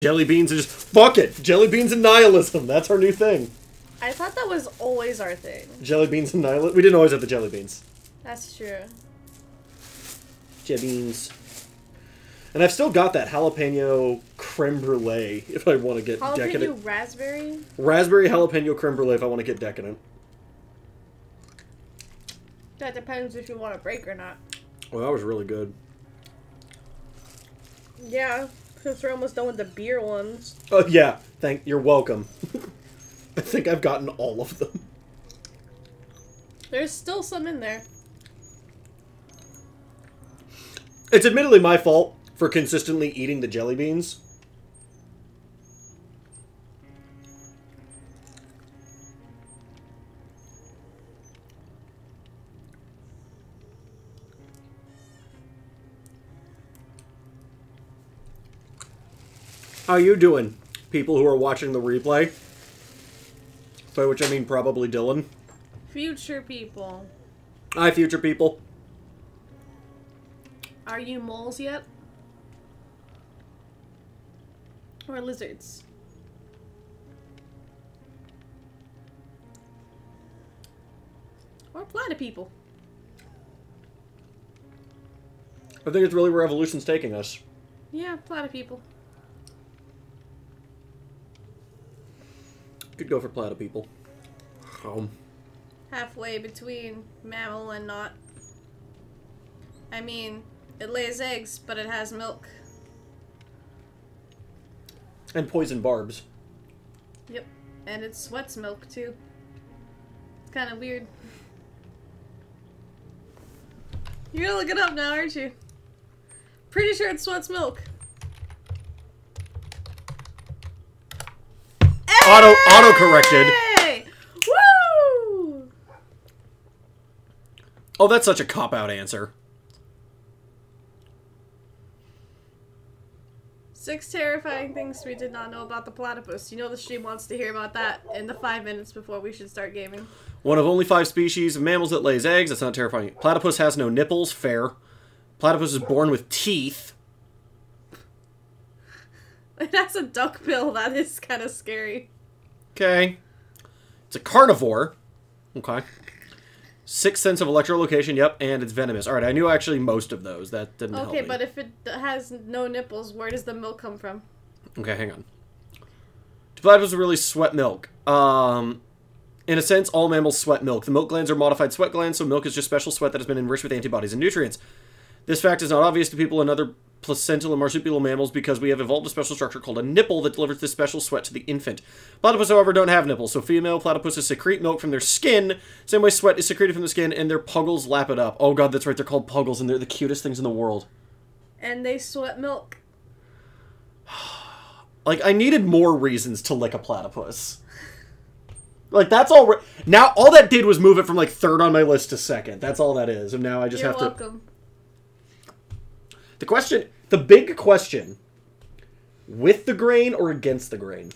Jelly beans are just, fuck it! Jelly beans and nihilism, that's our new thing. I thought that was always our thing. Jelly beans and nihilism? We didn't always have the jelly beans. That's true. Jelly beans. And I've still got that jalapeno creme brulee if I want to get decadent. Jalapeno raspberry? Raspberry jalapeno creme brulee if I want to get decadent. That depends if you want to break or not. Well, that was really good. Yeah, since we're almost done with the beer ones. Oh, yeah. You're welcome. I think I've gotten all of them. There's still some in there. It's admittedly my fault for consistently eating the jelly beans. How you doing, people who are watching the replay? By which I mean probably Dylan. Future people. Hi, future people. Are you moles yet? Or lizards? Or platypeople? I think it's really where evolution's taking us. Yeah, platypeople. Could go for platypeople. Halfway between mammal and not. I mean, it lays eggs, but it has milk. And poison barbs. Yep. And it sweats milk, too. It's kind of weird. You're gonna look it up now, aren't you? Pretty sure it sweats milk. Auto-corrected. Woo! Oh, that's such a cop-out answer. 6 terrifying things we did not know about the platypus. You know the stream wants to hear about that in the 5 minutes before we should start gaming. One of only 5 species of mammals that lays eggs. That's not terrifying. Platypus has no nipples. Fair. Platypus is born with teeth. It has a duck bill. That is kind of scary. Okay. It's a carnivore. Okay. 6th sense of electrolocation. Yep. And it's venomous. Alright, I knew actually most of those. That didn't help me. Okay, but if it has no nipples, where does the milk come from? Okay, hang on. Do platypus really sweat milk? In a sense, all mammals sweat milk. The milk glands are modified sweat glands, so milk is just special sweat that has been enriched with antibodies and nutrients. This fact is not obvious to people and other placental and marsupial mammals because we have evolved a special structure called a nipple that delivers this special sweat to the infant. Platypus, however, don't have nipples, so female platypuses secrete milk from their skin, same way sweat is secreted from the skin, and their puggles lap it up. Oh god, that's right, they're called puggles, and they're the cutest things in the world. And they sweat milk. Like, I needed more reasons to lick a platypus. Like, that's all... Now, all that did was move it from, like, 3rd on my list to 2nd. That's all that is, and now I just have to... You're welcome. The question, the big question, with the grain or against the grain?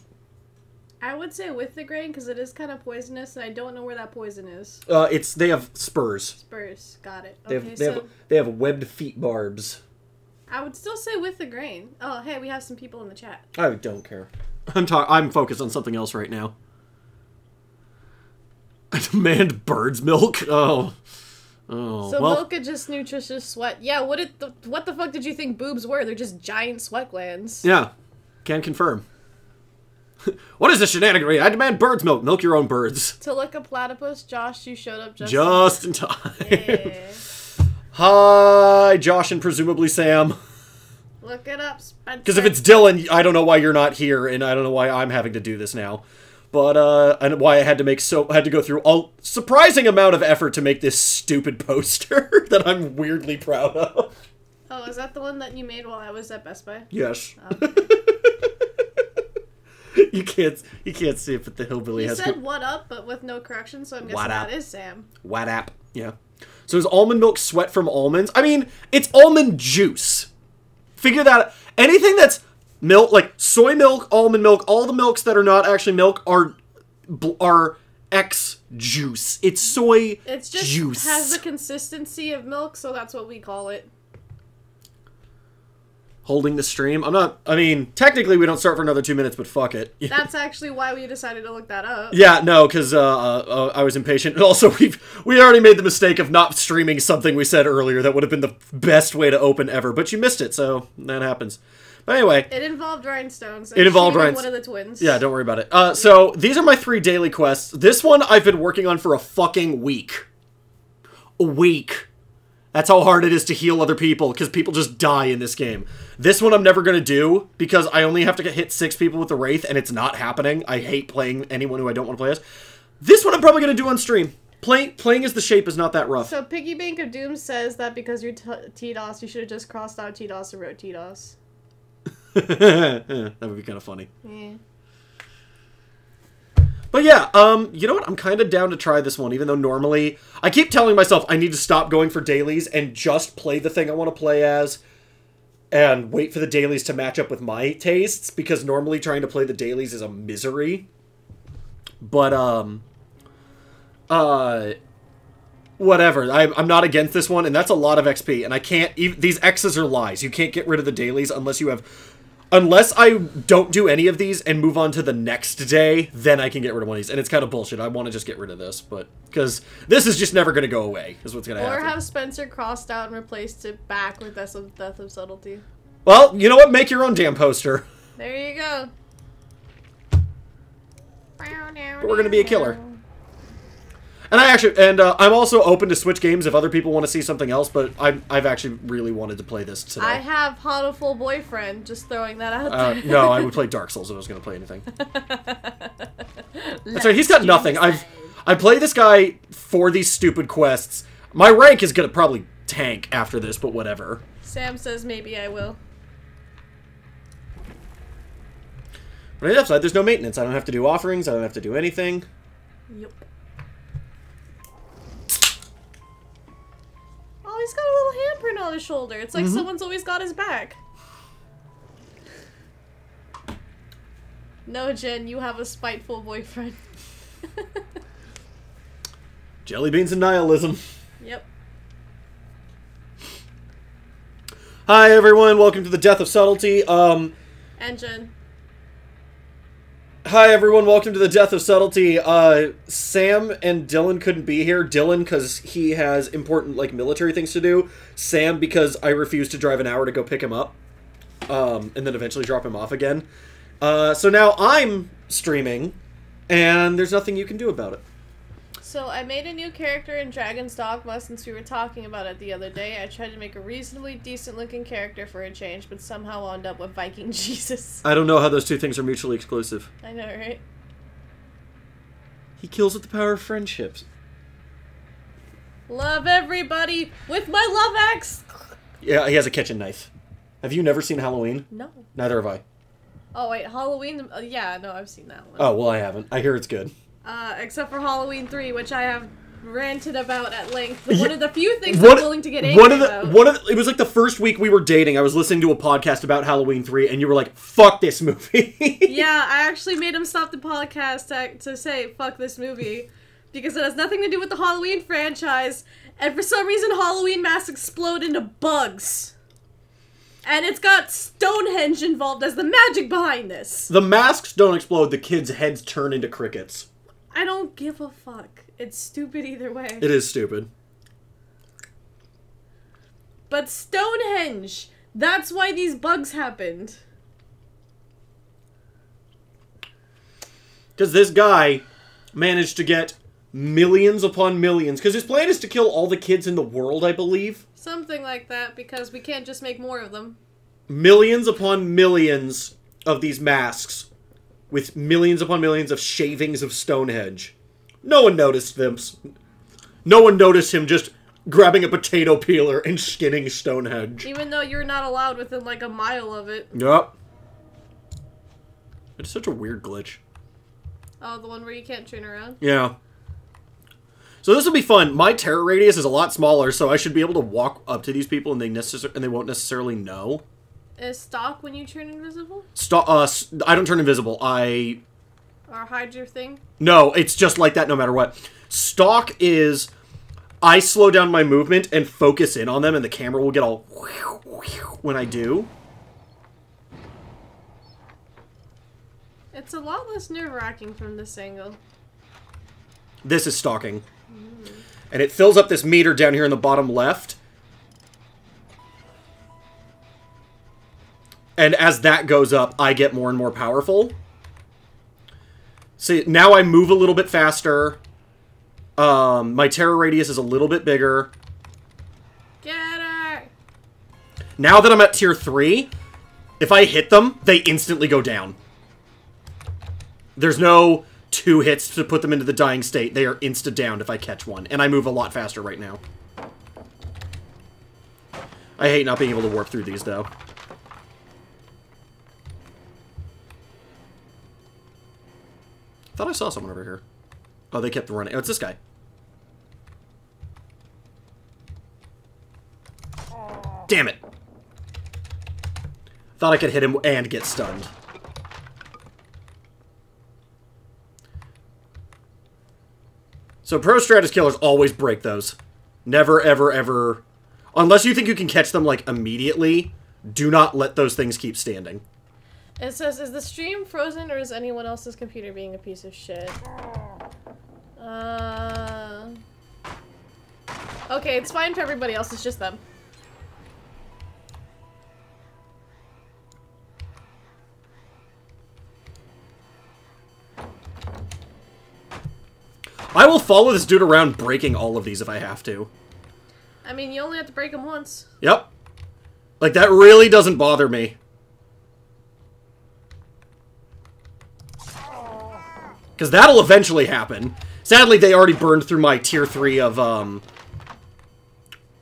I would say with the grain, because it is kind of poisonous, and I don't know where that poison is. They have spurs. Spurs, got it. They have webbed feet barbs. I would still say with the grain. Oh, hey, we have some people in the chat. I don't care. I'm focused on something else right now. I demand bird's milk? Oh. Oh, so well, milk is just nutritious sweat. Yeah, what the fuck did you think boobs were? They're just giant sweat glands. Yeah, can confirm. What is this shenanigan? I demand bird's milk. Milk your own birds. To lick a platypus, Josh, you showed up just in time. Yeah. Hi, Josh and presumably Sam. Look it up, Spencer. Because if it's Dylan, I don't know why you're not here, and I don't know why I'm having to do this now. But, and why I had to go through a surprising amount of effort to make this stupid poster that I'm weirdly proud of. Oh, is that the one that you made while I was at Best Buy? Yes. Oh. You can't see it, but the hillbilly has... He said what up, but with no correction, so I'm guessing that is Sam. What up? Yeah. So is almond milk sweat from almonds? I mean, it's almond juice. Figure that out. Anything that's... milk, like soy milk, almond milk, all the milks that are not actually milk are X juice. It's soy juice. It just has the consistency of milk, so that's what we call it. holding the stream. I mean, technically we don't start for another 2 minutes, but fuck it. That's actually why we decided to look that up. Yeah, no, because I was impatient. And also, we already made the mistake of not streaming something we said earlier that would have been the best way to open ever, but you missed it, so that happens. But anyway. It involved rhinestones. It involved rhinestones. One of the twins. Yeah, don't worry about it. So, these are my 3 daily quests. This one I've been working on for a fucking week. A week. That's how hard it is to heal other people, because people just die in this game. This one I'm never going to do, because I only have to hit 6 people with the Wraith, and it's not happening. I hate playing anyone who I don't want to play as. This one I'm probably going to do on stream. Playing as the Shape is not that rough. So Piggy Bank of Doom says that because you're TDoS, you should have just crossed out TDoS and wrote TDoS. That would be kind of funny. Yeah. But yeah, you know what? I'm kind of down to try this one, even though normally... I keep telling myself I need to stop going for dailies and just play the thing I want to play as and wait for the dailies to match up with my tastes, because normally trying to play the dailies is a misery. But, whatever. I'm not against this one, and that's a lot of XP, and I can't... These X's are lies. You can't get rid of the dailies unless you have... Unless I don't do any of these and move on to the next day, then I can get rid of one of these. And it's kind of bullshit. I want to just get rid of this, but... Because this is just never going to go away, is what's going to happen. Or have Spencer crossed out and replaced it back with Death of Subtlety. Well, you know what? Make your own damn poster. There you go. But we're going to be a killer. And I'm also open to switch games if other people want to see something else, but I've actually really wanted to play this today. I have Hodiful Boyfriend, just throwing that out there. No, I would play Dark Souls if I was going to play anything. That's right, he's got nothing. I play this guy for these stupid quests. My rank is going to probably tank after this, but whatever. Sam says maybe I will. But on the upside, there's no maintenance. I don't have to do offerings, I don't have to do anything. Yep. Oh, he's got a little handprint on his shoulder. It's like someone's always got his back. No, Jen, you have a spiteful boyfriend. Jelly beans and nihilism. Yep. Hi, everyone. Welcome to the Death of Subtlety. And Jen. Hi, everyone. Welcome to the Death of Subtlety. Sam and Dylan couldn't be here. Dylan, because he has important, like, military things to do. Sam, because I refused to drive an hour to go pick him up. And then eventually drop him off again. So now I'm streaming, and there's nothing you can do about it. So I made a new character in Dragon's Dogma since we were talking about it the other day. I tried to make a reasonably decent-looking character for a change, but somehow wound up with Viking Jesus. I don't know how those two things are mutually exclusive. I know, right? He kills with the power of friendships. Love everybody with my love axe! Yeah, he has a kitchen knife. Have you never seen Halloween? No. Neither have I. Oh, wait, Halloween? Yeah, no, I've seen that one. Oh, well, I haven't. I hear it's good. Except for Halloween 3, which I have ranted about at length. One of the few things I'm willing to get angry about. It was like the first week we were dating, I was listening to a podcast about Halloween 3, and you were like, fuck this movie. Yeah, I actually made him stop the podcast to say, fuck this movie. Because it has nothing to do with the Halloween franchise, and for some reason Halloween masks explode into bugs. And it's got Stonehenge involved as the magic behind this. The masks don't explode, the kids' heads turn into crickets. I don't give a fuck. It's stupid either way. It is stupid. But Stonehenge! That's why these bugs happened. Because this guy managed to get millions upon millions. Because his plan is to kill all the kids in the world, I believe. Something like that, because we can't just make more of them. Millions upon millions of these masks. With millions upon millions of shavings of Stonehenge. No one noticed them. No one noticed him just grabbing a potato peeler and skinning Stonehenge. Even though you're not allowed within like a mile of it. Yup. It's such a weird glitch. Oh, the one where you can't turn around? Yeah. So this will be fun. My terror radius is a lot smaller, so I should be able to walk up to these people and they won't necessarily know. Is stalk when you turn invisible? I don't turn invisible. Or hide your thing? No, it's just like that no matter what. Stalk is... I slow down my movement and focus in on them, and the camera will get all... when I do. It's a lot less nerve-wracking from this angle. This is stalking. And it fills up this meter down here in the bottom left. And as that goes up, I get more and more powerful. See, now I move a little bit faster. My terror radius is a little bit bigger. Get her! Now that I'm at tier 3, if I hit them, they instantly go down. There's no 2 hits to put them into the dying state. They are insta-downed if I catch one. And I move a lot faster right now. I hate not being able to warp through these, though. Thought I saw someone over here. Oh, they kept running. Oh, it's this guy. Damn it. Thought I could hit him and get stunned. So pro Stratus killers always break those. Never, ever, ever... Unless you think you can catch them, like, immediately, do not let those things keep standing. It says, is the stream frozen or is anyone else's computer being a piece of shit? Okay, it's fine for everybody else, it's just them. I will follow this dude around breaking all of these if I have to. I mean, you only have to break them once. Yep. Like, that really doesn't bother me. Because that'll eventually happen. Sadly, they already burned through my tier 3 of, I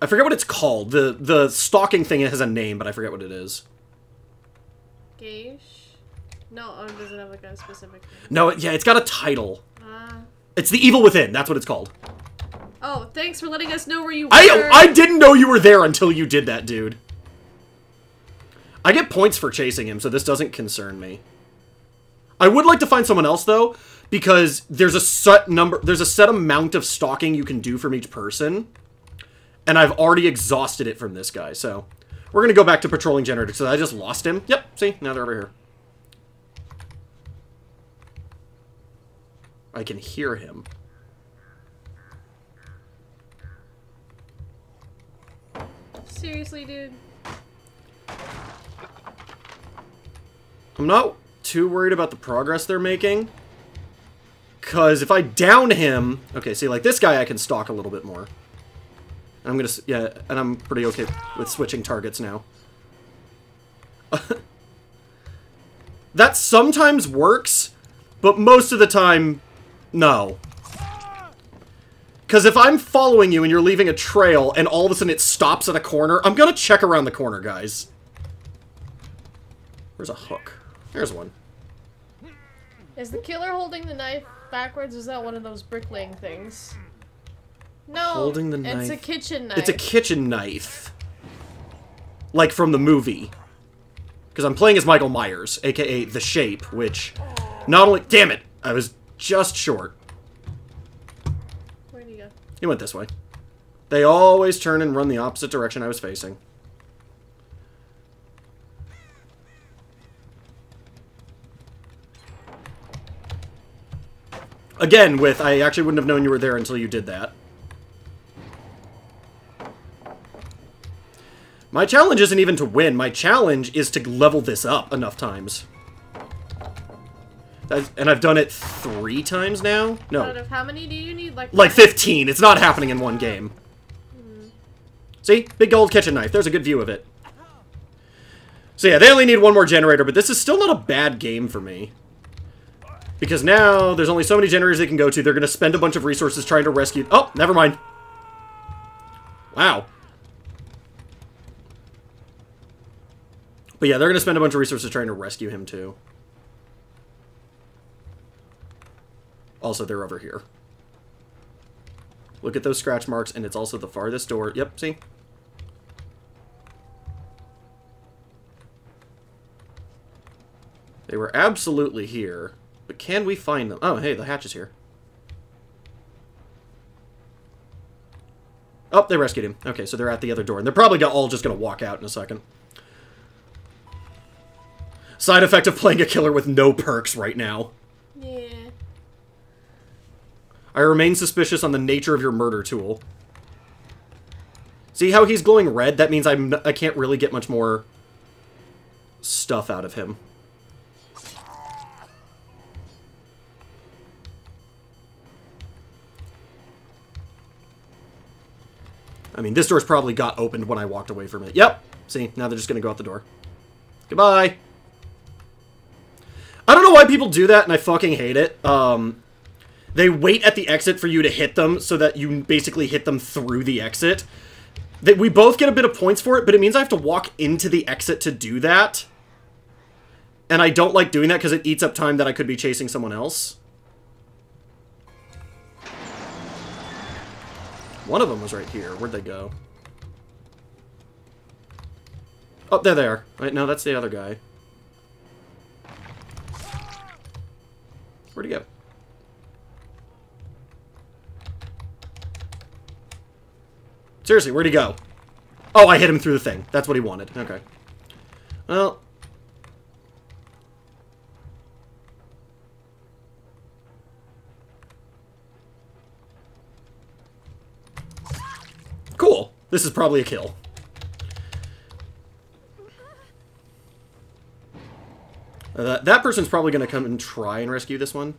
forget what it's called. The stalking thing has a name, but I forget what it is. Gauge? No, or does it have, like, a specific name? No, yeah, it's got a title. It's the Evil Within, that's what it's called. Oh, thanks for letting us know where you were. I didn't know you were there until you did that, dude. I get points for chasing him, so this doesn't concern me. I would like to find someone else, though, because there's a set amount of stalking you can do from each person, and I've already exhausted it from this guy, so we're gonna go back to patrolling generator, so I just lost him. Yep, see, now they're over here. I can hear him. Seriously, dude? I'm not too worried about the progress they're making. Because if I down him... Okay, see, like this guy I can stalk a little bit more. I'm gonna... Yeah, and I'm pretty okay with switching targets now. That sometimes works, but most of the time... No. Because if I'm following you and you're leaving a trail and all of a sudden it stops at a corner, I'm gonna check around the corner, guys. Where's a hook? There's one. Is the killer holding the knife backwards? Is that one of those bricklaying things? No, Holding the knife. it's a kitchen knife. It's a kitchen knife. Like from the movie. Because I'm playing as Michael Myers, aka The Shape, which not only... Damn it! I was just short. Where'd he go? He went this way. They always turn and run the opposite direction I was facing. Again, I actually wouldn't have known you were there until you did that. My challenge isn't even to win. My challenge is to level this up enough times. And I've done it 3 times now? No. Out of how many do you need? Like 15. It's not happening in one game. See? Big gold kitchen knife. There's a good view of it. So yeah, they only need one more generator, but this is still not a bad game for me. Because now, there's only so many generators they can go to. They're going to spend a bunch of resources trying to rescue... Oh, never mind. Wow. But yeah, they're going to spend a bunch of resources trying to rescue him, too. Also, they're over here. Look at those scratch marks, and it's also the farthest door. Yep, see? They were absolutely here. But can we find them? Oh, hey, the hatch is here. Oh, they rescued him. Okay, so they're at the other door. And they're probably all just going to walk out in a second. Side effect of playing a killer with no perks right now. Yeah. I remain suspicious on the nature of your murder tool. See how he's glowing red? That means I can't really get much more stuff out of him. I mean, this door's probably got opened when I walked away from it. Yep. See, now they're just gonna go out the door. Goodbye. I don't know why people do that, and I fucking hate it. They wait at the exit for you to hit them, so that you basically hit them through the exit. We both get a bit of points for it, but it means I have to walk into the exit to do that. And I don't like doing that because it eats up time that I could be chasing someone else. One of them was right here. Where'd they go? Oh, there they are. Right, no, that's the other guy. Where'd he go? Seriously, where'd he go? Oh, I hit him through the thing. That's what he wanted. Okay. Well. Cool. This is probably a kill. That person's probably going to come and try and rescue this one.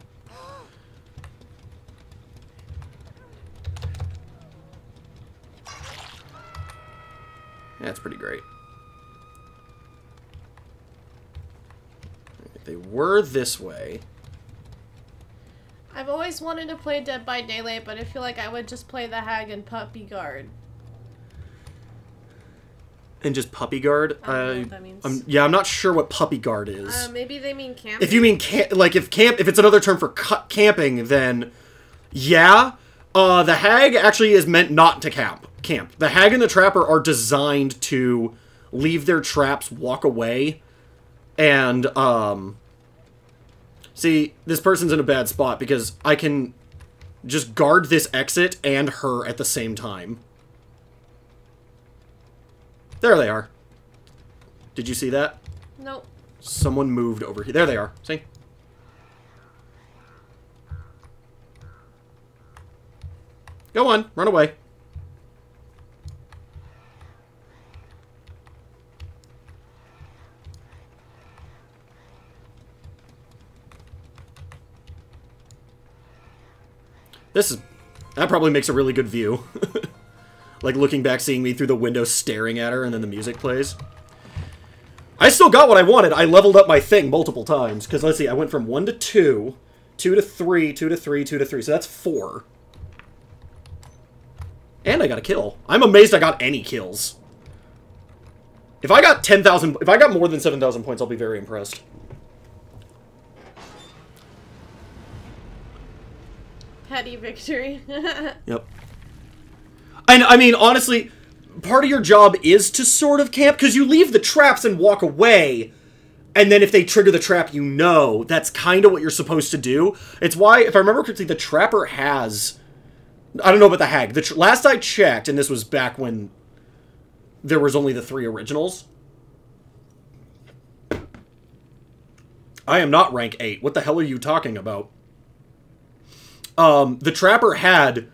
That's pretty great. They were this way. I've always wanted to play Dead by Daylight, but I feel like I would just play the Hag and Puppy Guard. And just Puppy Guard? I don't know what that means. Yeah, I'm not sure what Puppy Guard is. Maybe they mean camping. If you mean if it's another term for camping, then yeah. The Hag actually is meant not to camp. The Hag and the Trapper are designed to leave their traps, walk away, and, see, this person's in a bad spot because I can just guard this exit and her at the same time. There they are. Did you see that? Nope. Someone moved over here. There they are. See? Go on. Run away. That probably makes a really good view. Like looking back, seeing me through the window, staring at her, and then the music plays. I still got what I wanted. I leveled up my thing multiple times. Because, let's see, I went from 1 to 2, 2 to 3, 2 to 3, 2 to 3. So that's 4. And I got a kill. I'm amazed I got any kills. If I got 10,000... If I got more than 7,000 points, I'll be very impressed. Petty victory. Yep. And, I mean, honestly, part of your job is to sort of camp, because you leave the traps and walk away, and then if they trigger the trap, you know. That's kind of what you're supposed to do. It's why, if I remember correctly, the Trapper has... I don't know about the Hag. Last I checked, and this was back when there was only the 3 originals. I am not rank 8. What the hell are you talking about? The Trapper had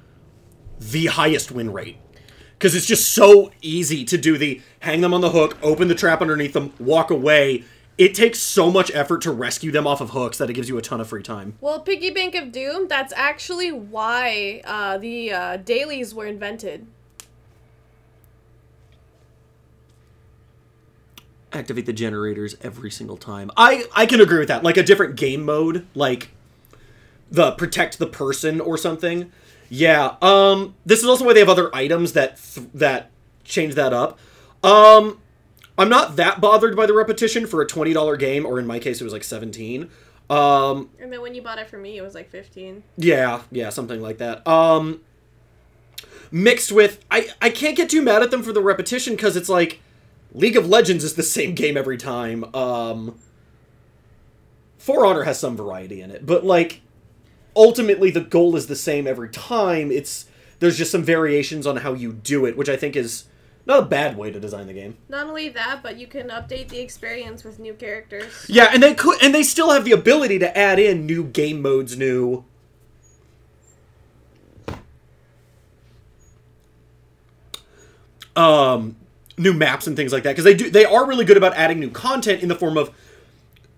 the highest win rate. Because it's just so easy to do the hang them on the hook, open the trap underneath them, walk away. It takes so much effort to rescue them off of hooks that it gives you a ton of free time. Well, Piggy Bank of Doom, that's actually why the dailies were invented. Activate the generators every single time. I can agree with that. Like a different game mode, like the protect the person or something. Yeah. This is also why they have other items that change that up. I'm not that bothered by the repetition for a $20 game, or in my case, it was like 17. And then when you bought it for me, it was like 15. Yeah, something like that. Mixed with, I can't get too mad at them for the repetition, because it's like, League of Legends is the same game every time. For Honor has some variety in it, but like, ultimately the goal is the same every time. There's just some variations on how you do it, which I think is Not a bad way to design the game. Not only that, but you can update the experience with new characters. Yeah, and they still have the ability to add in new game modes, new maps and things like that, because they are really good about adding new content in the form of,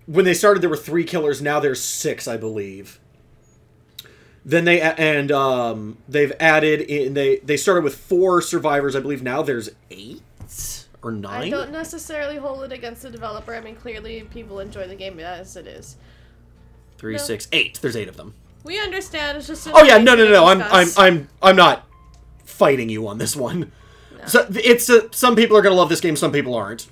when they started there were 3 killers, now there's 6, I believe. Then they've added in, they started with 4 survivors, I believe now there's 8 or 9. I don't necessarily hold it against the developer. I mean, clearly people enjoy the game as it is. 3, 6, 8. There's 8 of them. We understand. It's just. Oh yeah, no. I'm not fighting you on this one. No. So it's some people are gonna love this game, some people aren't.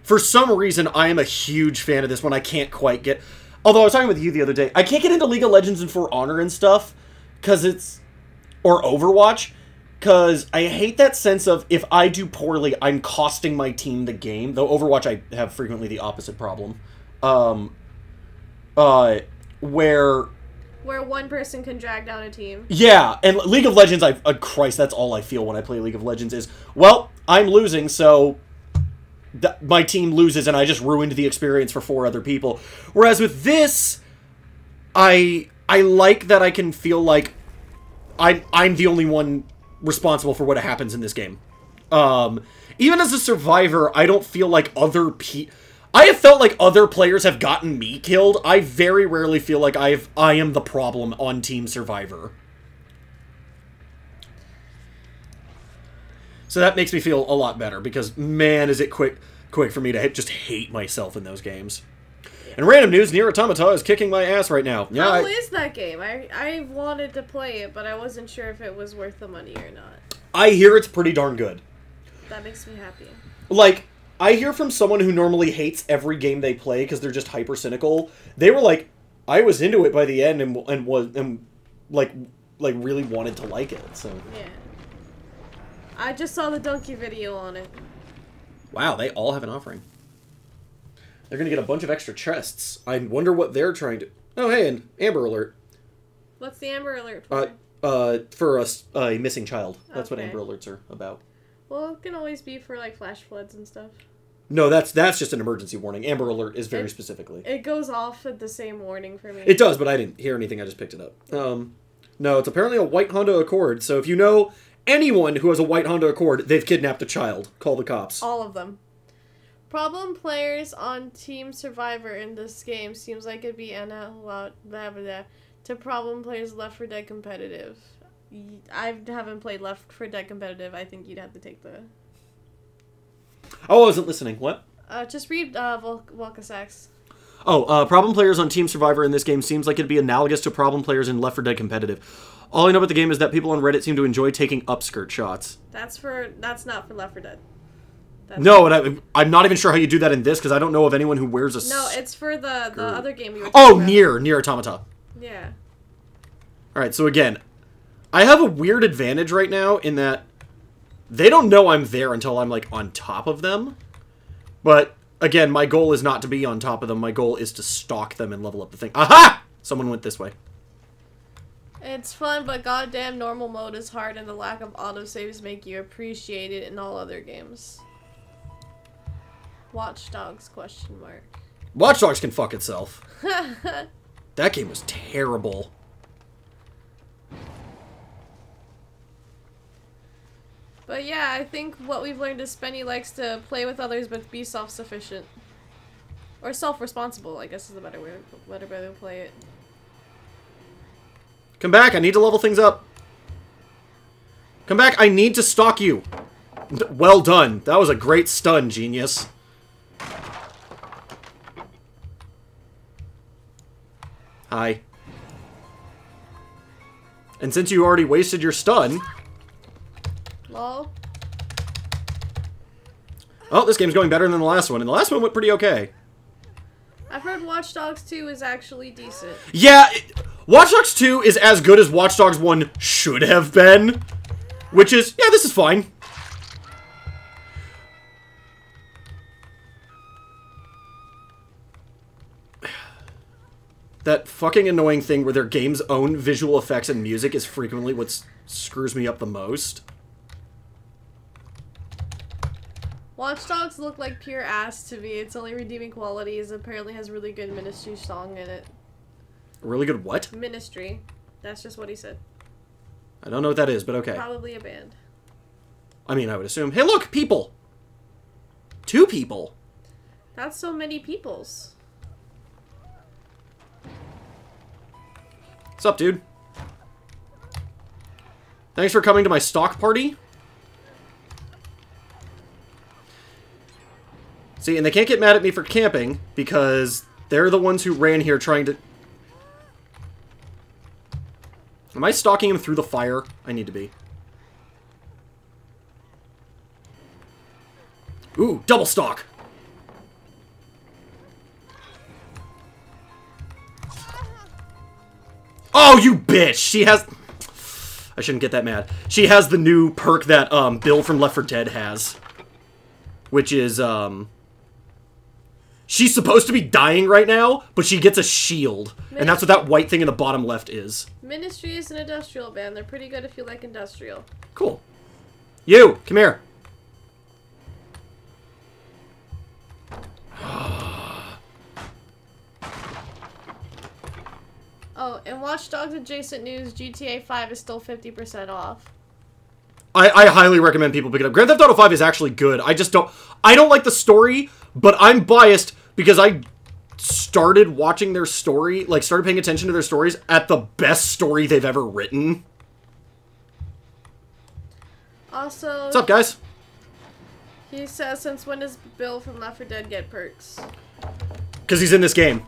For some reason, I am a huge fan of this one. I can't quite get. Although I was talking with you the other day, I can't get into League of Legends and For Honor and stuff, or Overwatch, because I hate that sense of, if I do poorly, I'm costing my team the game. Though Overwatch, I have frequently the opposite problem. Where one person can drag down a team. Yeah, and League of Legends, Christ, that's all I feel when I play League of Legends is, well, I'm losing, so my team loses, and I just ruined the experience for 4 other people. Whereas with this, I like that I can feel like I'm the only one responsible for what happens in this game. Even as a survivor, I don't feel like I have felt like other players have gotten me killed. I very rarely feel like I am the problem on Team Survivor. So that makes me feel a lot better, because, man, is it quick for me to just hate myself in those games. And random news, Nier Automata is kicking my ass right now. Yeah, How is that game? I wanted to play it, but I wasn't sure if it was worth the money or not. I hear it's pretty darn good. That makes me happy. Like, I hear from someone who normally hates every game they play because they're just hyper cynical. They were like, I was into it by the end and really wanted to like it. So yeah, I just saw the donkey video on it. Wow, they all have an offering. They're gonna get a bunch of extra chests. I wonder what they're trying to. Oh, hey, an Amber Alert. What's the Amber Alert for? For a missing child. That's okay. what Amber Alerts are about. Well, it can always be for, like, flash floods and stuff. No, that's just an emergency warning. Amber Alert is very specifically. It goes off at the same warning for me. It does, but I didn't hear anything. I just picked it up. No, it's apparently a white Honda Accord. So if you know anyone who has a white Honda Accord, they've kidnapped a child. Call the cops. All of them. Problem players on Team Survivor in this game seems like it'd be to problem players Left 4 Dead competitive. I haven't played Left 4 Dead competitive. I think you'd have to take the... Oh, I wasn't listening. What? Just read Volcasax. Oh, problem players on Team Survivor in this game seems like it'd be analogous to problem players in Left 4 Dead competitive. All I know about the game is that people on Reddit seem to enjoy taking upskirt shots. That's not for Left 4 Dead. No, and I'm not even sure how you do that in this, because I don't know of anyone who wears a No, it's for the other game you were talking about. Nier Automata. Yeah. Alright, so again, I have a weird advantage right now in that they don't know I'm there until I'm, like, on top of them. But, again, my goal is not to be on top of them. My goal is to stalk them and level up the thing. Aha! Someone went this way. It's fun, but goddamn normal mode is hard, and the lack of autosaves make you appreciate it in all other games. Watch Dogs, ? Watch Dogs can fuck itself. That game was terrible. But yeah, I think what we've learned is Spenny likes to play with others but be self-sufficient. Or self-responsible, I guess is the better way to play it. Come back, I need to level things up. Come back, I need to stalk you. Well done. That was a great stun, genius. Hi. And since you already wasted your stun... Lol. Oh, this game's going better than the last one, and the last one went pretty okay. I've heard Watch Dogs 2 is actually decent. Yeah, Watch Dogs 2 is as good as Watch Dogs 1 should have been. Which is, yeah, this is fine. That fucking annoying thing where their game's own visual effects and music is frequently what screws me up the most. Watch Dogs look like pure ass to me. Its only redeeming qualities apparently has really good Ministry song in it. Really good what? Ministry. That's just what he said. I don't know what that is, but okay. Probably a band. I mean, I would assume. Hey, look! People! 2 people! That's so many peoples. What's up, dude? Thanks for coming to my stock party. See, and they can't get mad at me for camping, because they're the ones who ran here trying to... Am I stalking him through the fire? I need to be. Ooh, double stalk! Oh, you bitch! She has... I shouldn't get that mad. She has the new perk that Bill from Left 4 Dead has. Which is, she's supposed to be dying right now, but she gets a shield. And that's what that white thing in the bottom left is. Ministry is an industrial band. They're pretty good if you like industrial. Cool. You! Come here. Oh, and Watch Dogs adjacent news, GTA 5 is still 50% off. I highly recommend people pick it up. Grand Theft Auto 5 is actually good. I don't like the story, but I'm biased because I started watching their story, like started paying attention to their stories at the best story they've ever written. Also... What's up, guys? He says, since when does Bill from Left 4 Dead get perks? Because he's in this game.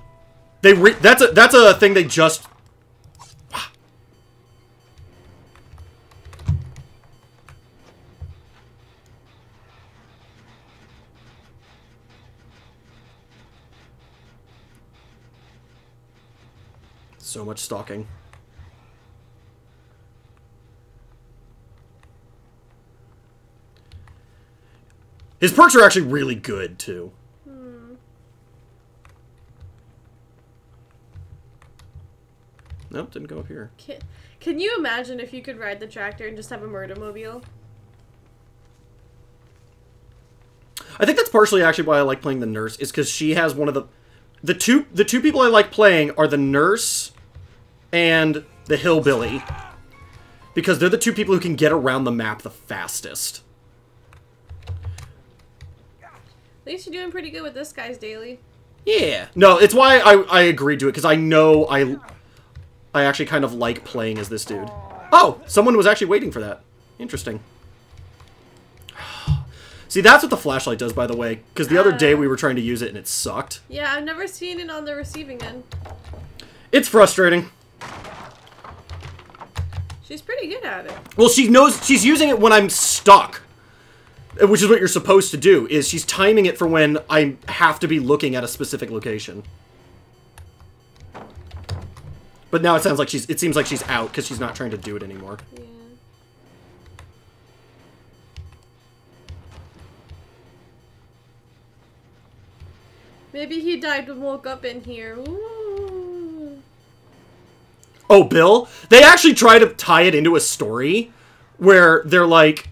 That's a thing they just... So much stalking. His perks are actually really good, too. Nope, didn't go up here. Can you imagine if you could ride the tractor and just have a murder-mobile? I think that's partially actually why I like playing the nurse, is because she has one of the two people I like playing are the nurse and the hillbilly. Because they're the 2 people who can get around the map the fastest. At least you're doing pretty good with this guy's daily. Yeah. No, it's why I agreed to it, because I know I actually kind of like playing as this dude. Oh! Someone was actually waiting for that. Interesting. See, that's what the flashlight does, by the way, because the other day we were trying to use it and it sucked. Yeah, I've never seen it on the receiving end. It's frustrating. She's pretty good at it. Well, she knows she's using it when I'm stuck. Which is what you're supposed to do, is she's timing it for when I have to be looking at a specific location. But now it seems like she's out, because she's not trying to do it anymore. Yeah. Maybe he died and woke up in here. Ooh. Oh, Bill? They actually try to tie it into a story where they're like,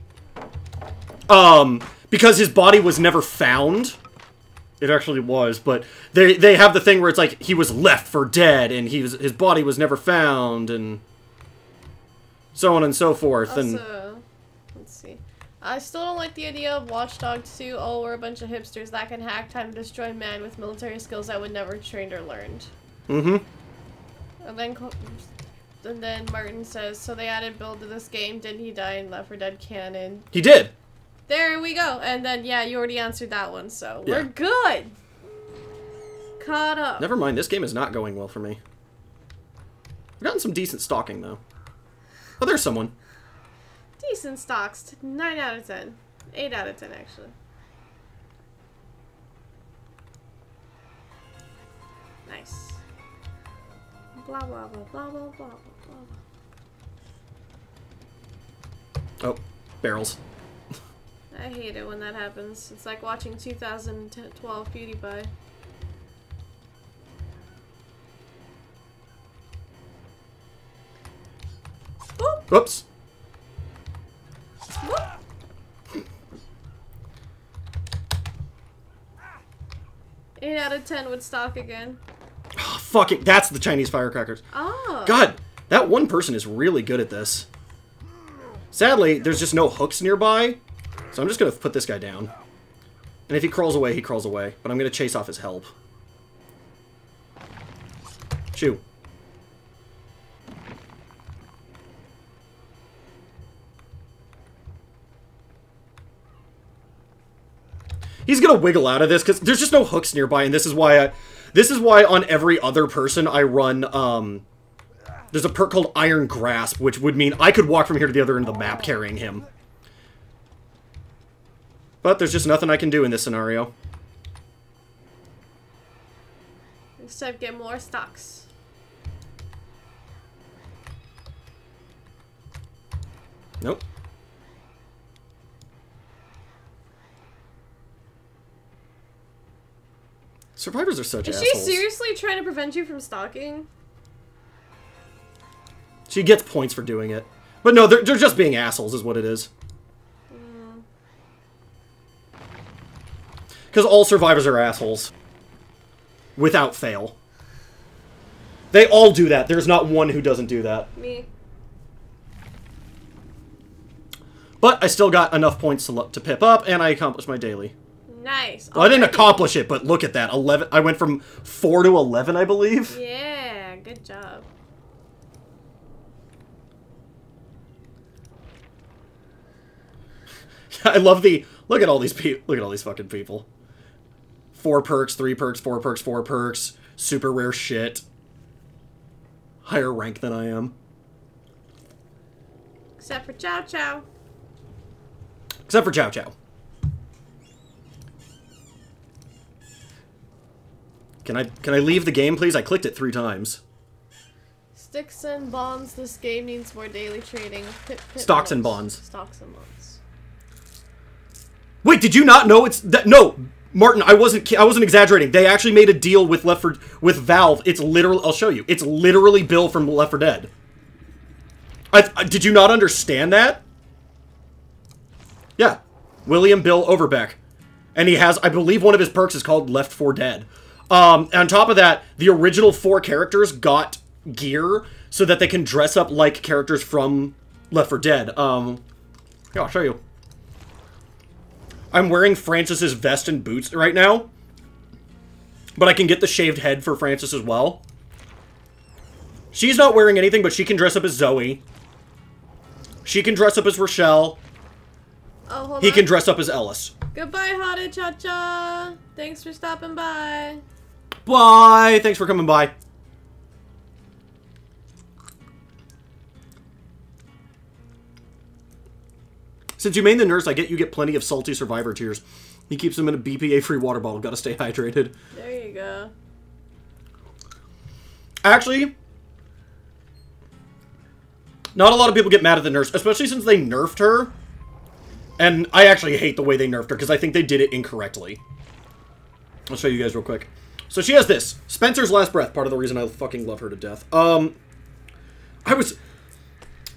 because his body was never found. It actually was, but they have the thing where it's like he was left for dead and his body was never found and so on and so forth. Also, and let's see. I still don't like the idea of Watch Dogs 2. Oh, we're a bunch of hipsters that can hack time to destroy man with military skills I would never trained or learned. Mm-hmm. And then Martin says, so they added Bill to this game. Didn't he die in Left 4 Dead canon? He did. There we go. And then, yeah, you already answered that one, so Yeah. we're good. Caught up. Never mind, this game is not going well for me. I've gotten some decent stalking, though. Oh, there's someone. Decent stocks. 9 out of 10. 8 out of 10, actually. Nice. Blah, blah, blah, blah, blah, blah, blah. Oh, barrels. I hate it when that happens. It's like watching 2012 PewDiePie. Whoop! Whoops. Whoop! 10 would stock again. Oh, fuck it. That's the Chinese firecrackers. Oh. God, that one person is really good at this. Sadly, there's just no hooks nearby, so I'm just going to put this guy down. And if he crawls away, he crawls away. But I'm going to chase off his help. Shoo. He's gonna wiggle out of this because there's just no hooks nearby, and this is why on every other person I run. There's a perk called Iron Grasp, which would mean I could walk from here to the other end of the map carrying him. But there's just nothing I can do in this scenario. Instead, get more stocks. Nope. Survivors are such assholes. Is she seriously trying to prevent you from stalking? She gets points for doing it. But no, they're just being assholes is what it is. Because all survivors are assholes. Without fail. They all do that. There's not one who doesn't do that. Me. But I still got enough points to pip up, and I accomplished my daily. Nice. Well, I didn't accomplish it, but look at that. 11. I went from 4 to 11, I believe. Yeah, good job. I love the... Look at all these people. Look at all these fucking people. 4 perks, 3 perks, 4 perks, 4 perks. Super rare shit. Higher rank than I am. Except for Chow Chow. Except for Chow Chow. Can I leave the game, please? I clicked it 3 times. Sticks and bonds. This game needs more daily trading. Stocks and bonds. Stocks and bonds. Wait, did you not know it's that? No, Martin, I wasn't exaggerating. They actually made a deal with with Valve. It's literally, I'll show you. It's literally Bill from Left 4 Dead. Did you not understand that? Yeah, William Bill Overbeck, and he has, I believe, one of his perks is called Left 4 Dead. On top of that, the original 4 characters got gear so that they can dress up like characters from Left 4 Dead. Here, I'll show you. I'm wearing Francis's vest and boots right now, but I can get the shaved head for Francis as well. She's not wearing anything, but she can dress up as Zoe. She can dress up as Rochelle. Oh, hold on. He can dress up as Ellis. Goodbye, Hottie Cha-Cha. Thanks for stopping by. Bye! Thanks for coming by. Since you main the nurse, you get plenty of salty survivor tears. He keeps them in a BPA-free water bottle. Gotta stay hydrated. There you go. Actually, not a lot of people get mad at the nurse, especially since they nerfed her. And I actually hate the way they nerfed her, because I think they did it incorrectly. I'll show you guys real quick. So she has this. Spencer's Last Breath, part of the reason I fucking love her to death.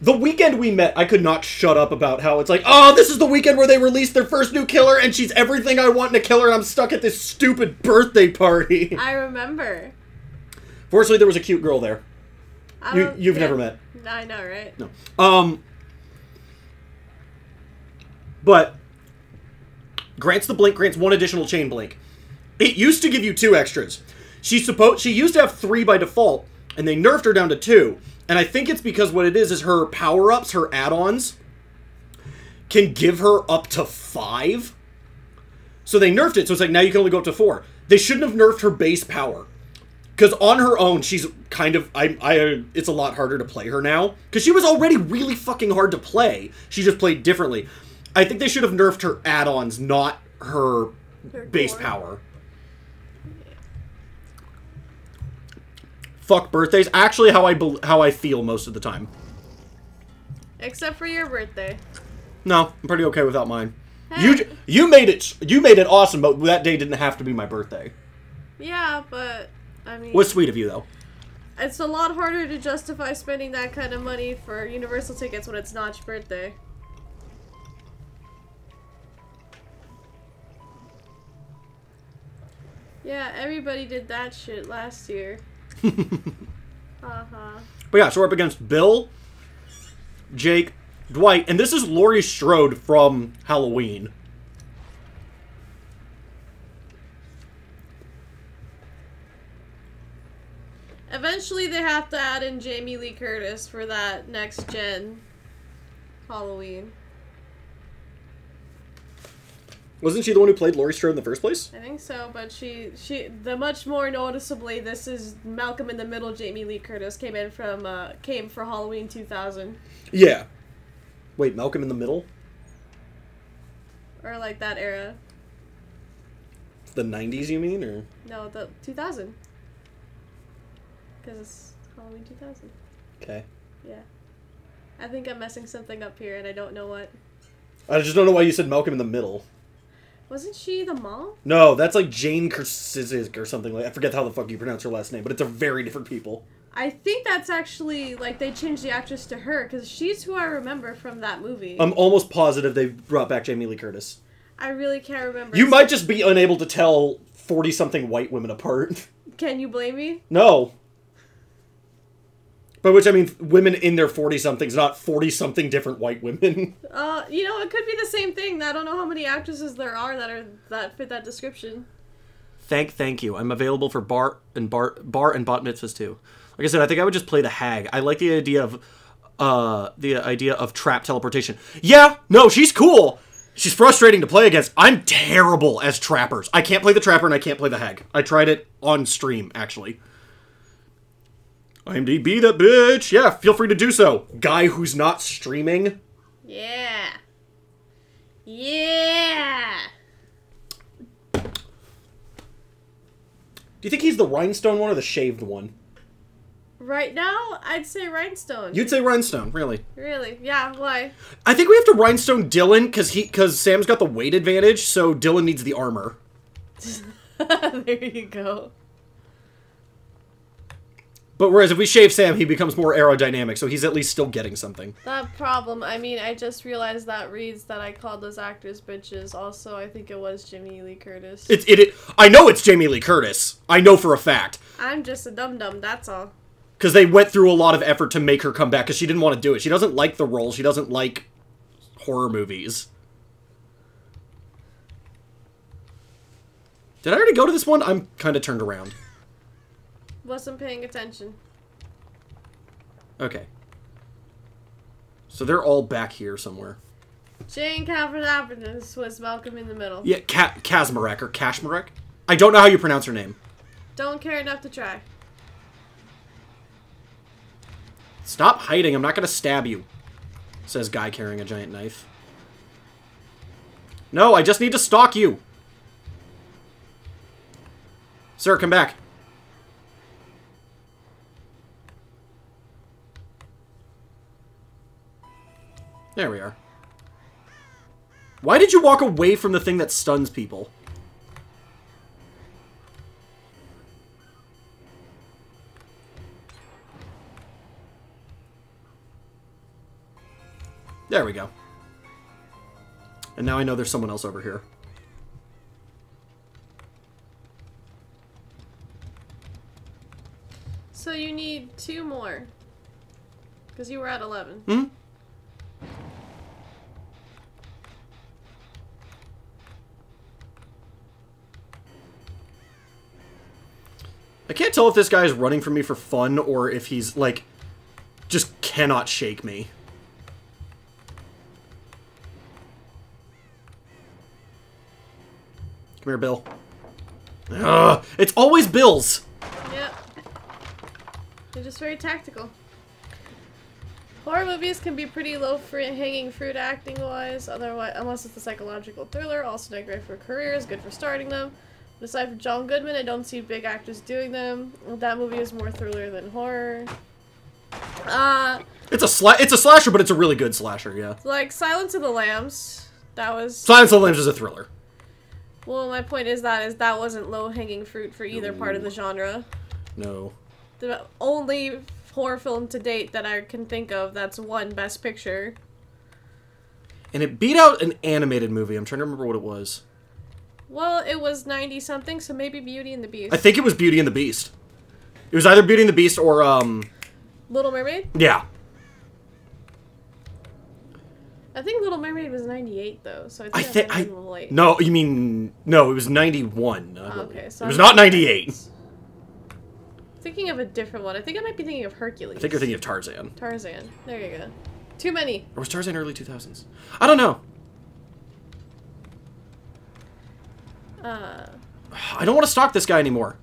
The weekend we met, I could not shut up about how it's like, oh, this is the weekend where they released their first new killer, and she's everything I want in a killer, and I'm stuck at this stupid birthday party. I remember. Fortunately, there was a cute girl there. You've never met. I know, right? No. But grants the blink, grants 1 additional chain blink. It used to give you 2 extras. She used to have 3 by default, and they nerfed her down to 2. And I think it's because what it is her power-ups, her add-ons, can give her up to 5. So they nerfed it, so it's like, now you can only go up to 4. They shouldn't have nerfed her base power. Because on her own, she's kind of, it's a lot harder to play her now. Because she was already really fucking hard to play. She just played differently. I think they should have nerfed her add-ons, not her base power. Fuck birthdays. Actually, how I feel most of the time. Except for your birthday. No, I'm pretty okay without mine. Hey. You made it awesome, but that day didn't have to be my birthday. Yeah, but I mean, was sweet of you though. It's a lot harder to justify spending that kind of money for Universal tickets when it's not your birthday. Yeah, everybody did that shit last year. Uh-huh. But yeah, so we're up against Bill, Jake, Dwight, and this is Laurie Strode from Halloween. Eventually they have to add in Jamie Lee Curtis for that next gen Halloween. Wasn't she the one who played Laurie Strode in the first place? I think so, but the much more noticeably, this is Malcolm in the Middle. Jamie Lee Curtis came for Halloween 2000. Yeah. Wait, Malcolm in the Middle? Or like that era. The 90s, you mean, or? No, the 2000. Because it's Halloween 2000. Okay. Yeah. I think I'm messing something up here, and I don't know what. I just don't know why you said Malcolm in the Middle. Wasn't she the mom? No, that's like Jane Kursizik or something like. I forget how the fuck you pronounce her last name, but it's a very different people. I think that's actually, like, they changed the actress to her, because she's who I remember from that movie. I'm almost positive they brought back Jamie Lee Curtis. I really can't remember. You might just be unable to tell 40-something white women apart. Can you blame me? No. By which I mean women in their 40-somethings, not 40-something different white women. It could be the same thing. I don't know how many actresses there are that fit that description. Thank you. I'm available for bar and bat mitzvahs too. Like I said, I think I would just play the hag. I like the idea of trap teleportation. Yeah, no, she's cool. She's frustrating to play against. I'm terrible as trappers. I can't play the trapper and I can't play the hag. I tried it on stream, actually. IMDb that bitch. Yeah, feel free to do so. Guy who's not streaming. Yeah. Yeah. Do you think he's the rhinestone one or the shaved one? Right now, I'd say rhinestone. You'd say rhinestone, really? Really? Yeah, why? I think we have to rhinestone Dylan because Sam's got the weight advantage, so Dylan needs the armor. There you go. But whereas if we shave Sam, he becomes more aerodynamic, so he's at least still getting something. That problem, I mean, I just realized that reads that I called those actors bitches. Also, I think it was Jamie Lee Curtis. I know it's Jamie Lee Curtis. I know for a fact. I'm just a dum-dum, that's all. Because they went through a lot of effort to make her come back, because she didn't want to do it. She doesn't like the role. She doesn't like horror movies. Did I already go to this one? I'm kind of turned around. Wasn't paying attention. Okay. So they're all back here somewhere. Jane Kavanaugh was Malcolm in the Middle. Yeah, Kazmarek or Kashmarek? I don't know how you pronounce her name. Don't care enough to try. Stop hiding, I'm not gonna stab you. Says guy carrying a giant knife. No, I just need to stalk you. Sir, come back. There we are. Why did you walk away from the thing that stuns people? There we go. And now I know there's someone else over here. So you need 2 more. Because you were at 11. Hmm? I can't tell if this guy is running from me for fun or if he's, like, just cannot shake me. Come here, Bill. Ugh, it's always Bill's! Yep. They're just very tactical. Horror movies can be pretty low-hanging fruit acting-wise, otherwise, unless it's a psychological thriller, also not great for careers, good for starting them. But aside from John Goodman, I don't see big actors doing them. That movie is more thriller than horror. It's a slasher, but it's a really good slasher, yeah. Like, Silence of the Lambs, that was... Silence of the Lambs is a thriller. Well, my point is that wasn't low-hanging fruit for either part of the genre. No. The only horror film to date that I can think of that's won Best Picture. And it beat out an animated movie. I'm trying to remember what it was. Well, it was 90-something, so maybe Beauty and the Beast. I think it was Beauty and the Beast. It was either Beauty and the Beast or, Little Mermaid? Yeah. I think Little Mermaid was 98, though, so I think I'm a little late. No, you mean... No, it was 91. Okay, so it was not 98. Thinking of a different one. I think I might be thinking of Hercules. I think you're thinking of Tarzan. Tarzan. There you go. Too many. Or was Tarzan early 2000s? I don't know. I don't want to stalk this guy anymore.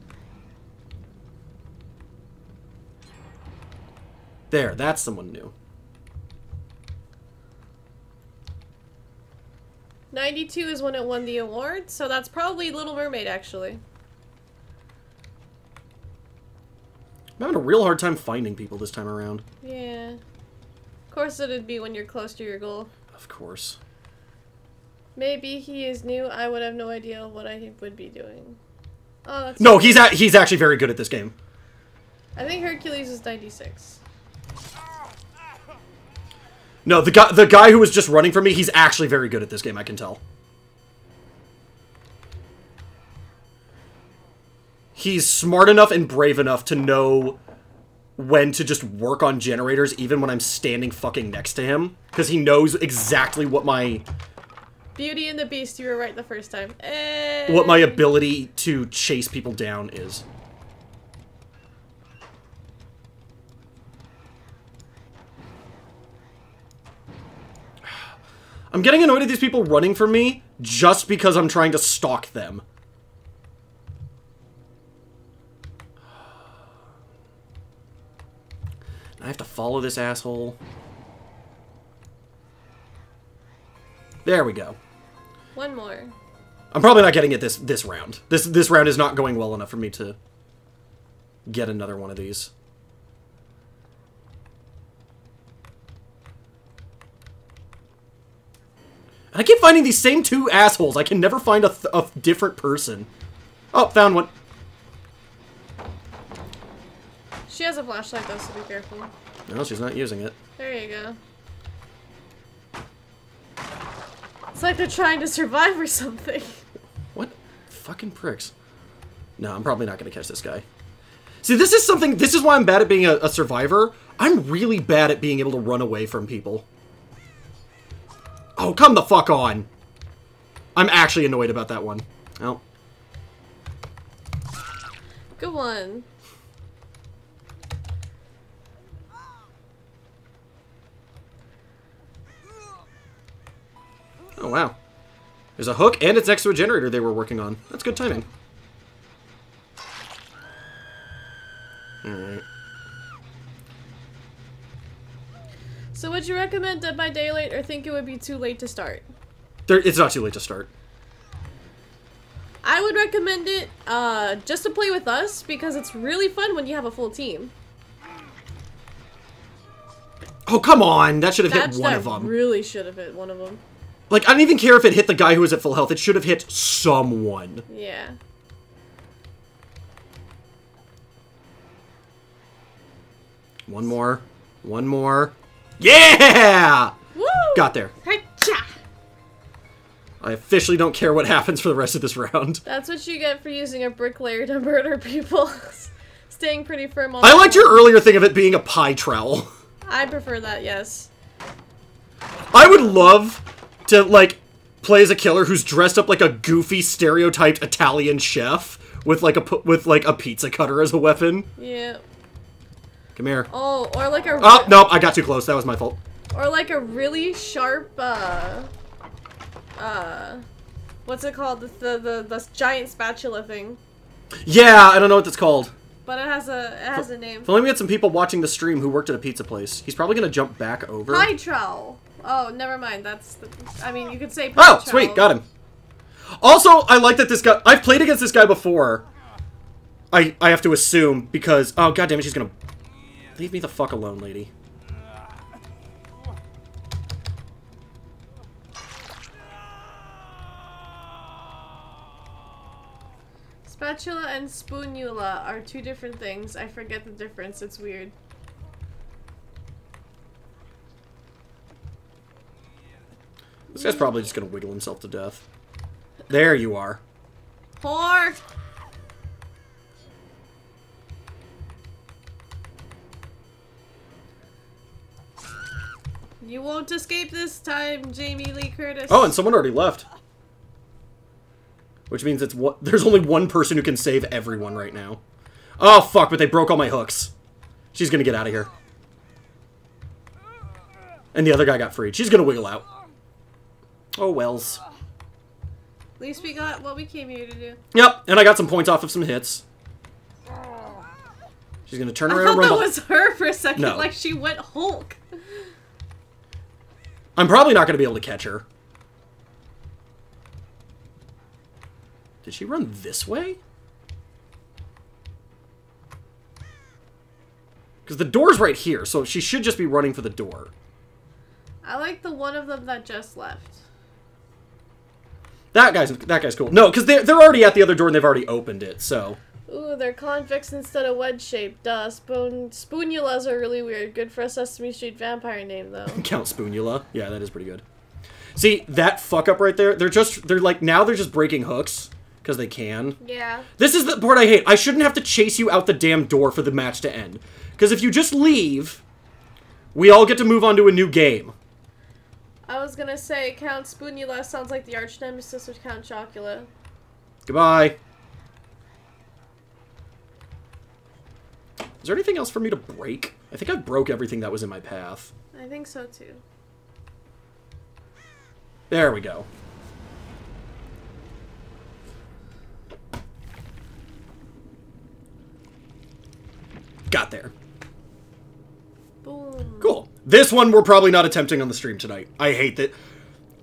There, that's someone new. 92 is when it won the award, so that's probably Little Mermaid, actually. I'm having a real hard time finding people this time around. Yeah. Of course it'd be when you're close to your goal. Of course. Maybe he is new. I would have no idea what I would be doing. Oh, that's... No, he's actually very good at this game. I think Hercules is 96. No, the guy who was just running from me, he's actually very good at this game, I can tell. He's smart enough and brave enough to know when to just work on generators even when I'm standing fucking next to him. Because he knows exactly what my... Beauty and the Beast, you were right the first time. What my ability to chase people down is. I'm getting annoyed at these people running from me just because I'm trying to stalk them. I have to follow this asshole. There we go. One more. I'm probably not getting it this round. This round is not going well enough for me to get another one of these. And I keep finding these same two assholes. I can never find a different person. Oh, found one. She has a flashlight though, so be careful. No, she's not using it. There you go. It's like they're trying to survive or something. What? Fucking pricks. No, I'm probably not going to catch this guy. See, this is why I'm bad at being a survivor. I'm really bad at being able to run away from people. Oh, come the fuck on. I'm actually annoyed about that one. Oh. Good one. Oh, wow. There's a hook and it's next to a generator they were working on. That's good timing. Alright. So would you recommend Dead by Daylight or think it would be too late to start? It's not too late to start. I would recommend it just to play with us because it's really fun when you have a full team. Oh, come on! That should have hit one of them. Really should have hit one of them. Like, I don't even care if it hit the guy who was at full health. It should have hit someone. Yeah. One more. One more. Yeah! Woo! Got there. Hi-cha! I officially don't care what happens for the rest of this round. That's what you get for using a bricklayer to murder people. Staying pretty firm on I liked your earlier thing of it being a pie trowel. I prefer that, yes. I would love to, like, play as a killer who's dressed up like a goofy, stereotyped Italian chef with, like, a pizza cutter as a weapon. Yeah. Come here. Oh, or like a... Oh, nope, I got too close. That was my fault. Or like a really sharp, what's it called? The giant spatula thing. Yeah, I don't know what that's called. But it has a name. If only we had some people watching the stream who worked at a pizza place. He's probably gonna jump back over. Pie trowel. Oh, never mind. That's the... I mean, you could say pie Oh, trowel. sweet, got him. Also, I like that this guy... I've played against this guy before. I have to assume, because... Oh, goddammit, she's gonna... Leave me the fuck alone, lady. Spatula and spoonula are two different things. I forget the difference. It's weird. This guy's probably just gonna wiggle himself to death. There you are. Whore! You won't escape this time, Jamie Lee Curtis. Oh, and someone already left. Which means there's only one person who can save everyone right now. Oh, fuck, but they broke all my hooks. She's gonna get out of here. And the other guy got freed. She's gonna wiggle out. Oh, wells. At least we got what we came here to do. Yep, and I got some points off of some hits. She's gonna turn around and run. I thought that was her for a second, No. like she went Hulk. I'm probably not gonna be able to catch her. Did she run this way? Because the door's right here, so she should just be running for the door. I like the one of them that just left. That guy's cool. No, because they're already at the other door and they've already opened it, so. Ooh, they're convex instead of wedge-shaped. Duh. Spoonulas are really weird. Good for a Sesame Street vampire name, though. Count Spoonula. Yeah, that is pretty good. See, that fuck up right there, they're like, now they're just breaking hooks. Because they can. Yeah. This is the part I hate. I shouldn't have to chase you out the damn door for the match to end. Because if you just leave, we all get to move on to a new game. I was gonna say, Count Spoonula sounds like the arch nemesis of Count Chocula. Goodbye. Is there anything else for me to break? I think I broke everything that was in my path. I think so, too. There we go. Got there. Boom. Cool. This one we're probably not attempting on the stream tonight. I hate that.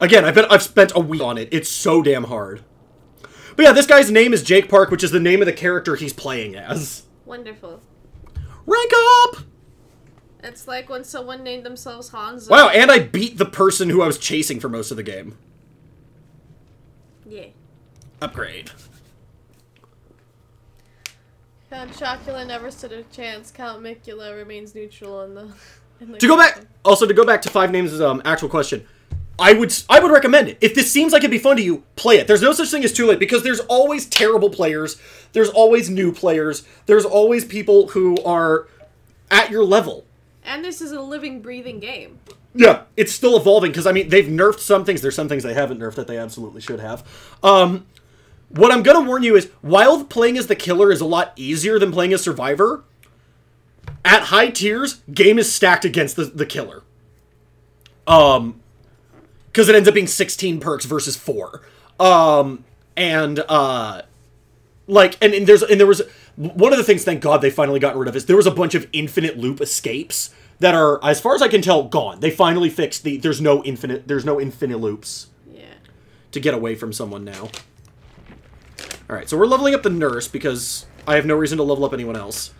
Again, I've spent a week on it. It's so damn hard. But yeah, this guy's name is Jake Park, which is the name of the character he's playing as. Wonderful. Rank up! It's like when someone named themselves Hanzo. Wow, and I beat the person who I was chasing for most of the game. Yeah. Upgrade. Count Chocula never stood a chance. Count Micula remains neutral in the To go back to Five Names' actual question, I would recommend it. If this seems like it'd be fun to you, play it. There's no such thing as too late, because there's always terrible players, there's always new players, there's always people who are at your level. And this is a living, breathing game. Yeah, it's still evolving, because, I mean, they've nerfed some things. There's some things they haven't nerfed that they absolutely should have. What I'm going to warn you is, while playing as the killer is a lot easier than playing as Survivor, at high tiers, game is stacked against the killer. Because it ends up being 16 perks versus 4. And there was one of the things, thank God, they finally got rid of is there was a bunch of infinite loop escapes that are, as far as I can tell, gone. They finally fixed there's no infinite loops. Yeah. To get away from someone now. Alright, so we're leveling up the nurse because I have no reason to level up anyone else.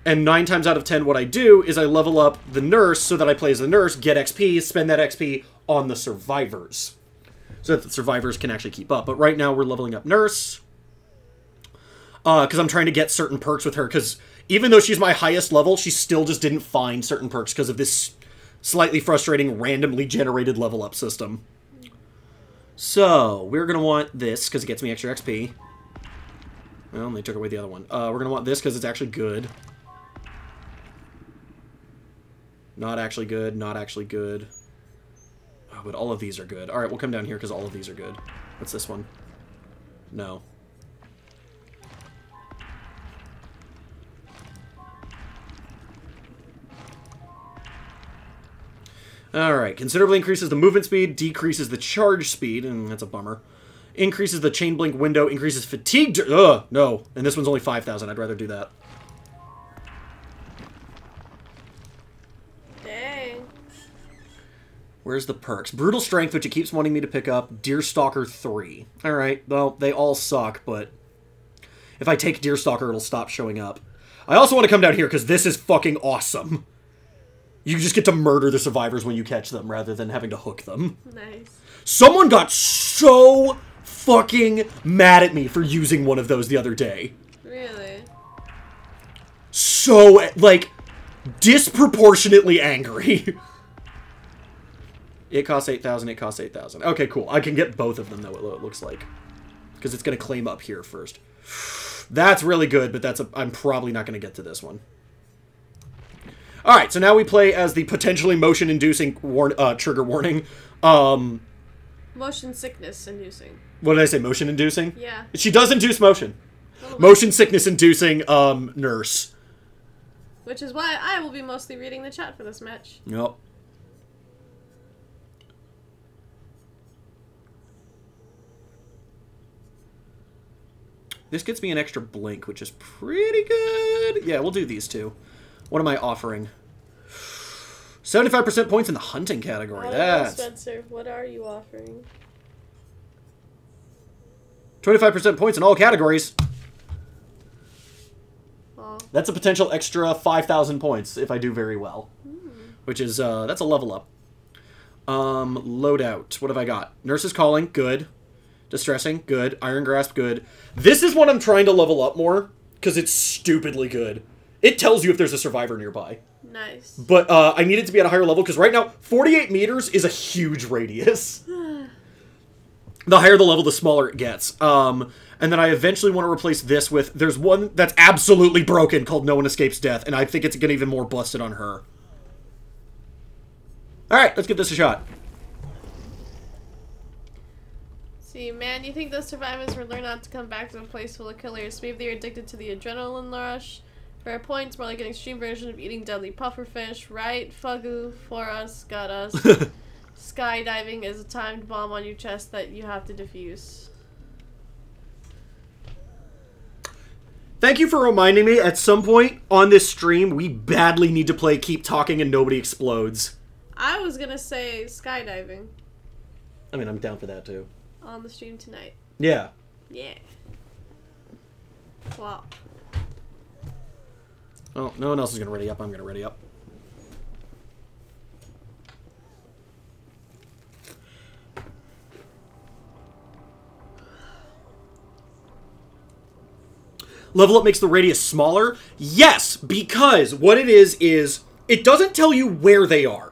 And 9 times out of 10, what I do is I level up the nurse so that I play as the nurse, get XP, spend that XP on the survivors. So that the survivors can actually keep up. But right now, we're leveling up nurse. Because I'm trying to get certain perks with her. Because even though she's my highest level, she still just didn't find certain perks because of this slightly frustrating, randomly generated level up system. So, we're going to want this because it gets me extra XP. Well, they took away the other one. We're going to want this because it's actually good. Not actually good, not actually good. Oh, but all of these are good. Alright, we'll come down here because all of these are good. What's this one? No. Alright, considerably increases the movement speed, decreases the charge speed, and that's a bummer. Increases the chain blink window, increases fatigue... Ugh, no. And this one's only 5,000. I'd rather do that. Dang. Where's the perks? Brutal Strength, which it keeps wanting me to pick up. Deerstalker 3. Alright, well, they all suck, but... if I take Deerstalker, it'll stop showing up. I also want to come down here, because this is fucking awesome. You just get to murder the survivors when you catch them, rather than having to hook them. Nice. Someone got so fucking mad at me for using one of those the other day. Really? So, like, disproportionately angry. It costs 8,000, it costs 8,000. Okay, cool. I can get both of them, though, it looks like. because it's going to claim up here first. That's really good, but I'm probably not going to get to this one. All right, so now we play as the potentially motion-inducing trigger warning. Motion sickness inducing. What did I say? Motion-inducing? Yeah. She does induce motion. Motion sickness-inducing nurse. Which is why I will be mostly reading the chat for this match. Yep. This gets me an extra blink, which is pretty good. Yeah, we'll do these two. What am I offering? 75% points in the hunting category. That's... Spencer, what are you offering? 25% points in all categories. Oh. That's a potential extra 5,000 points if I do very well. Which is, that's a level up. Loadout. What have I got? Nurse is calling. Good. Distressing. Good. Iron grasp. Good. This is what I'm trying to level up more, because it's stupidly good. It tells you if there's a survivor nearby. Nice. But I need it to be at a higher level, because right now, 48 meters is a huge radius. The higher the level, the smaller it gets. And then I eventually want to replace this with... There's one that's absolutely broken called No One Escapes Death, and I think it's going to even more busted on her. Alright, let's give this a shot. See, man, you think those survivors will learn not to come back to a place full of killers? Maybe they're addicted to the adrenaline rush. Fair points, more like an extreme version of eating deadly pufferfish, right? Fugu, for us, got us. Skydiving is a timed bomb on your chest that you have to defuse. Thank you for reminding me, at some point on this stream, we badly need to play Keep Talking and Nobody Explodes. I was gonna say skydiving. I mean, I'm down for that, too. On the stream tonight. Yeah. Yeah. Wow. Well, no one else is going to ready up. I'm going to ready up. Level up makes the radius smaller? Yes, because what it is it doesn't tell you where they are.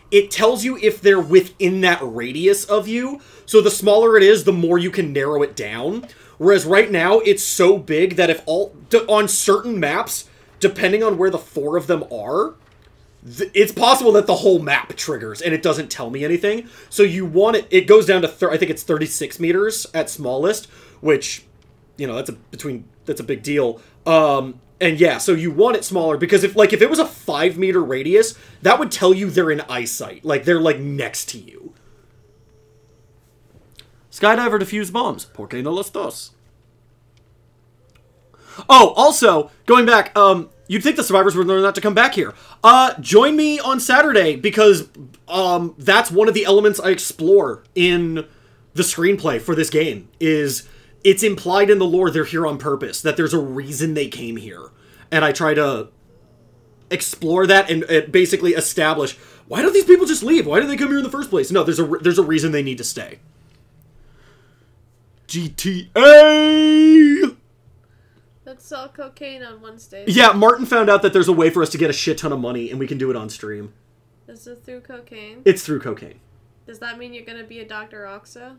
It tells you if they're within that radius of you. So the smaller it is, the more you can narrow it down. Whereas right now, it's so big that if on certain maps, depending on where the 4 of them are, it's possible that the whole map triggers and it doesn't tell me anything. So you want it goes down to, I think it's 36 meters at smallest, which, you know, that's a big deal. And yeah, so you want it smaller because if it was a 5-meter radius, that would tell you they're in eyesight. Like, they're, like, next to you. Skydiver defuse bombs. Por qué no los dos? Oh, also, going back, you'd think the survivors would learn not to come back here. Join me on Saturday, because that's one of the elements I explore in the screenplay for this game, is... It's implied in the lore they're here on purpose, that there's a reason they came here. And I try to explore that and basically establish, why don't these people just leave? Why did they come here in the first place? No, there's a reason they need to stay. GTA! Let's sell cocaine on Wednesdays. Yeah, Martin found out that there's a way for us to get a shit ton of money, and we can do it on stream. Is it through cocaine? It's through cocaine. Does that mean you're gonna be a Dr. Oxa?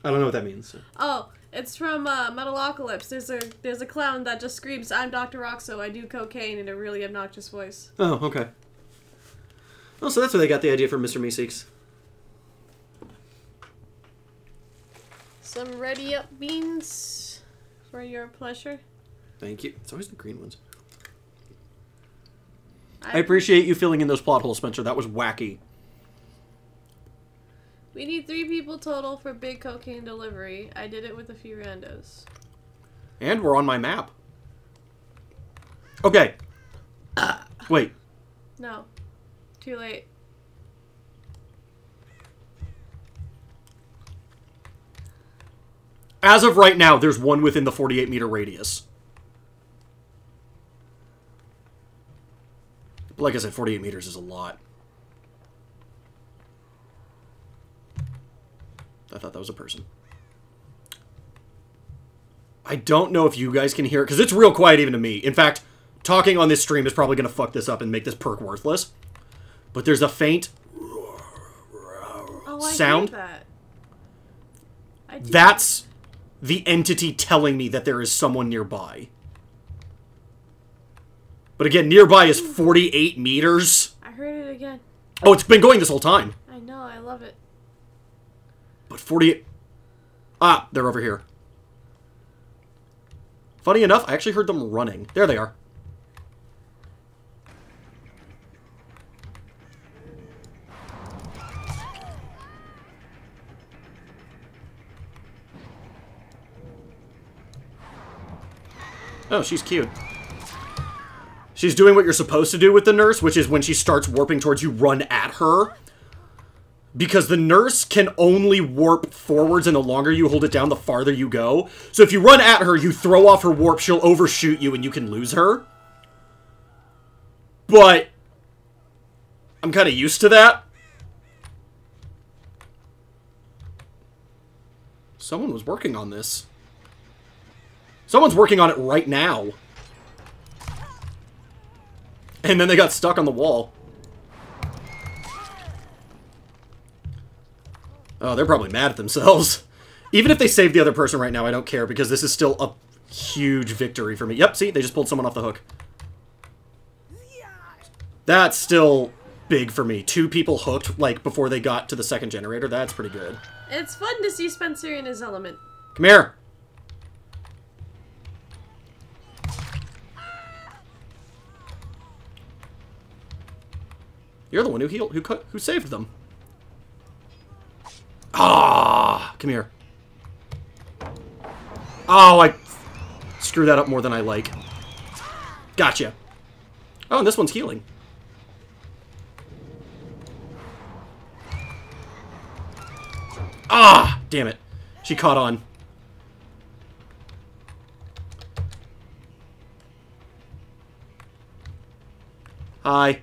I don't know what that means. Oh, it's from Metalocalypse. There's a clown that just screams, "I'm Dr. Oxo, I do cocaine," in a really obnoxious voice. Oh, okay. Oh, so that's where they got the idea from Mr. Meeseeks. Some ready up beans for your pleasure. Thank you. It's always the green ones. I appreciate you filling in those plot holes, Spencer. That was wacky. We need 3 people total for big cocaine delivery. I did it with a few randos. And we're on my map. Okay. Wait. No. Too late. As of right now, there's one within the 48-meter radius. Like I said, 48 meters is a lot. I thought that was a person. I don't know if you guys can hear it, because it's real quiet even to me. In fact, talking on this stream is probably going to fuck this up and make this perk worthless. But there's a faint sound. I hate that. That's the entity telling me that there is someone nearby. But again, nearby is 48 meters. I heard it again. Oh, it's been going this whole time. I know, I love it. But 48... Ah, they're over here. Funny enough, I actually heard them running. There they are. Oh, she's cute. She's doing what you're supposed to do with the nurse, which is when she starts warping towards you, run at her. Because the nurse can only warp forwards, and the longer you hold it down, the farther you go. So if you run at her, you throw off her warp, she'll overshoot you, and you can lose her. But I'm kind of used to that. Someone was working on this. Someone's working on it right now. And then they got stuck on the wall. Oh, they're probably mad at themselves. Even if they save the other person right now, I don't care, because this is still a huge victory for me. Yep, see? They just pulled someone off the hook. That's still big for me. 2 people hooked, like, before they got to the second generator. That's pretty good. It's fun to see Spencer in his element. Come here. You're the one who healed, who saved them. Ah, come here. Oh, I screwed that up more than I like. Gotcha. Oh, and this one's healing. Ah, damn it. She caught on. Hi.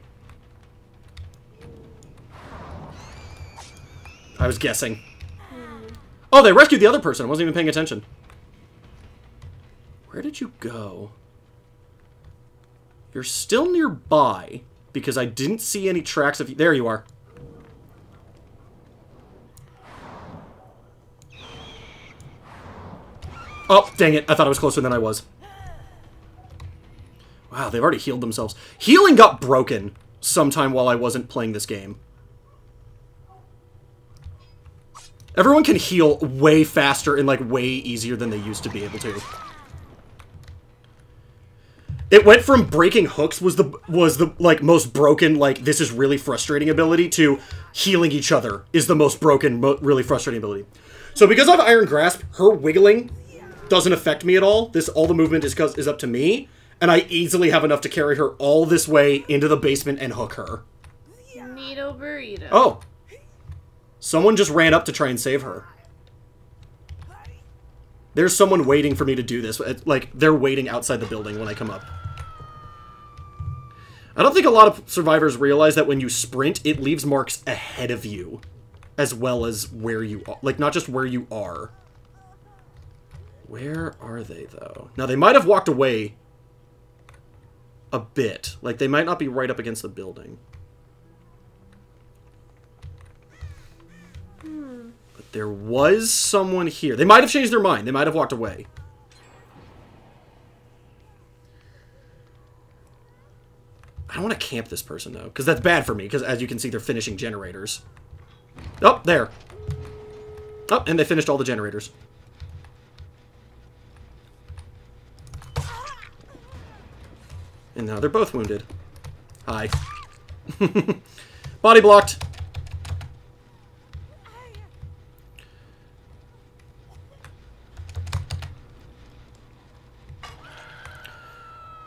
I was guessing. Oh, they rescued the other person. I wasn't even paying attention. Where did you go? You're still nearby, because I didn't see any tracks of you. There you are. Oh, dang it. I thought I was closer than I was. Wow, they've already healed themselves. Healing got broken sometime while I wasn't playing this game. Everyone can heal way faster and, like, way easier than they used to be able to. It went from breaking hooks was the like, most broken, like, this is really frustrating ability, to healing each other is the most broken, really frustrating ability. So because I have Iron Grasp, her wiggling doesn't affect me at all. All the movement is up to me, and I easily have enough to carry her all this way into the basement and hook her. Neato burrito. Oh. Someone just ran up to try and save her. There's someone waiting for me to do this. Like, they're waiting outside the building when I come up. I don't think a lot of survivors realize that when you sprint, it leaves marks ahead of you. As well as where you are. Like, not just where you are. Where are they, though? Now, they might have walked away a bit. Like, they might not be right up against the building. But there was someone here. They might have changed their mind. They might have walked away. I don't want to camp this person, though, because that's bad for me, because as you can see, they're finishing generators. Oh, there. Oh, and they finished all the generators. And now they're both wounded. Hi. Body blocked.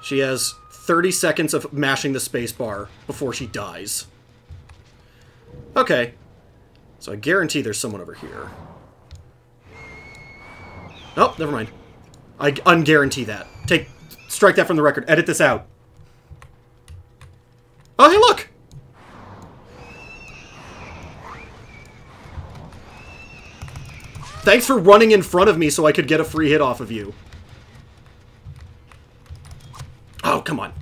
She has 30 seconds of mashing the spacebar before she dies. Okay. So I guarantee there's someone over here. Oh, never mind. I unguarantee that. Strike that from the record. Edit this out. Oh, hey, look! Thanks for running in front of me so I could get a free hit off of you. Oh, come on.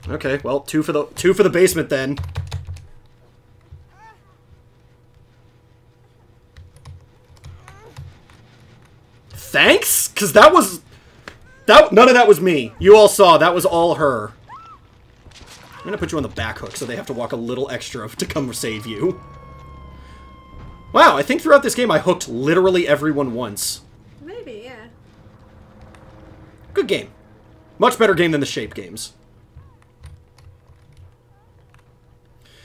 Okay, well, two for the basement then. Thanks? Because none of that was me. You all saw, that was all her. I'm gonna put you on the back hook so they have to walk a little extra to come save you. Wow, I think throughout this game I hooked literally everyone once. Maybe, yeah. Good game. Much better game than the Shape games.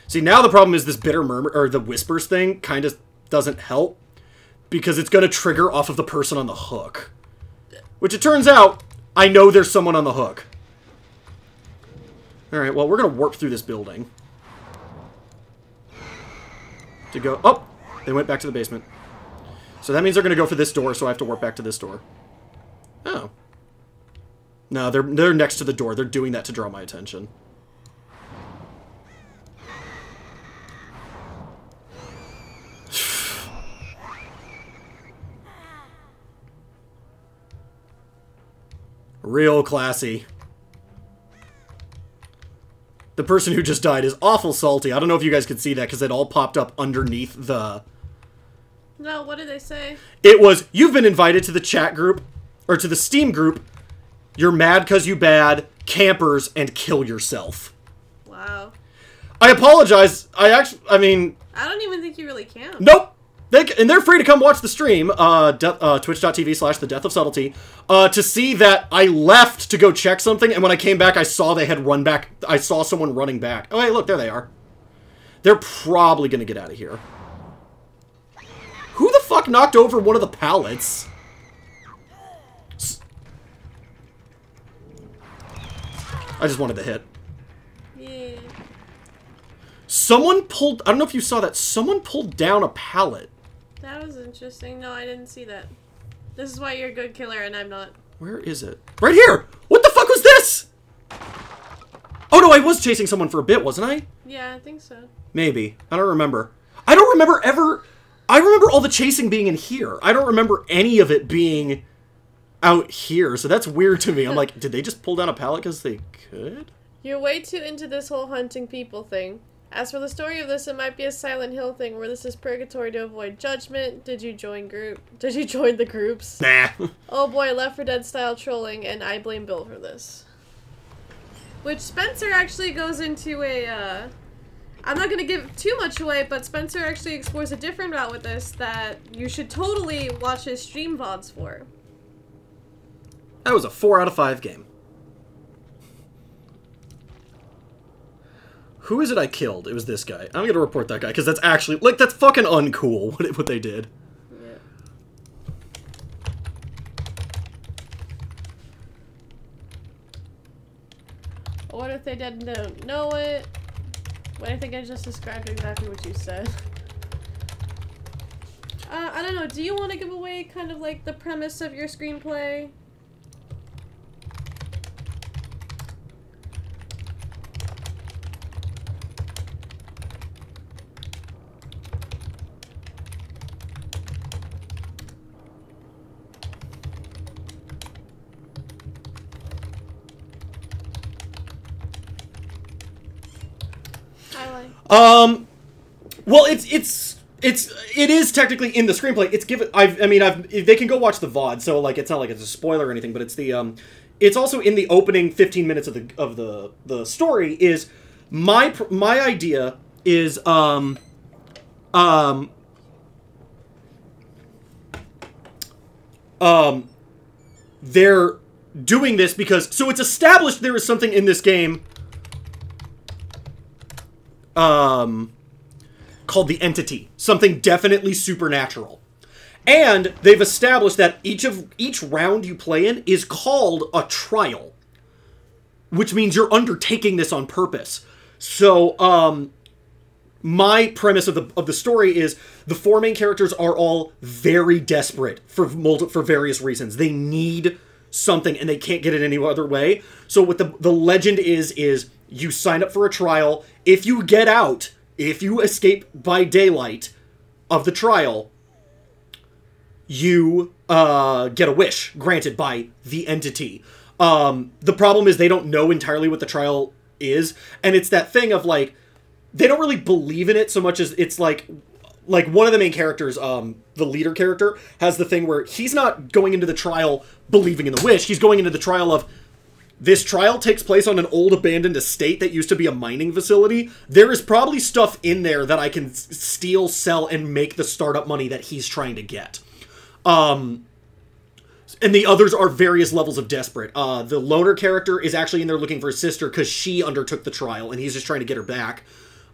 See, now the problem is this bitter murmur, or the whispers thing, kind of doesn't help. Because it's gonna trigger off of the person on the hook. Which it turns out, I know there's someone on the hook. Alright, well, we're gonna warp through this building. To go... Oh! They went back to the basement. So that means they're gonna go for this door, so I have to warp back to this door. Oh. No, they're next to the door. They're doing that to draw my attention. Real classy. The person who just died is awful salty. I don't know if you guys could see that because it all popped up underneath the... No, what did they say? It was, you've been invited to the chat group, or to the Steam group. You're mad because you bad, campers, and kill yourself. Wow. I apologize. I mean... I don't even think you really can. Nope. And they're free to come watch the stream, twitch.tv/thedeathofsubtlety, to see that I left to go check something, and when I came back, I saw they had run back. I saw someone running back. Oh, hey, look, there they are. They're probably going to get out of here. Who the fuck knocked over one of the pallets? I just wanted to hit. Yeah. Someone pulled... I don't know if you saw that. Someone pulled down a pallet. That was interesting. No, I didn't see that. This is why you're a good killer and I'm not. Where is it? Right here! What the fuck was this? Oh no, I was chasing someone for a bit, wasn't I? Yeah, I think so. Maybe. I don't remember. I don't remember ever... I remember all the chasing being in here. I don't remember any of it being out here, so that's weird to me. I'm like, did they just pull down a pallet because they could? You're way too into this whole hunting people thing. As for the story of this, it might be a Silent Hill thing where this is purgatory to avoid judgment. Did you join the groups? Nah. Oh boy, Left 4 Dead style trolling, and I blame Bill for this. Which Spencer actually goes into a, I'm not gonna give too much away, but Spencer actually explores a different route with this that you should totally watch his stream VODs for. That was a 4 out of 5 game. Who is it I killed? It was this guy. I'm gonna report that guy, because that's actually... Like, that's fucking uncool, what they did. Yeah. What if they didn't know it? What I think I just described exactly what you said. I don't know, do you want to give away kind of like the premise of your screenplay? Well, it is technically in the screenplay. It's given. They can go watch the VOD, so like it's not like it's a spoiler or anything. But it's it's also in the opening 15 minutes of the story. Is my idea is they're doing this because so it's established there is something in this game. Called the Entity. Something definitely supernatural. And they've established that each round you play in is called a trial. Which means you're undertaking this on purpose. So, my premise of the story is the 4 main characters are all very desperate for various reasons. They need something and they can't get it any other way. So what the legend is you sign up for a trial. If you get out, if you escape by daylight of the trial, you get a wish granted by the Entity. The problem is they don't know entirely what the trial is. And it's that thing of, like, they don't really believe in it so much as it's like one of the main characters, the leader character, has the thing where he's not going into the trial believing in the wish. He's going into the trial of, this trial takes place on an old abandoned estate that used to be a mining facility. There is probably stuff in there that I can steal, sell, and make the startup money that he's trying to get. And the others are various levels of desperate. The loner character is actually in there looking for his sister because she undertook the trial, and he's just trying to get her back.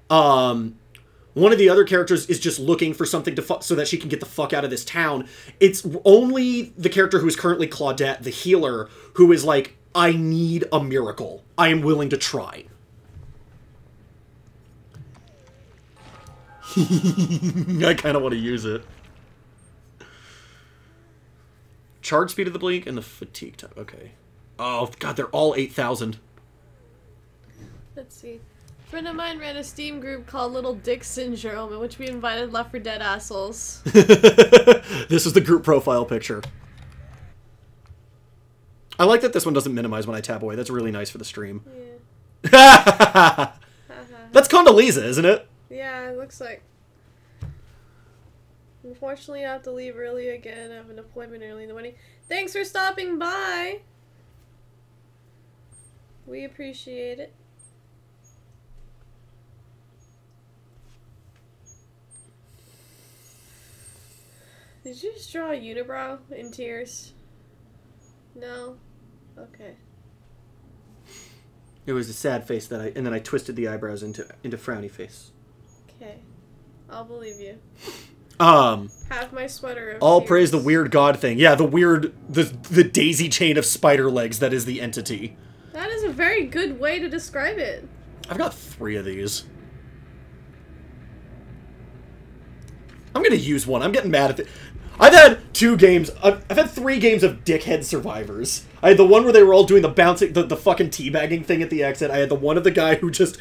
One of the other characters is just looking for something to so that she can get the fuck out of this town. It's only the character who is currently Claudette, the healer, who is like, I need a miracle. I am willing to try. I kind of want to use it. Charge speed of the blink and the fatigue time. Okay. Oh, God, they're all 8,000. Let's see. A friend of mine ran a Steam group called Little Dick Syndrome, in which we invited Left 4 Dead assholes. This is the group profile picture. I like that this one doesn't minimize when I tap away. That's really nice for the stream. Yeah. That's Condoleezza, isn't it? Yeah, it looks like. Unfortunately, I have to leave early again. I have an appointment early in the morning. Thanks for stopping by. We appreciate it. Did you just draw a unibrow in tears? No? Okay. It was a sad face that and then I twisted the eyebrows into frowny face. Okay. I'll believe you. Have my sweater of all tears. praise the weird god thing. Yeah, the daisy chain of spider legs that is the entity. That is a very good way to describe it. I've got 3 of these. I'm gonna use one. I'm getting mad at it. I've had 2 games. I've had 3 games of dickhead survivors. I had the one where they were all doing the bouncing, the fucking teabagging thing at the exit. I had the one of the guy who just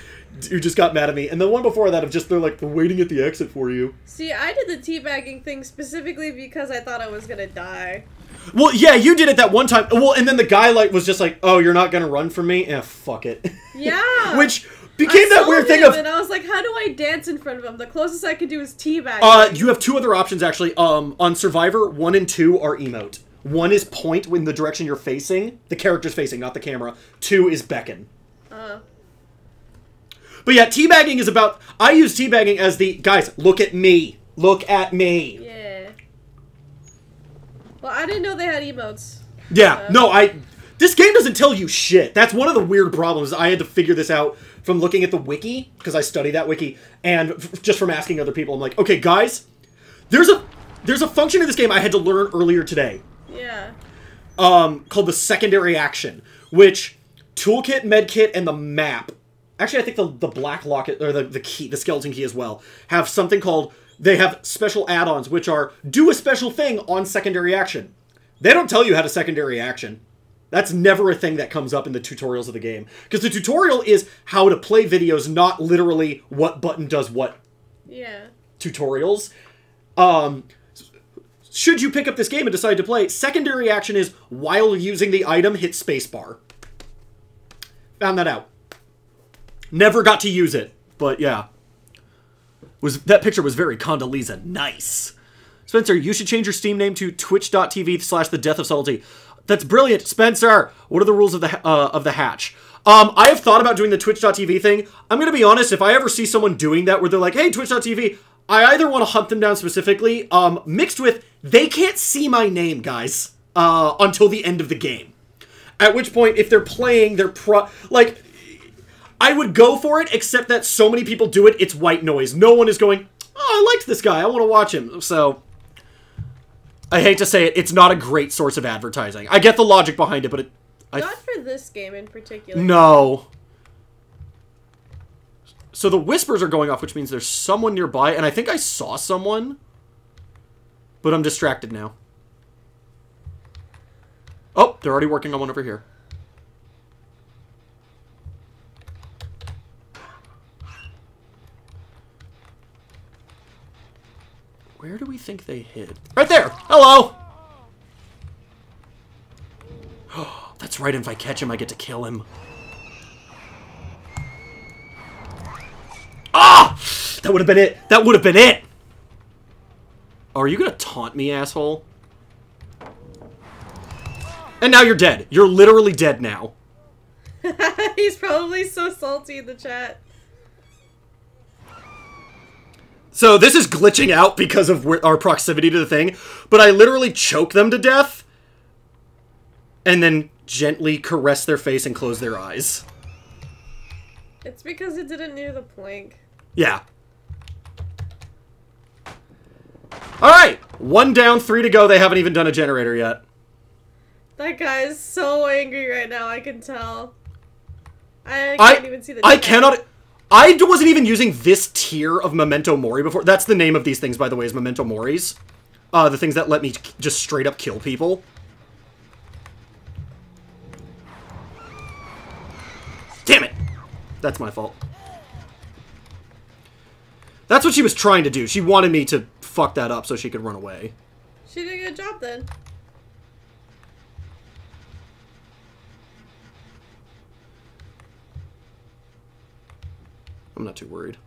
got mad at me, and the one before that of just they're waiting at the exit for you. See, I did the teabagging thing specifically because I thought I was gonna die. Well, yeah, you did it that one time. Well, and then the guy was just like, "Oh, you're not gonna run from me? Eh, fuck it." Yeah. Which became that weird thing of. And I was like, how do I dance in front of him? The closest I could do is teabag. You have 2 other options actually. On Survivor, 1 and 2 are emote. 1 is point in the direction you're facing, the character's facing, not the camera. 2 is beckon. But yeah, teabagging is about. I use teabagging as the guys. Look at me. Look at me. Yeah. Well, I didn't know they had emotes. Yeah. No, This game doesn't tell you shit. That's one of the weird problems. I had to figure this out from looking at the wiki, because I study that wiki, and just from asking other people. I'm like, okay, guys, there's a function in this game I had to learn earlier today. Yeah. Called the secondary action, which toolkit, medkit, and the map. Actually, I think the black locket, or the key, the skeleton key as well, have something called, they have special add-ons, which are, do a special thing on secondary action. They don't tell you how to secondary action. That's never a thing that comes up in the tutorials of the game. Because the tutorial is how to play videos, not literally what button does what. Yeah. Tutorials. Should you pick up this game and decide to play, secondary action is, while using the item, hit spacebar. Found that out. Never got to use it, but yeah. That picture was very Condoleezza. Nice. Spencer, you should change your Steam name to twitch.tv/thedeath of subtlety. That's brilliant, Spencer. What are the rules of the hatch? I have thought about doing the twitch.tv thing. I'm gonna be honest, if I ever see someone doing that where they're like, hey, twitch.tv, I either want to hunt them down specifically, mixed with, they can't see my name, guys, until the end of the game. At which point, if they're playing, I would go for it, except that so many people do it, it's white noise. No one is going, oh, I liked this guy, I want to watch him. So, I hate to say it, it's not a great source of advertising. I get the logic behind it, but not for this game in particular. No. So the whispers are going off, which means there's someone nearby, and I think I saw someone, but I'm distracted now. Oh, they're already working on one over here. Where do we think they hid? Right there! Hello! That's right, if I catch him, I get to kill him. That would have been it. That would have been it. Oh, are you gonna taunt me, asshole? And now you're dead. You're literally dead now. He's probably so salty in the chat. So this is glitching out because of our proximity to the thing, but I literally choke them to death and then gently caress their face and close their eyes. It's because it didn't near the plank. Yeah. Alright! 1 down, 3 to go. They haven't even done a generator yet. That guy is so angry right now, I can tell. I can't even see the chat. I cannot... I wasn't even using this tier of Memento Mori before. That's the name of these things, by the way, is Memento Moris. The things that let me just straight up kill people. Damn it! That's my fault. That's what she was trying to do. She wanted me to fuck that up so she could run away. She did a good job then. I'm not too worried.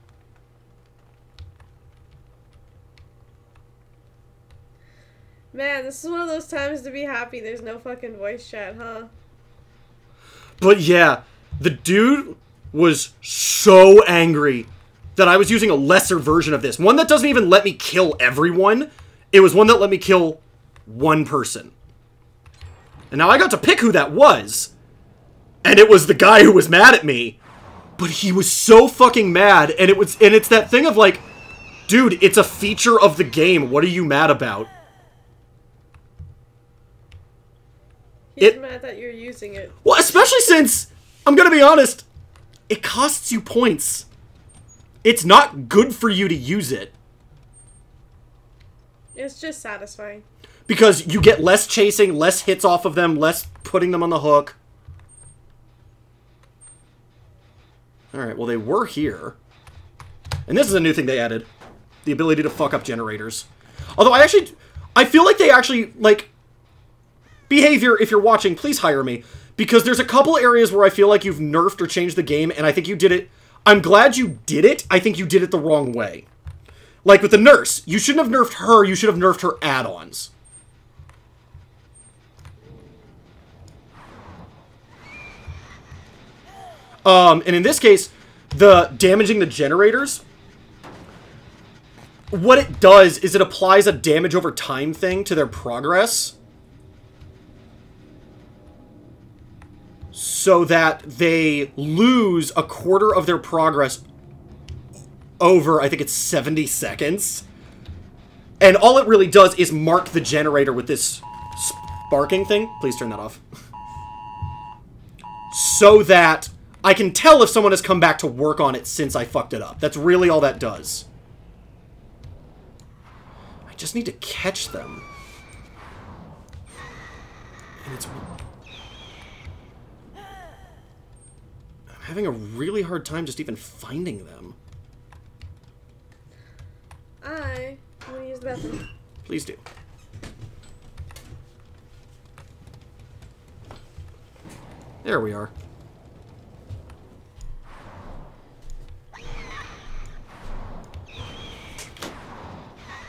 Man, this is one of those times to be happy there's no fucking voice chat, huh? But yeah, the dude was so angry that I was using a lesser version of this. One that doesn't even let me kill everyone. It was one that let me kill one person. And now I got to pick who that was. And it was the guy who was mad at me. But he was so fucking mad, and it's that thing of like, dude, it's a feature of the game. What are you mad about? He's mad that you're using it. Well, especially since, I'm gonna be honest, it costs you points. It's not good for you to use it. It's just satisfying. Because you get less chasing, less hits off of them, less putting them on the hook. Alright, well they were here. And this is a new thing they added. The ability to fuck up generators. Although I feel like they actually, like... Behavior, if you're watching, please hire me. Because there's a couple areas where I feel like you've nerfed or changed the game, and I think you did it... I'm glad you did it, I think you did it the wrong way. Like with the nurse, you shouldn't have nerfed her, you should have nerfed her add-ons. And in this case, the damaging the generators, what it does is it applies a damage over time thing to their progress. So that they lose a quarter of their progress over, I think it's 70 seconds. And all it really does is mark the generator with this sparking thing. Please turn that off. So that I can tell if someone has come back to work on it since I fucked it up. That's really all that does. I just need to catch them. And it's... I'm having a really hard time just even finding them. I'm gonna use the bathroom. Please do. There we are.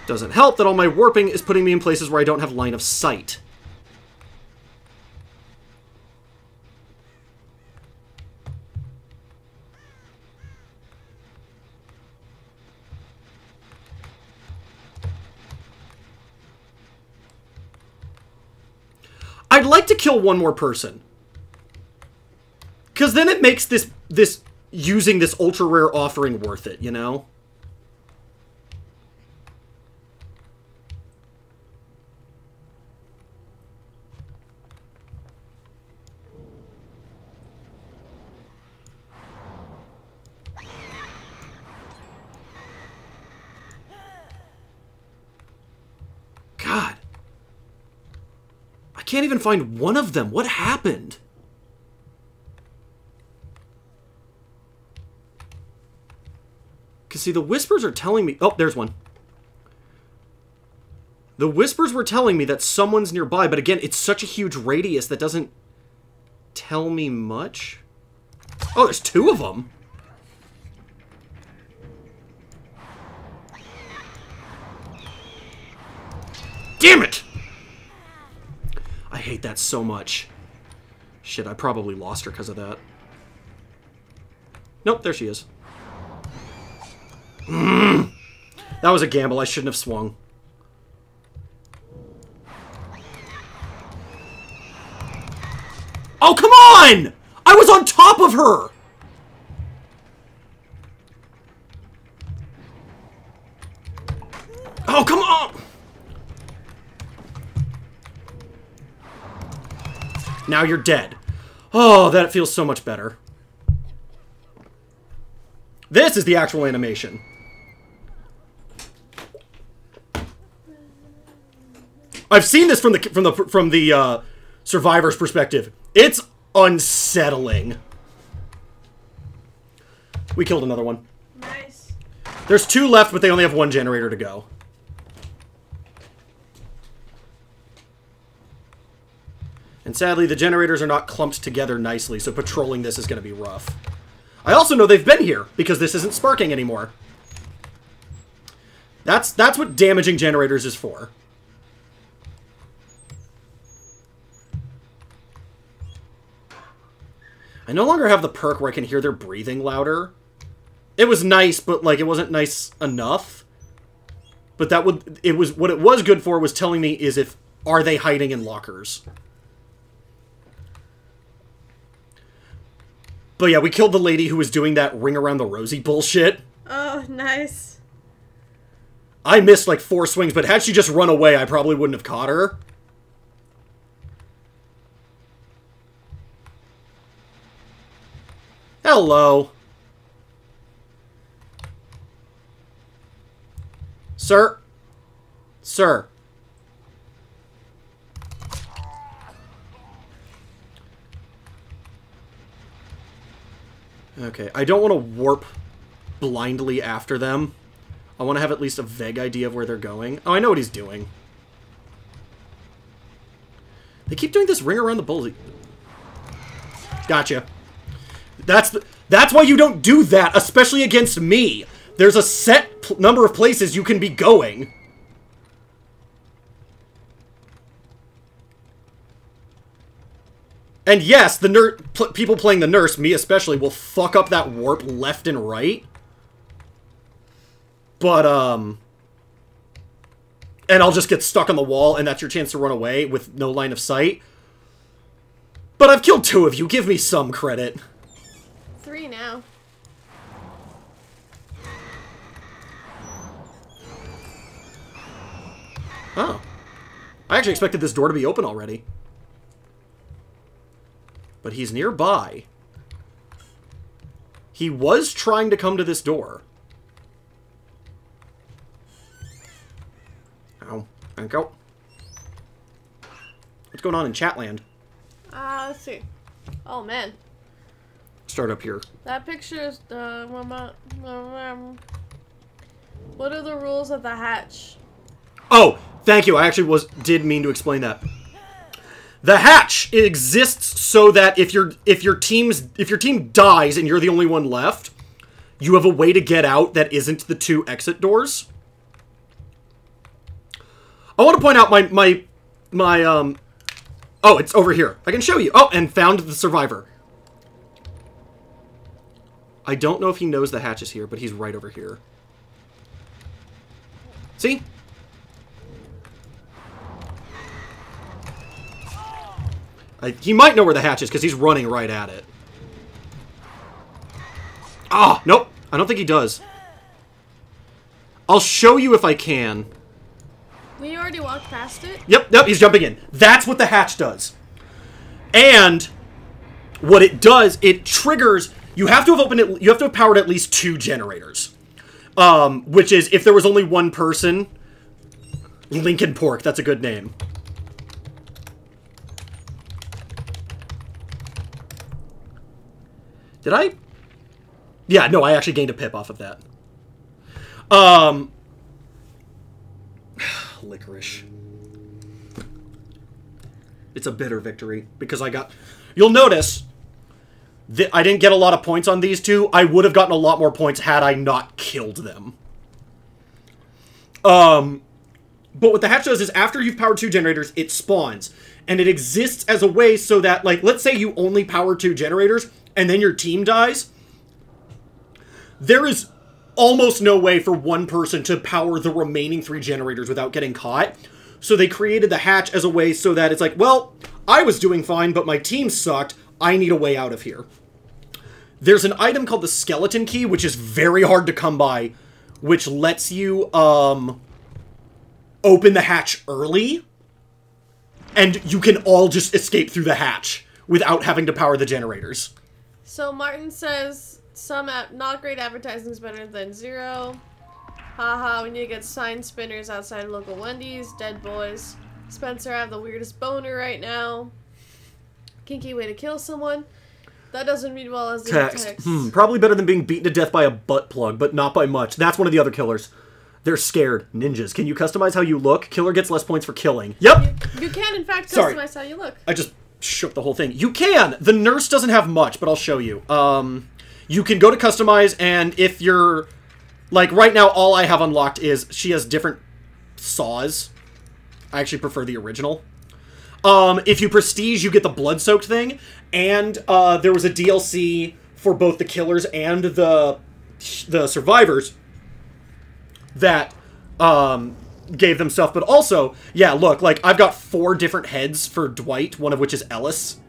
Doesn't help that all my warping is putting me in places where I don't have line of sight. I'd like to kill one more person. Because then it makes this using this ultra rare offering worth it, you know? God. I can't even find one of them. What happened? Because, see, the whispers are telling me... Oh, there's one. The whispers were telling me that someone's nearby, but again, it's such a huge radius that doesn't tell me much. Oh, there's 2 of them. Damn it! I hate that so much. Shit, I probably lost her because of that. Nope, there she is. That was a gamble. I shouldn't have swung. Oh, come on! I was on top of her! Oh, come on! Now you're dead. Oh, that feels so much better. This is the actual animation. I've seen this from the survivor's perspective. It's unsettling. We killed another one. Nice. There's 2 left, but they only have 1 generator to go. And sadly, the generators are not clumped together nicely, so patrolling this is going to be rough. I also know they've been here, because this isn't sparking anymore. That's what damaging generators is for. I no longer have the perk where I can hear their breathing louder. It was nice, but, like, it wasn't nice enough. But what it was good for was telling me is are they hiding in lockers? But yeah, we killed the lady who was doing that ring around the rosy bullshit. Oh, nice. I missed like 4 swings, but had she just run away, I probably wouldn't have caught her. Hello. Sir? Sir. Okay, I don't want to warp blindly after them. I want to have at least a vague idea of where they're going. Oh, I know what he's doing. They keep doing this ring around the bully. Gotcha. That's why you don't do that, especially against me. There's a set number of places you can be going. And yes, the people playing the nurse, me especially, will fuck up that warp left and right. But, and I'll just get stuck on the wall, and that's your chance to run away with no line of sight. But I've killed 2 of you. Give me some credit. 3 now. Oh. I actually expected this door to be open already. But he's nearby. He was trying to come to this door. Ow. Thank you. What's going on in Chatland? Let's see. Oh, man. Start up here. That picture is what are the rules of the hatch? Oh, thank you. I actually did mean to explain that. The hatch exists so that if your team dies and you're the only one left, you have a way to get out that isn't the 2 exit doors. I want to point out my oh, it's over here. I can show you. Oh, and found the survivor. I don't know if he knows the hatch is here, but he's right over here. See? He might know where the hatch is, because he's running right at it. Ah, nope. I don't think he does. I'll show you if I can. We already walked past it? Yep, he's jumping in. That's what the hatch does. And what it does, it triggers... You have to have powered at least 2 generators. Which is, if there was only 1 person... Lincoln Pork, that's a good name. Did I? Yeah, no, I actually gained a pip off of that. Licorice. It's a bitter victory, because I got... You'll notice that I didn't get a lot of points on these 2. I would have gotten a lot more points had I not killed them. But what the hatch does is after you've powered 2 generators, it spawns. And it exists as a way so that, like, let's say you only power 2 generators, and then your team dies. There is almost no way for one person to power the remaining 3 generators without getting caught. So they created the hatch as a way so that it's like, well, I was doing fine, but my team sucked. I need a way out of here. There's an item called the skeleton key, which is very hard to come by, which lets you, open the hatch early. And you can all just escape through the hatch without having to power the generators. So Martin says, not great advertising is better than zero. Haha, we need to get sign spinners outside local Wendy's. Dead boys. Spencer, I have the weirdest boner right now. Kinky way to kill someone. That doesn't read well as the text. Probably better than being beaten to death by a butt plug, but not by much. That's one of the other killers. They're scared. Ninjas. Can you customize how you look? Killer gets less points for killing. Yep! You can, in fact, customize how you look. I just shook the whole thing. You can! The nurse doesn't have much, but I'll show you. You can go to customize, and if you're... Like, right now, all I have unlocked is she has different saws. I actually prefer the original. If you prestige, you get the blood-soaked thing, and there was a DLC for both the killers and the survivors that gave them stuff. But also, yeah, look, like, I've got 4 different heads for Dwight, one of which is Ellis.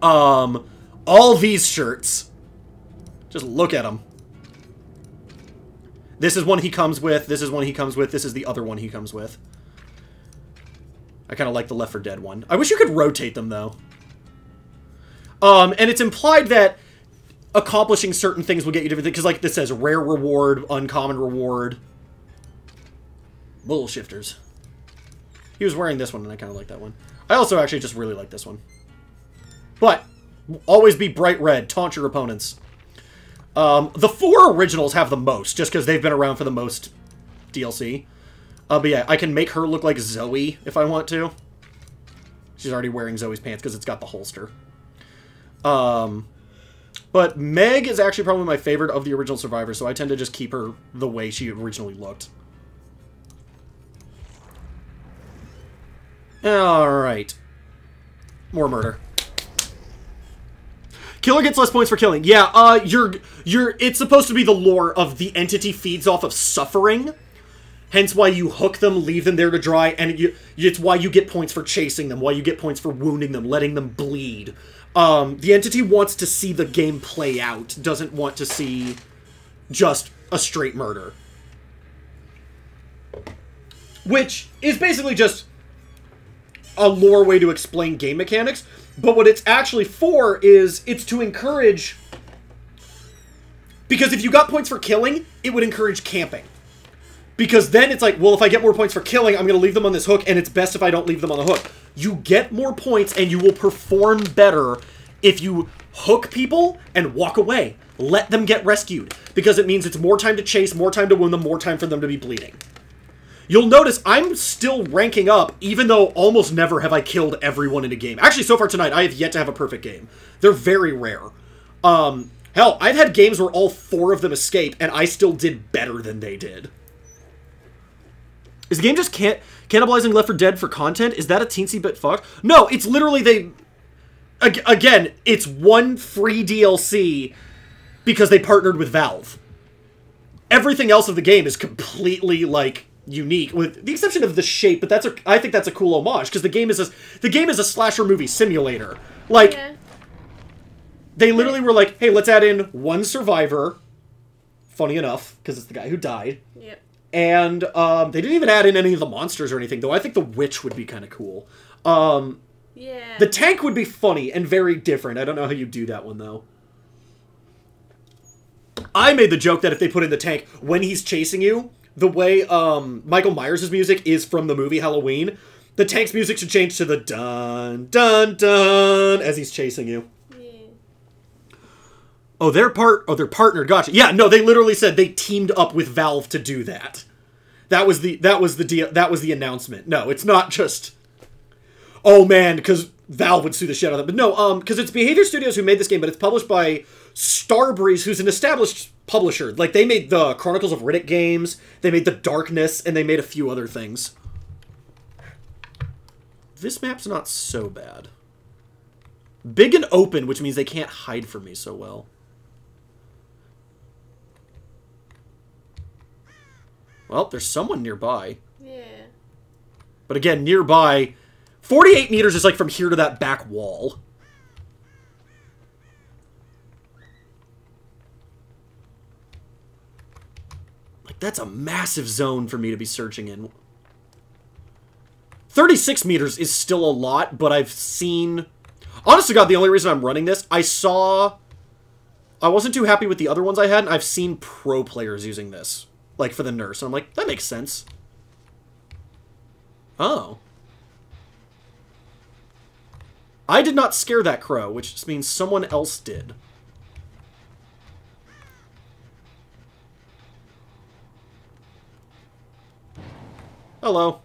All these shirts. Just look at them. This is one he comes with, this is one he comes with, this is the other one he comes with. I kind of like the Left 4 Dead one. I wish you could rotate them, though. And it's implied that accomplishing certain things will get you different things. Because, like, this says rare reward, uncommon reward. Bull shifters. He was wearing this one, and I kind of like that one. I also actually just really like this one. But, always be bright red. Taunt your opponents. The 4 originals have the most, just because they've been around for the most DLC. But yeah, I can make her look like Zoe if I want to. She's already wearing Zoe's pants because it's got the holster. But Meg is actually probably my favorite of the original survivors, so I tend to just keep her the way she originally looked. Alright. More murder. Killer gets less points for killing. Yeah, it's supposed to be the lore of the entity feeds off of suffering. Hence why you hook them, leave them there to dry, and it's why you get points for chasing them, why you get points for wounding them, letting them bleed. The entity wants to see the game play out, doesn't want to see just a straight murder. Which is basically just a lore way to explain game mechanics, but what it's actually for is it's to encourage... Because if you got points for killing, it would encourage camping. Because then it's like, well, if I get more points for killing, I'm going to leave them on this hook, and it's best if I don't leave them on the hook. You get more points, and you will perform better if you hook people and walk away. Let them get rescued. Because it means it's more time to chase, more time to wound them, more time for them to be bleeding. You'll notice I'm still ranking up, even though almost never have I killed everyone in a game. Actually, so far tonight, I have yet to have a perfect game. They're very rare. Hell, I've had games where all 4 of them escape, and I still did better than they did. Is the game just cannibalizing Left 4 Dead for content? Is that a teensy bit fucked? No, it's literally again, it's one free DLC because they partnered with Valve. Everything else of the game is completely, like, unique, with the exception of the shape, but I think that's a cool homage, because the game is a slasher movie simulator. Like, yeah. They literally were like, hey, let's add in one survivor. Funny enough, because it's the guy who died. Yep. And they didn't even add in any of the monsters or anything, though I think the witch would be kind of cool. Yeah. The tank would be funny and very different. I don't know how you do that one, though. I made the joke that if they put in the tank, when he's chasing you, the way Michael Myers' music is from the movie Halloween, the tank's music should change to the dun, dun, dun, as he's chasing you. Oh, they're partnered. Gotcha. Yeah, no, they literally said they teamed up with Valve to do that. That was the announcement. No, it's not just, oh man, because Valve would sue the shit out of them. But no, because it's Behavior Studios who made this game, but it's published by Starbreeze, who's an established publisher. Like, they made the Chronicles of Riddick games, they made the Darkness, and they made a few other things. This map's not so bad. Big and open, which means they can't hide from me so well. Well, there's someone nearby. Yeah. But again, nearby, 48 meters is like from here to that back wall. Like, that's a massive zone for me to be searching in. 36 meters is still a lot, but I've seen... Honest to God, the only reason I'm running this, I wasn't too happy with the other ones I had, and I've seen pro players using this. Like, for the nurse. And I'm like, that makes sense. Oh. I did not scare that crow, which just means someone else did. Hello.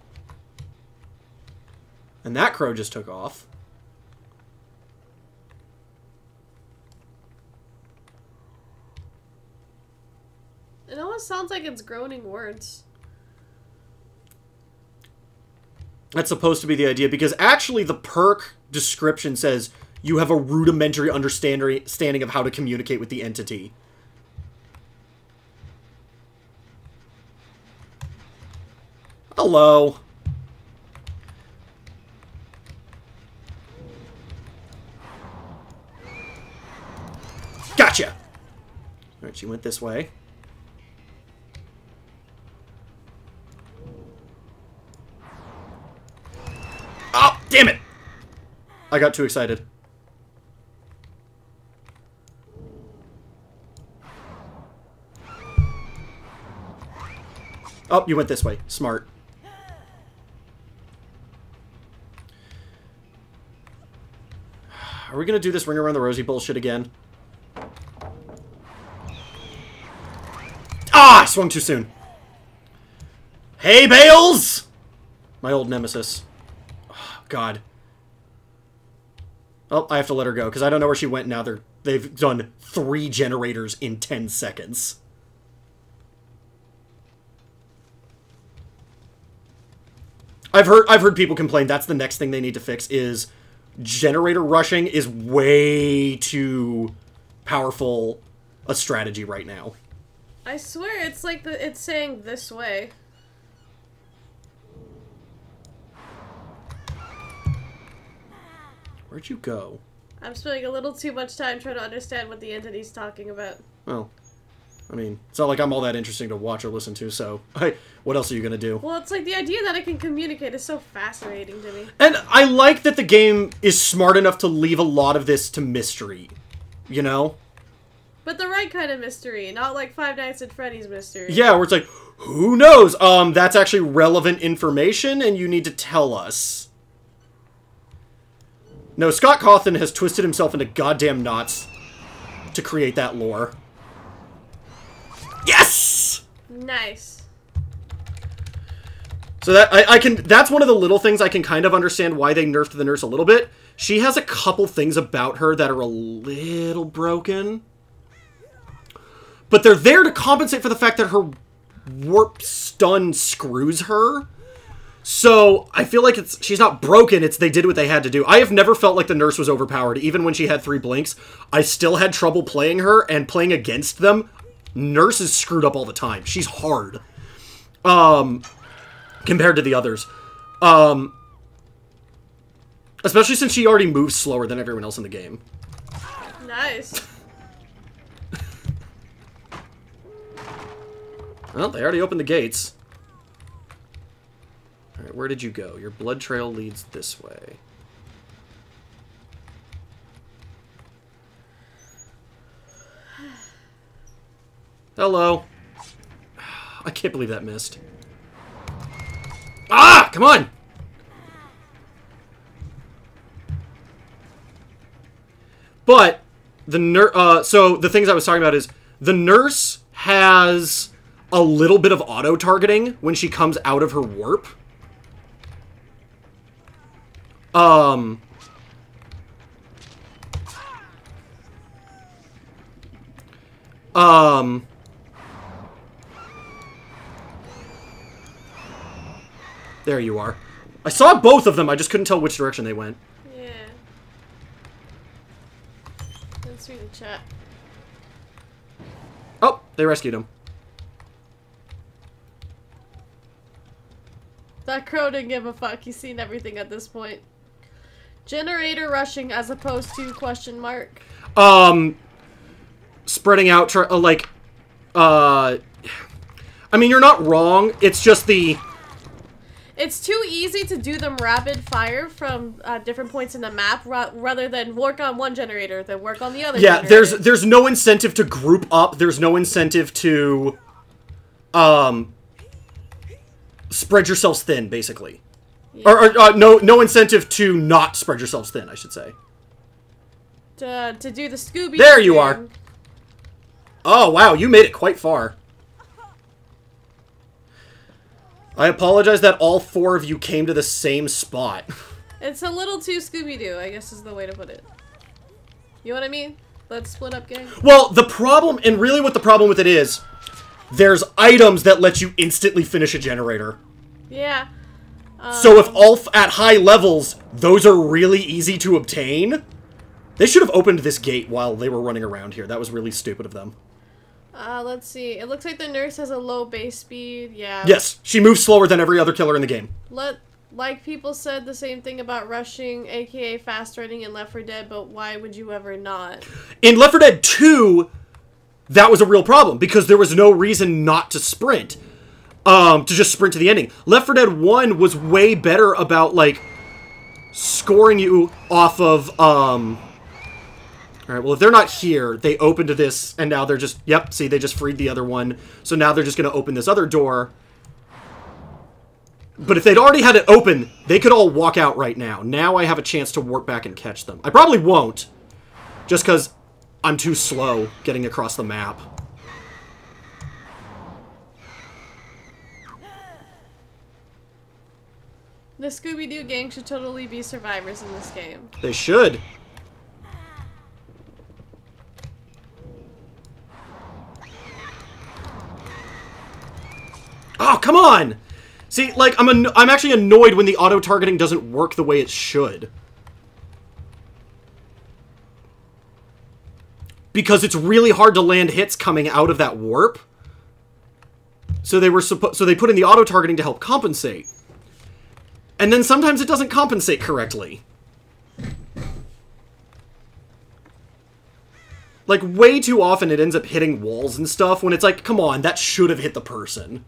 And that crow just took off. It almost sounds like it's groaning words. That's supposed to be the idea, because actually the perk description says you have a rudimentary understanding of how to communicate with the entity. Hello. Gotcha! Alright, she went this way. Oh, damn it! I got too excited. Oh, you went this way. Smart. Are we gonna do this ring around the rosy bullshit again? Ah! I swung too soon. Hey, Bales! My old nemesis. Oh, God. Oh, I have to let her go, because I don't know where she went now. They've done 3 generators in 10 seconds. I've heard people complain that's the next thing they need to fix is generator rushing is way too powerful a strategy right now. I swear it's like it's saying this way. Where'd you go? I'm spending a little too much time trying to understand what the entity's talking about. Well, I mean, it's not like I'm all that interesting to watch or listen to, so what else are you gonna do? Well, it's like the idea that it can communicate is so fascinating to me. And I like that the game is smart enough to leave a lot of this to mystery, you know? But the right kind of mystery, not like Five Nights at Freddy's mystery. Yeah, where it's like, who knows? That's actually relevant information, and you need to tell us. No, Scott Cawthon has twisted himself into goddamn knots to create that lore. Yes! Nice. So that that's one of the little things I can kind of understand why they nerfed the nurse a little bit. She has a couple things about her that are a little broken. But they're there to compensate for the fact that her warp stun screws her. So I feel like she's not broken, it's they did what they had to do. I have never felt like the nurse was overpowered. Even when she had 3 blinks, I still had trouble playing her, and playing against them, nurse is screwed up all the time. She's hard. Compared to the others. Especially since she already moves slower than everyone else in the game. Nice. Well, they already opened the gates. Alright, where did you go? Your blood trail leads this way. Hello. I can't believe that missed. Ah! Come on! But, so the things I was talking about is, the nurse has a little bit of auto-targeting when she comes out of her warp. There you are. I saw both of them, I just couldn't tell which direction they went. Yeah. Let's read the chat. Oh, they rescued him. That crow didn't give a fuck. He's seen everything at this point. Generator rushing as opposed to question mark. Spreading out, I mean, you're not wrong. It's just the... It's too easy to do them rapid fire from different points in the map rather than work on one generator, then work on the other generator. There's no incentive to group up. There's no incentive to, spread yourselves thin, basically. Yeah. Or no incentive to not spread yourselves thin, I should say. To do the Scooby. There you are. Oh, wow, you made it quite far. I apologize that all 4 of you came to the same spot. It's a little too Scooby-Doo, I guess is the way to put it. You know what I mean? Let's split up, gang. Well, the problem, and really what the problem with it is, there's items that let you instantly finish a generator. Yeah. So if all at high levels, those are really easy to obtain, they should have opened this gate while they were running around here. That was really stupid of them. Let's see. It looks like the nurse has a low base speed. Yeah. Yes, she moves slower than every other killer in the game. Like people said the same thing about rushing, aka fast running in Left 4 Dead, but why would you ever not? In Left 4 Dead 2, that was a real problem, because there was no reason not to sprint. To just sprint to the ending. Left 4 Dead 1 was way better about, like, scoring you off of, Alright, well, if they're not here, they opened this, and now they're just... Yep, see, they just freed the other one. So now they're just going to open this other door. But if they'd already had it open, they could all walk out right now. Now I have a chance to warp back and catch them. I probably won't. Just because I'm too slow getting across the map. The Scooby-Doo gang should totally be survivors in this game. They should. Oh, come on! See, like, I'm actually annoyed when the auto-targeting doesn't work the way it should. Because it's really hard to land hits coming out of that warp. So they put in the auto-targeting to help compensate. And then sometimes it doesn't compensate correctly. Like, way too often it ends up hitting walls and stuff when it's like, come on, that should have hit the person.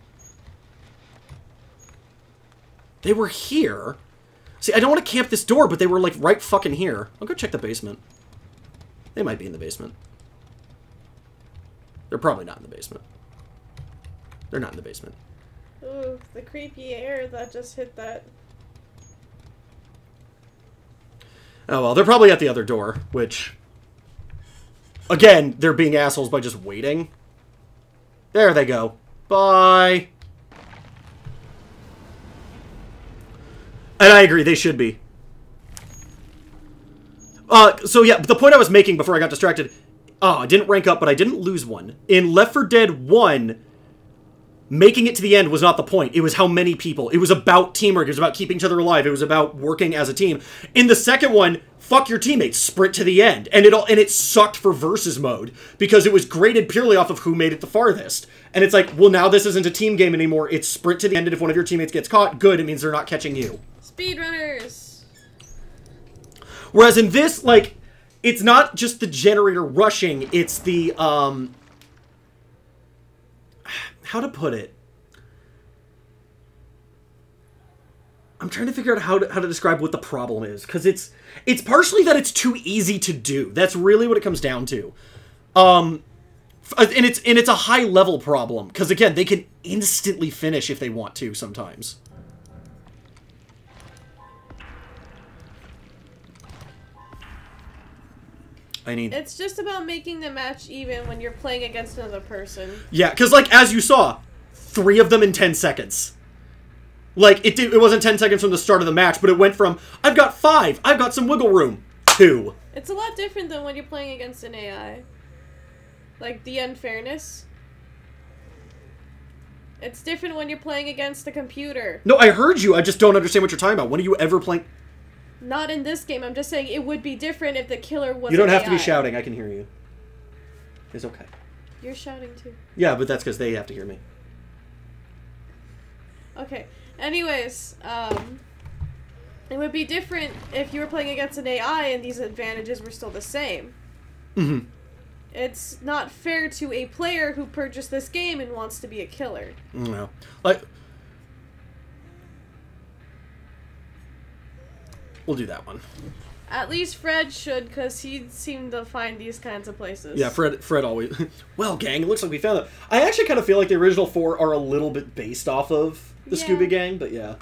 They were here. See, I don't want to camp this door, but they were, like, right fucking here. I'll go check the basement. They might be in the basement. They're probably not in the basement. They're not in the basement. Ooh, the creepy air that just hit that. Oh, well, they're probably at the other door, which... Again, they're being assholes by just waiting. There they go. Bye. And I agree, they should be. So yeah, the point I was making before I got distracted... Oh, I didn't rank up, but I didn't lose one. In Left 4 Dead 1, making it to the end was not the point. It was how many people. It was about teamwork. It was about keeping each other alive. It was about working as a team. In the second one, fuck your teammates. Sprint to the end. And it sucked for versus mode, because it was graded purely off of who made it the farthest. And it's like, well, now this isn't a team game anymore. It's sprint to the end, and if one of your teammates gets caught, good, it means they're not catching you. Speedrunners. Whereas in this, like, it's not just the generator rushing, it's the, how to put it? I'm trying to figure out how to describe what the problem is, because it's partially that it's too easy to do. That's really what it comes down to. And it's a high-level problem, because, again, they can instantly finish if they want to sometimes. It's just about making the match even when you're playing against another person. Yeah, because, like, as you saw, 3 of them in 10 seconds. Like, it wasn't 10 seconds from the start of the match, but it went from, I've got 5, I've got some wiggle room, 2. It's a lot different than when you're playing against an AI. Like, the unfairness It's different when you're playing against the computer. No, I heard you. I just don't understand what you're talking about. When are you ever playing? Not in this game. I'm just saying it would be different if the killer was. You don't have to be shouting. I can hear you. It's okay. You're shouting too. Yeah, but that's because they have to hear me. Okay. Anyways, it would be different if you were playing against an AI and these advantages were still the same. Mm-hmm. It's not fair to a player who purchased this game and wants to be a killer. No. Like, we'll do that one. At least Fred should, because he seemed to find these kinds of places. Yeah, Fred always... Well, gang, it looks like we found it. I actually kind of feel like the original 4 are a little bit based off of the Scooby Gang, but yeah.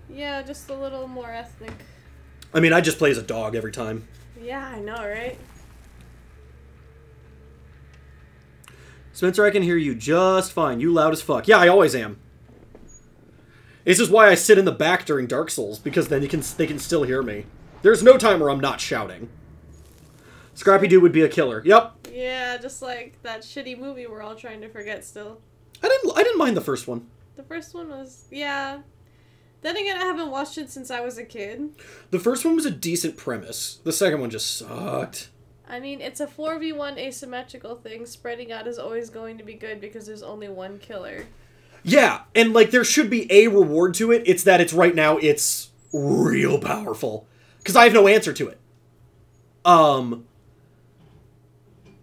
Yeah, just a little more ethnic. I mean, I just play as a dog every time. Yeah, I know, right? Spencer, I can hear you just fine. You loud as fuck. Yeah, I always am. This is why I sit in the back during Dark Souls, because then they can still hear me. There's no time where I'm not shouting. Scrappy Doo would be a killer. Yep. Yeah, just like that shitty movie we're all trying to forget still. I didn't mind the first one. The first one was, yeah. Then again, I haven't watched it since I was a kid. The first one was a decent premise. The second one just sucked. I mean, it's a 4v1 asymmetrical thing. Spreading out is always going to be good because there's only one killer. Yeah, and like there should be a reward to it. It's that right now it's real powerful. Because I have no answer to it.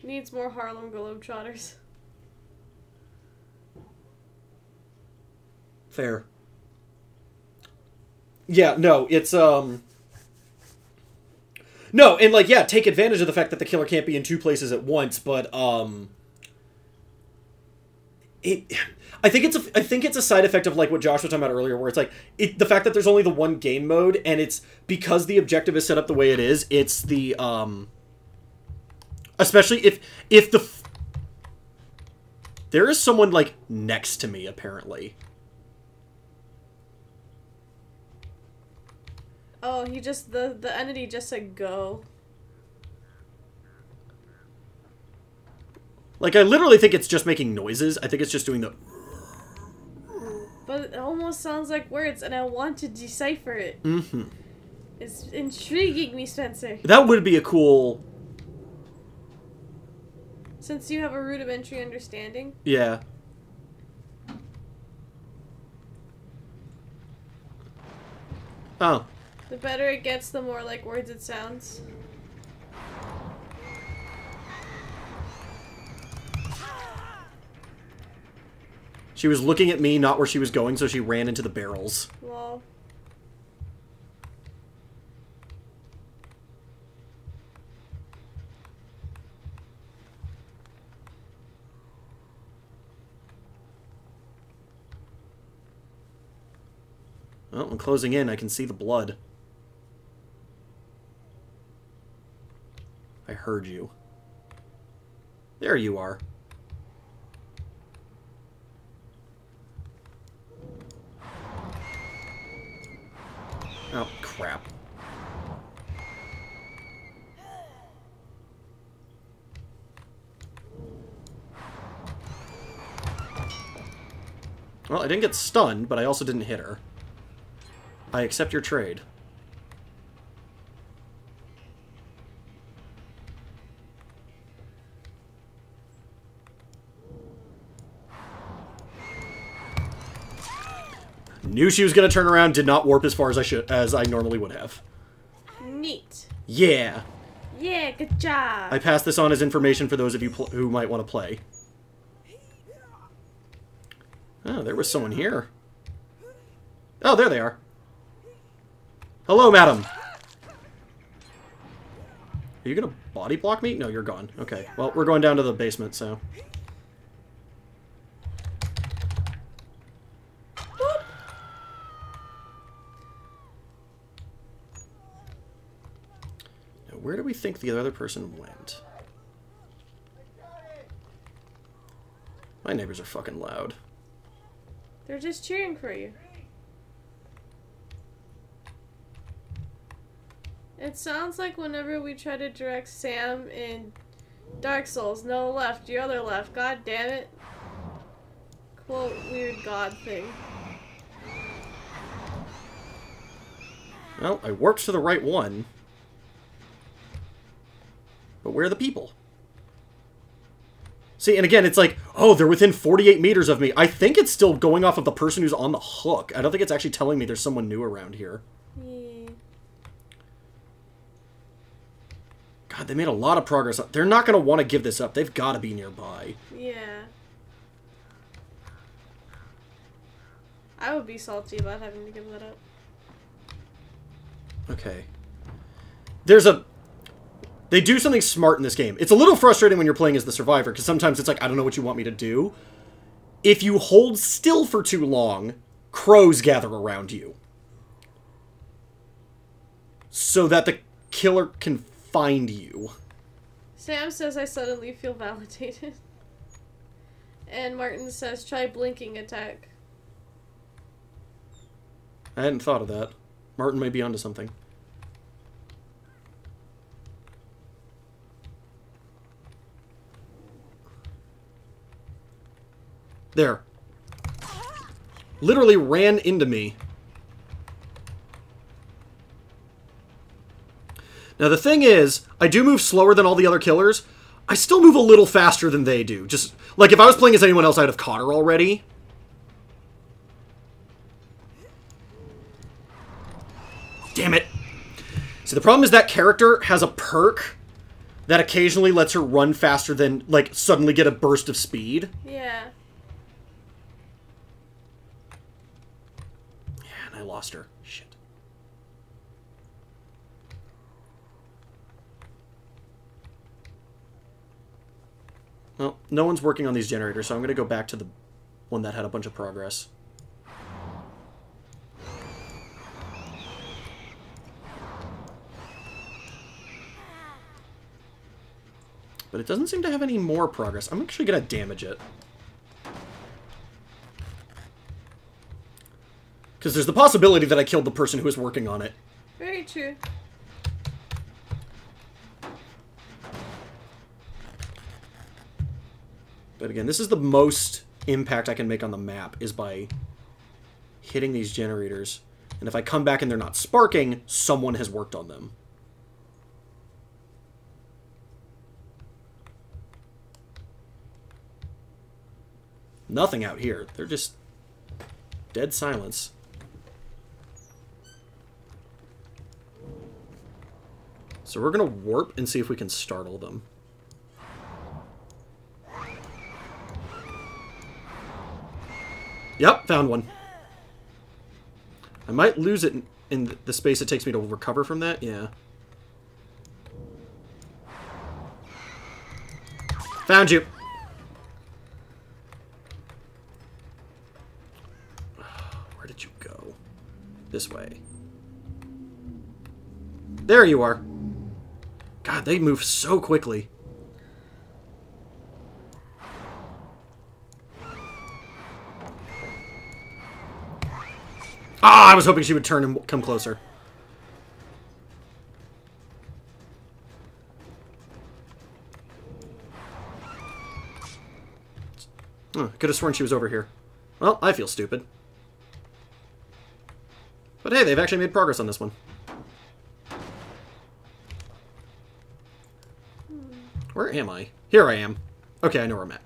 Needs more Harlem Globetrotters. Fair. Yeah, no, it's, No, and like, yeah, take advantage of the fact that the killer can't be in 2 places at once, but, I think it's a side effect of like what Josh was talking about earlier, where it's like the fact that there's only the one game mode, and it's because the objective is set up the way it is. It's the especially if there is someone like next to me apparently. Oh, he just the entity just said go. Like I literally think it's just making noises. I think it's just doing the. But it almost sounds like words, and I want to decipher it. Mm-hmm. It's intriguing me, Spencer. That would be a cool... Since you have a rudimentary understanding. Yeah. Oh. The better it gets, the more like words it sounds. She was looking at me, not where she was going, so she ran into the barrels. Lol. Well, I'm closing in. I can see the blood. I heard you. There you are. Oh, crap. Well, I didn't get stunned, but I also didn't hit her. I accept your trade. Knew she was going to turn around, did not warp as far as I normally would have. Neat. Yeah. Yeah, good job. I pass this on as information for those of you who might want to play. Oh, there was someone here. Oh, there they are. Hello, madam. Are you going to body block me? No, you're gone. Okay, well, we're going down to the basement, so... Where do we think the other person went? My neighbors are fucking loud. They're just cheering for you. It sounds like whenever we try to direct Sam in Dark Souls, no left, your other left. God damn it. quote weird god thing. Well, I warped to the right one. But where are the people? See, and again, it's like, oh, they're within 48 meters of me. I think it's still going off of the person who's on the hook. I don't think it's actually telling me there's someone new around here. Yeah. God, they made a lot of progress. They're not going to want to give this up. They've got to be nearby. Yeah. I would be salty about having to give that up. Okay. They do something smart in this game. It's a little frustrating when you're playing as the survivor, because sometimes it's like, I don't know what you want me to do. If you hold still for too long, crows gather around you. So that the killer can find you. Sam says I suddenly feel validated. And Martin says try blinking attack. I hadn't thought of that. Martin may be onto something. There. Literally ran into me. Now the thing is, I do move slower than all the other killers. I still move a little faster than they do. Just, like, if I was playing as anyone else, I'd have caught her already. Damn it. See, the problem is that character has a perk that occasionally lets her run faster than, like, suddenly get a burst of speed. Yeah. Yeah, and I lost her. Shit. Well, no one's working on these generators, so I'm going to go back to the one that had a bunch of progress. But it doesn't seem to have any more progress. I'm actually going to damage it. Because there's the possibility that I killed the person who was working on it. Very true. But again, this is the most impact I can make on the map, is by hitting these generators. And if I come back and they're not sparking, someone has worked on them. Nothing out here. They're just dead silence. So we're going to warp and see if we can startle them. Yep, found one. I might lose it in the space it takes me to recover from that. Yeah. Found you. Where did you go? This way. There you are. God, they move so quickly. Ah, I was hoping she would turn and come closer. Could have sworn she was over here. Well, I feel stupid. But hey, they've actually made progress on this one. Where am I? Here I am. Okay, I know where I'm at.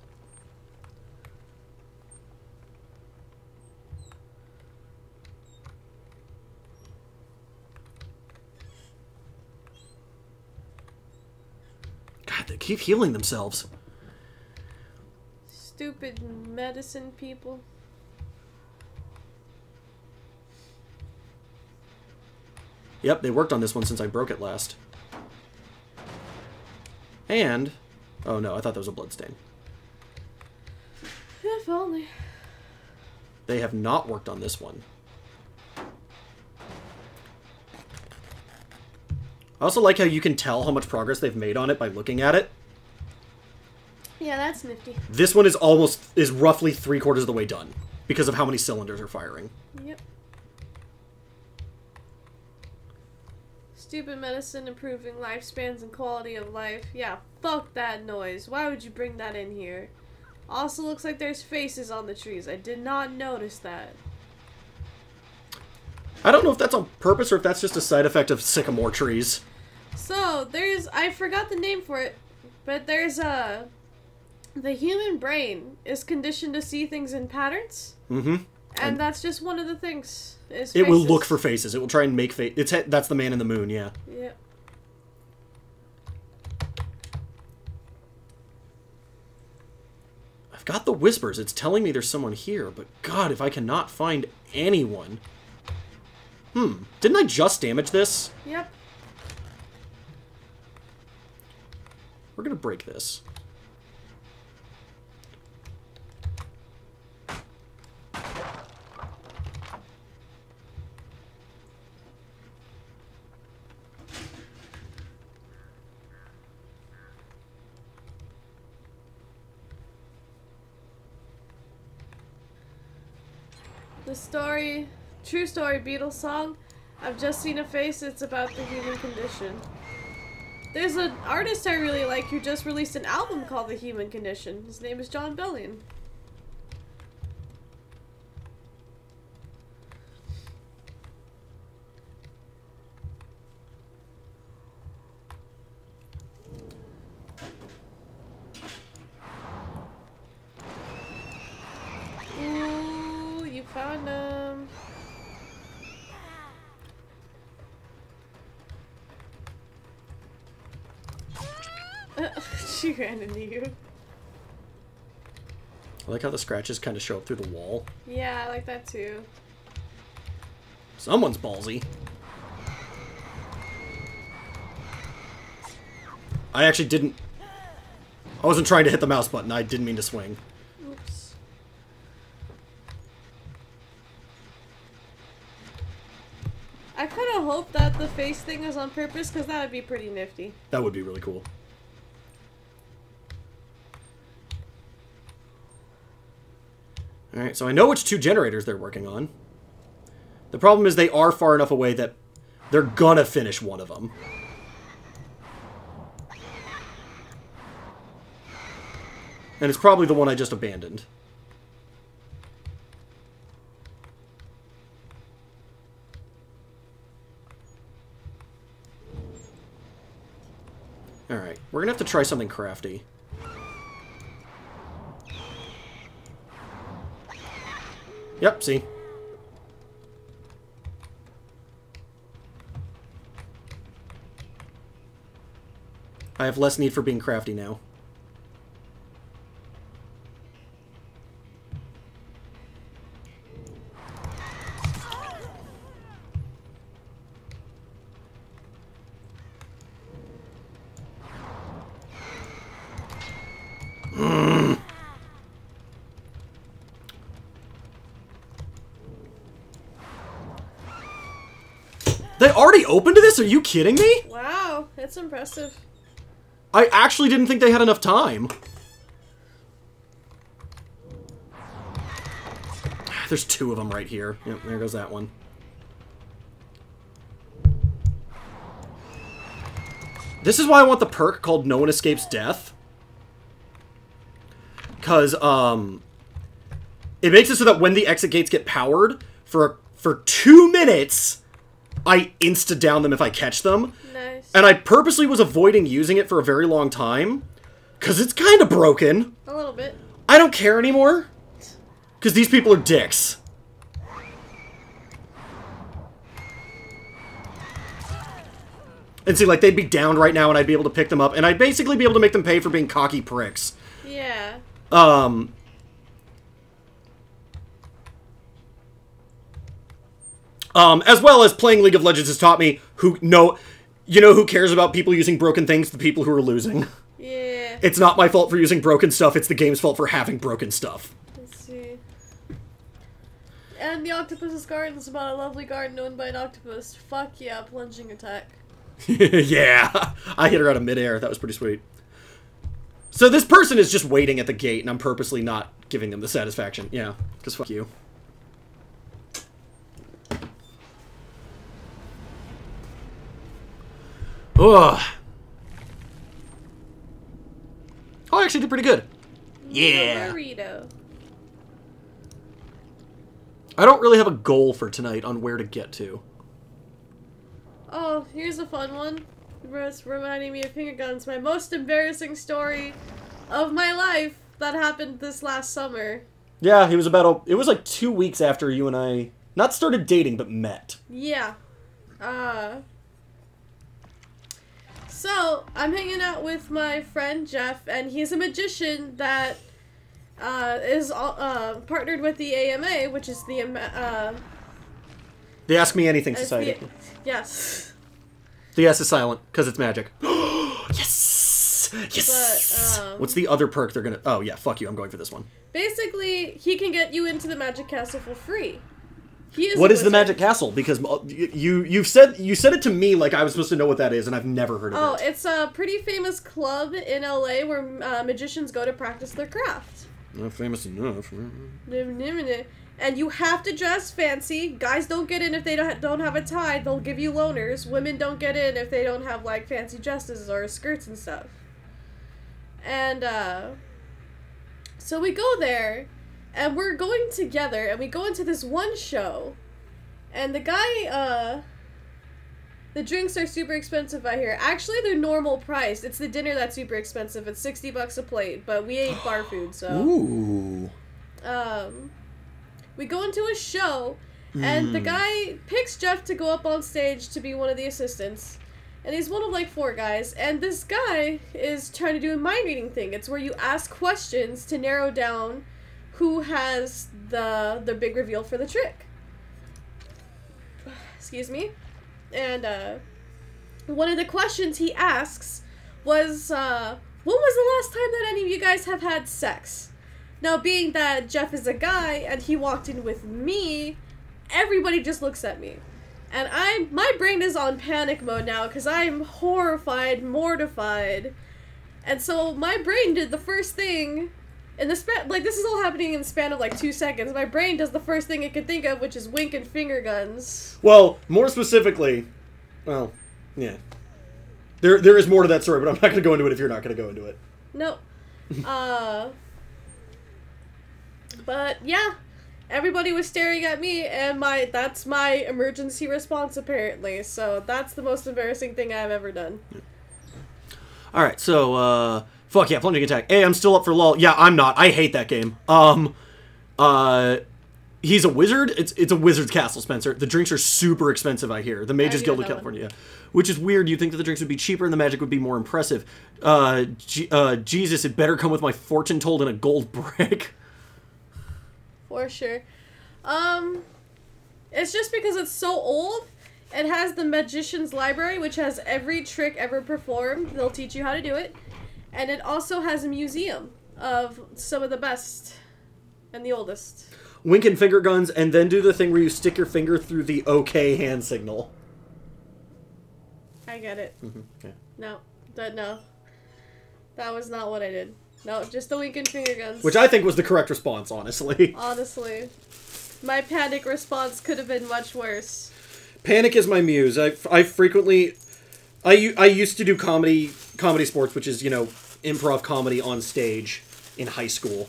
God, they keep healing themselves. Stupid medicine people. Yep, they worked on this one since I broke it last. And... oh no, I thought that was a bloodstain. If only. They have not worked on this one. I also like how you can tell how much progress they've made on it by looking at it. Yeah, that's nifty. This one is roughly 3/4 of the way done because of how many cylinders are firing. Yep. Stupid medicine improving lifespans and quality of life. Yeah, fuck that noise. Why would you bring that in here? Also looks like there's faces on the trees. I did not notice that. I don't know if that's on purpose or if that's just a side effect of sycamore trees. So, I forgot the name for it, but there's the human brain is conditioned to see things in patterns. Mm-hmm. And that's just one of the things. It will look for faces. It will try and make faces. That's the man in the moon, yeah. Yeah. I've got the whispers. It's telling me there's someone here, but God, if I cannot find anyone. Didn't I just damage this? Yep. We're gonna break this. The story, true story Beatles song, I've just seen a face, it's about the human condition. There's an artist I really like who just released an album called The Human Condition. His name is John Bellion. Ooh, you found him. She ran into you. I like how the scratches kind of show up through the wall. Yeah, I like that too. Someone's ballsy. I actually didn't... I wasn't trying to hit the mouse button. I didn't mean to swing. Oops. I kind of hope that the face thing is on purpose, because that would be pretty nifty. That would be really cool. Alright, so I know which two generators they're working on. The problem is they are far enough away that they're gonna finish one of them. And it's probably the one I just abandoned. Alright, we're gonna have to try something crafty. Yep, see? I have less need for being crafty now. They already opened this? Are you kidding me? Wow, that's impressive. I actually didn't think they had enough time. There's two of them right here. Yep, there goes that one. This is why I want the perk called No One Escapes Death. Because, it makes it so that when the exit gates get powered, for 2 minutes, I insta-down them if I catch them. Nice. And I purposely was avoiding using it for a very long time. Because it's kind of broken. A little bit. I don't care anymore. Because these people are dicks. And see, like, they'd be down right now and I'd be able to pick them up. And I'd basically be able to make them pay for being cocky pricks. Yeah. As well as playing League of Legends has taught me you know who cares about people using broken things? The people who are losing. Yeah. It's not my fault for using broken stuff, it's the game's fault for having broken stuff. Let's see. And the Octopus's Garden is about a lovely garden owned by an octopus. Fuck yeah, plunging attack. Yeah, I hit her out of midair. That was pretty sweet. So this person is just waiting at the gate, and I'm purposely not giving them the satisfaction. Yeah, because fuck you. Ugh. Oh, I actually did pretty good. Yeah. Burrito. I don't really have a goal for tonight on where to get to. Oh, here's a fun one. It's reminding me of finger guns. My most embarrassing story of my life that happened this last summer. Yeah, it was like 2 weeks after you and I not started dating, but met. Yeah. So, I'm hanging out with my friend Jeff, and he's a magician that is partnered with the AMA, which is the The Ask Me Anything Society. Yes. The S is silent, because it's magic. Yes! Yes! But, what's the other perk they're gonna... Oh, yeah, fuck you, I'm going for this one. Basically, he can get you into the Magic Castle for free. What is the Magic Castle? Because you said it to me like I was supposed to know what that is, and I've never heard of it. Oh, it's a pretty famous club in LA where magicians go to practice their craft. Not famous enough. And you have to dress fancy. Guys don't get in if they don't have a tie. They'll give you loners. Women don't get in if they don't have, like, fancy dresses or skirts and stuff. And, so we go there, and we're going together, and we go into this one show, and the guy, the drinks are super expensive out here. Actually, they're normal priced. It's the dinner that's super expensive. It's $60 a plate, but we ate bar food, so. Ooh. We go into a show, and the guy picks Jeff to go up on stage to be one of the assistants. And he's one of, like, 4 guys, and this guy is trying to do a mind reading thing. It's where you ask questions to narrow down who has the big reveal for the trick. Excuse me. And, one of the questions he asks was, when was the last time that any of you guys have had sex? Now, being that Jeff is a guy, and he walked in with me, everybody just looks at me. And my brain is on panic mode now, because I'm horrified, mortified. And so my brain did the first thing, in the span, like, this is all happening in the span of, like, 2 seconds. My brain does the first thing it can think of, which is wink and finger guns. Well, more specifically, well, yeah. There is more to that story, but I'm not going to go into it if you're not going to go into it. Nope. But, yeah. Everybody was staring at me, and that's my emergency response, apparently. So, that's the most embarrassing thing I've ever done. Alright, so, fuck yeah, plunging attack. Hey, I'm still up for LOL. Yeah, I'm not. I hate that game. He's a wizard. It's a wizard's castle, Spencer. The drinks are super expensive, I hear. The Mages Guild of California, yeah. Which is weird. You'd think that the drinks would be cheaper and the magic would be more impressive. Jesus, it better come with my fortune told in a gold brick. For sure. It's just because it's so old. It has the Magician's Library, which has every trick ever performed. They'll teach you how to do it. And it also has a museum of some of the best and the oldest. Wink and finger guns, and then do the thing where you stick your finger through the OK hand signal. I get it. Yeah. No. No. That was not what I did. No, just the wink and finger guns. Which I think was the correct response, honestly. Honestly. My panic response could have been much worse. Panic is my muse. I frequently... I used to do comedy sports, which is, you know, improv comedy on stage in high school.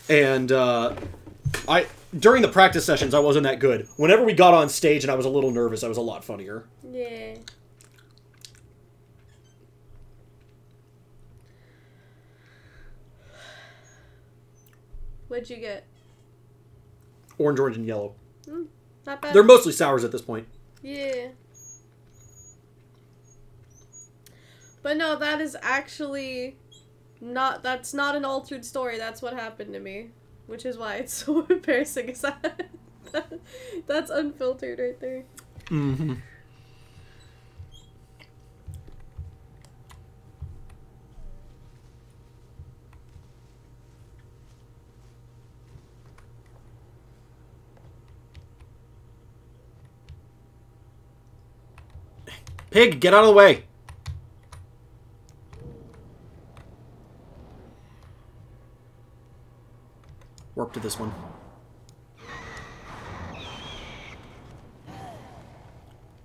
And, during the practice sessions, I wasn't that good. Whenever we got on stage and I was a little nervous, I was a lot funnier. Yeah. What'd you get? Orange, and yellow. Not bad. They're mostly sours at this point. Yeah. But no, that is actually that's not an altered story. That's what happened to me. Which is why it's so embarrassing. Is that's unfiltered right there. Mm-hmm. Pig, get out of the way! Warp to this one.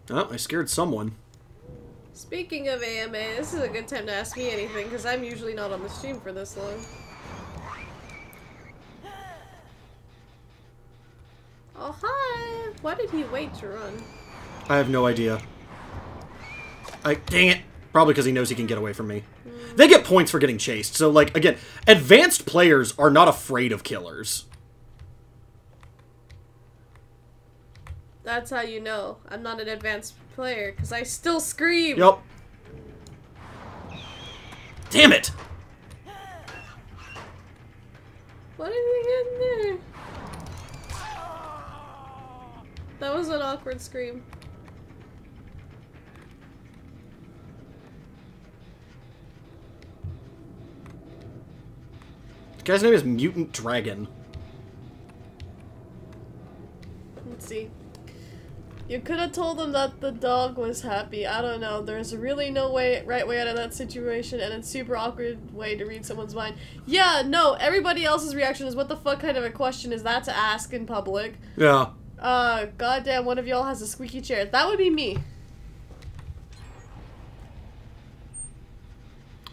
Oh, I scared someone. Speaking of AMA, this is a good time to ask me anything, because I'm usually not on the stream for this long. Why did he wait to run? I have no idea. Dang it. Probably because he knows he can get away from me. They get points for getting chased. So, like, again, advanced players are not afraid of killers. That's how you know I'm not an advanced player, because I still scream. Yup. Damn it! What did he get in there? That was an awkward scream. The guy's name is Mutant Dragon. Let's see. You could have told him that the dog was happy. I don't know. There's really no right way out of that situation, and it's super awkward way to read someone's mind. Yeah, no, everybody else's reaction is, what the fuck kind of a question is that to ask in public? Yeah. Goddamn, one of y'all has a squeaky chair. That would be me.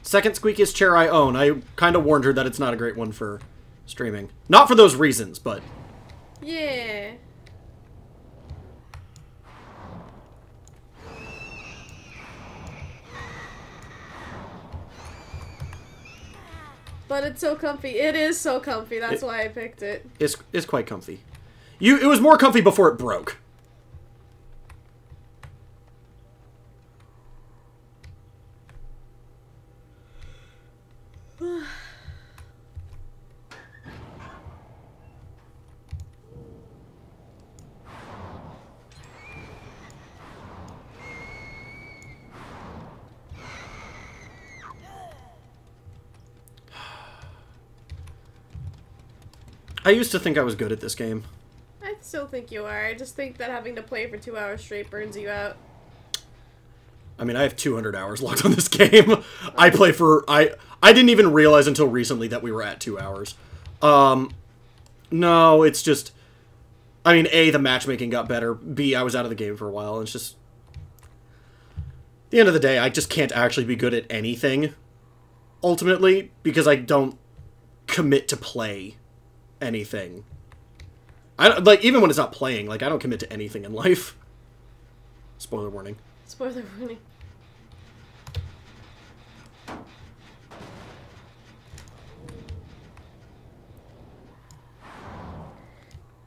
Second squeakiest chair I own. I kind of warned her that it's not a great one for streaming. Not for those reasons, but... Yeah. But it's so comfy. It is so comfy. That's why I picked it. It's quite comfy. It was more comfy before it broke. I used to think I was good at this game. I still think you are. I just think that having to play for 2 hours straight burns you out. I mean, I have 200 hours locked on this game. I play for... I didn't even realize until recently that we were at 2 hours. No, it's just... I mean, A, the matchmaking got better. B, I was out of the game for a while. And it's just... At the end of the day, I just can't actually be good at anything. Ultimately, because I don't commit to play anything. I don't, like, even when it's not playing, like, I don't commit to anything in life. Spoiler warning. Spoiler warning.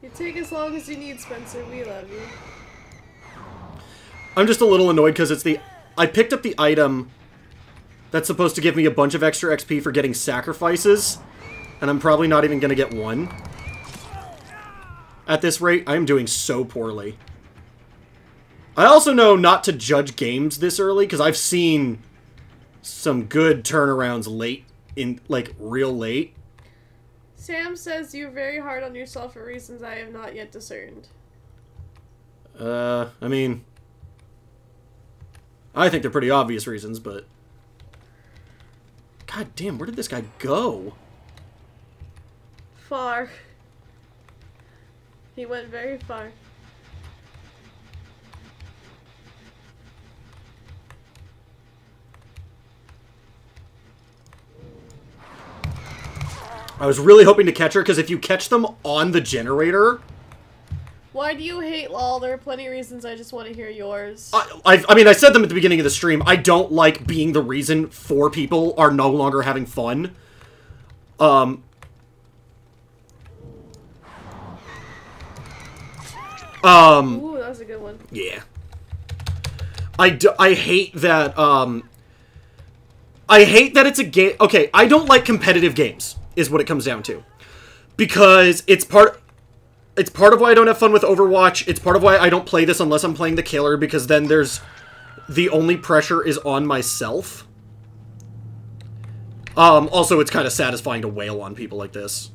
You take as long as you need, Spencer. We love you. I'm just a little annoyed because it's the... I picked up the item that's supposed to give me a bunch of extra XP for getting sacrifices, and I'm probably not even going to get one. At this rate, I am doing so poorly. I also know not to judge games this early, because I've seen some good turnarounds late, like, real late. Sam says you're very hard on yourself for reasons I have not yet discerned. I mean... I think they're pretty obvious reasons, but... God damn, where did this guy go? Far. He went very far. I was really hoping to catch her, because if you catch them on the generator... Why do you hate LOL? There are plenty of reasons. I just want to hear yours. I mean, I said them at the beginning of the stream. I don't like being the reason 4 people are no longer having fun. Ooh, that was a good one. Yeah. I hate that, I hate that it's a game... Okay, I don't like competitive games, is what it comes down to. Because it's part of why I don't have fun with Overwatch. It's part of why I don't play this unless I'm playing the killer, because then there's... The only pressure is on myself. Also, it's kind of satisfying to wail on people like this.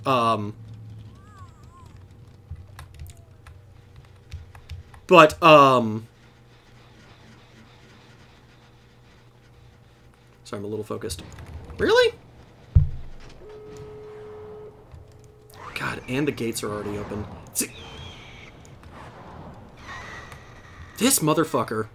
But, sorry, I'm a little focused. Really? God, and the gates are already open. See, this motherfucker.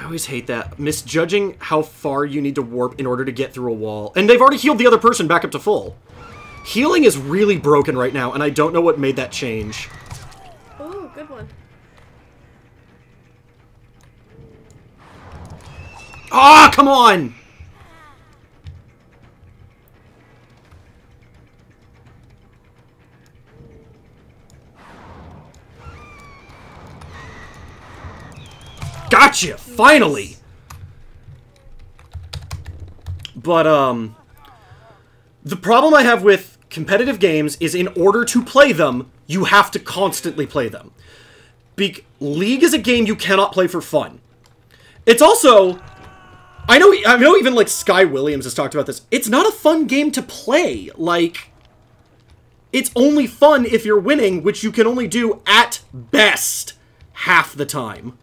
always hate that. Misjudging how far you need to warp in order to get through a wall. And they've already healed the other person back up to full. Healing is really broken right now, and I don't know what made that change. Ooh, good one. Ah, come on! Gotcha! Finally! But, the problem I have with competitive games is in order to play them, you have to constantly play them. League is a game you cannot play for fun. It's also... I know even, like, Sky Williams has talked about this. It's not a fun game to play. Like, it's only fun if you're winning, which you can only do, at best, half the time.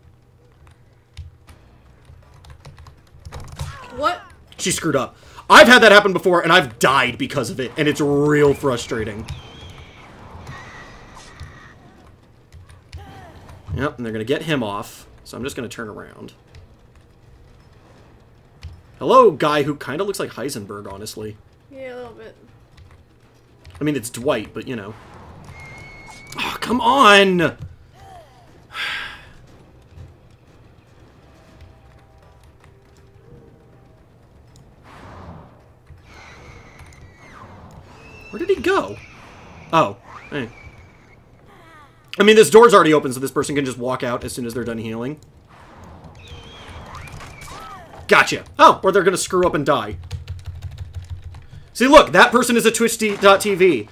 What? She screwed up. I've had that happen before, and I've died because of it, and it's real frustrating. Yep, and they're going to get him off, so I'm just going to turn around. Hello, guy who kind of looks like Heisenberg, honestly. Yeah, a little bit. I mean, it's Dwight, but, you know. Oh, come on! Where did he go? Oh. Hey. I mean, this door's already open, so this person can just walk out as soon as they're done healing. Gotcha. Oh, or they're gonna screw up and die. See, look, that person is a Twitch.tv.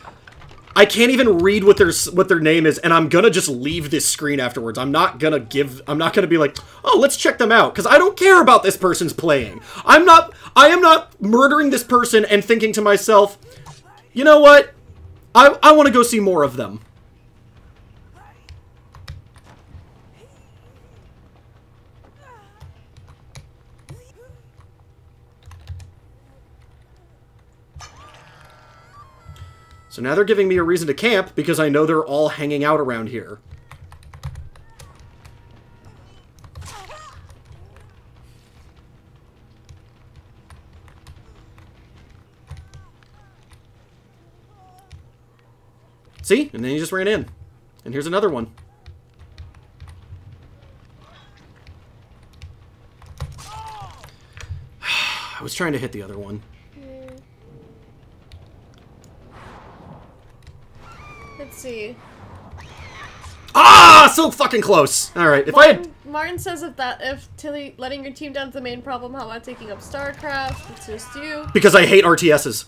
I can't even read what their name is, and I'm gonna just leave this screen afterwards. I'm not gonna be like, oh, let's check them out, because I don't care about this person's playing. I am not murdering this person and thinking to myself, you know what? I want to go see more of them. So now they're giving me a reason to camp because I know they're all hanging out around here. See? And then he just ran in. And here's another one. I was trying to hit the other one. Let's see. Ah! So fucking close! Alright, if Martin says if letting your team down's the main problem, how about taking up StarCraft? It's just you. Because I hate RTSs.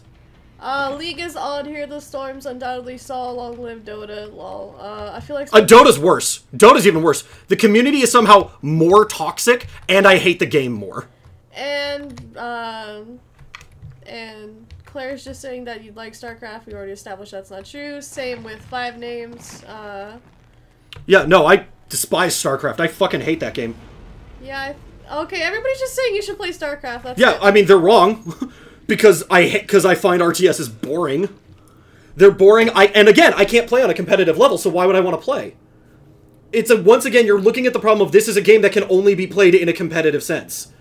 League is odd here. The storms undoubtedly saw. Long live Dota. Lol. I feel like Dota's worse. Dota's even worse. The community is somehow more toxic, and I hate the game more. And Claire's just saying that you'd like StarCraft. We already established that's not true. Same with Five Names. Yeah, no, I despise StarCraft. I fucking hate that game. Yeah. Okay, everybody's just saying you should play StarCraft. That's yeah, it. I mean, they're wrong. Because I find RTS boring. They're boring. And again, I can't play on a competitive level, so why would I want to play? Once again, you're looking at the problem of this is a game that can only be played in a competitive sense.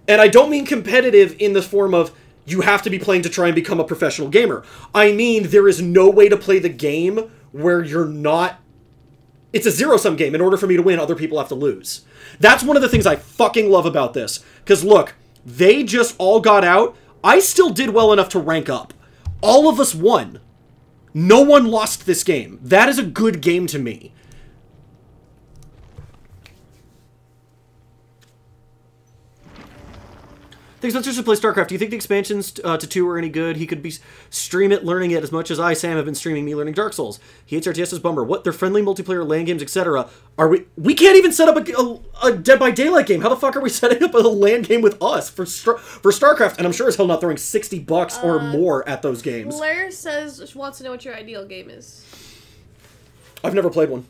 And I don't mean competitive in the form of you have to be playing to try and become a professional gamer. I mean, there is no way to play the game where you're not... It's a zero-sum game. In order for me to win, other people have to lose. That's one of the things I fucking love about this. Because look, they just all got out... I still did well enough to rank up. All of us won. No one lost this game. That is a good game to me. Thanks not just to play StarCraft. Do you think the expansions to 2 are any good? He could be stream it, learning it as much as I, Sam, have been streaming me learning Dark Souls. He hates RTS as bummer. What? They're friendly multiplayer LAN games, etc. Are we can't even set up a Dead by Daylight game. How the fuck are we setting up a LAN game with us for StarCraft? And I'm sure as hell not throwing $60 or more at those games. Blair says she wants to know what your ideal game is. I've never played one.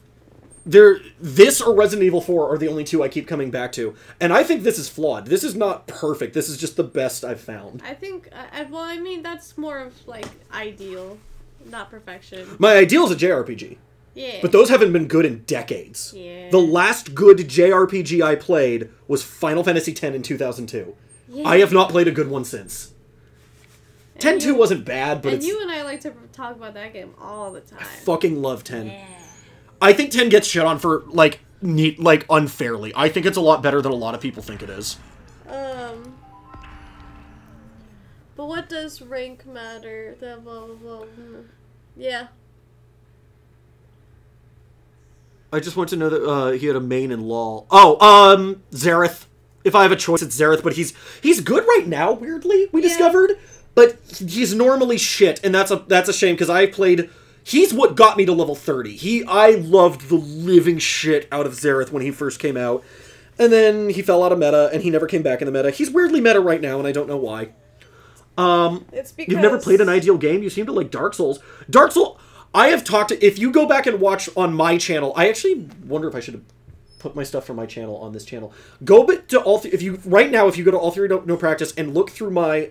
This or Resident Evil 4 are the only two I keep coming back to. And I think this is flawed. This is not perfect. This is just the best I've found. I think, well, I mean, that's more of, like, ideal, not perfection. My ideal is a JRPG. Yeah. But those haven't been good in decades. Yeah. The last good JRPG I played was Final Fantasy X in 2002. Yeah. I have not played a good one since. 10-2 wasn't bad, but you and I like to talk about that game all the time. I fucking love 10. Yeah. I think 10 gets shit on for, like, unfairly. I think it's a lot better than a lot of people think it is. But what does rank matter? Yeah. I just want to know that he had a main in LoL. Oh, Xerath. If I have a choice, it's Xerath, but he's good right now, weirdly, we discovered. But he's normally shit, and that's a shame, because I played... He's what got me to level 30. I loved the living shit out of Xerath when he first came out. And then he fell out of meta, and he never came back in the meta. He's weirdly meta right now, and I don't know why. It's because... You've never played an ideal game? You seem to like Dark Souls. Dark Souls... I have talked to... If you go back and watch on my channel... I actually wonder if I should have put my stuff from my channel on this channel. Go to all... If you go to All 3 No Practice and look through my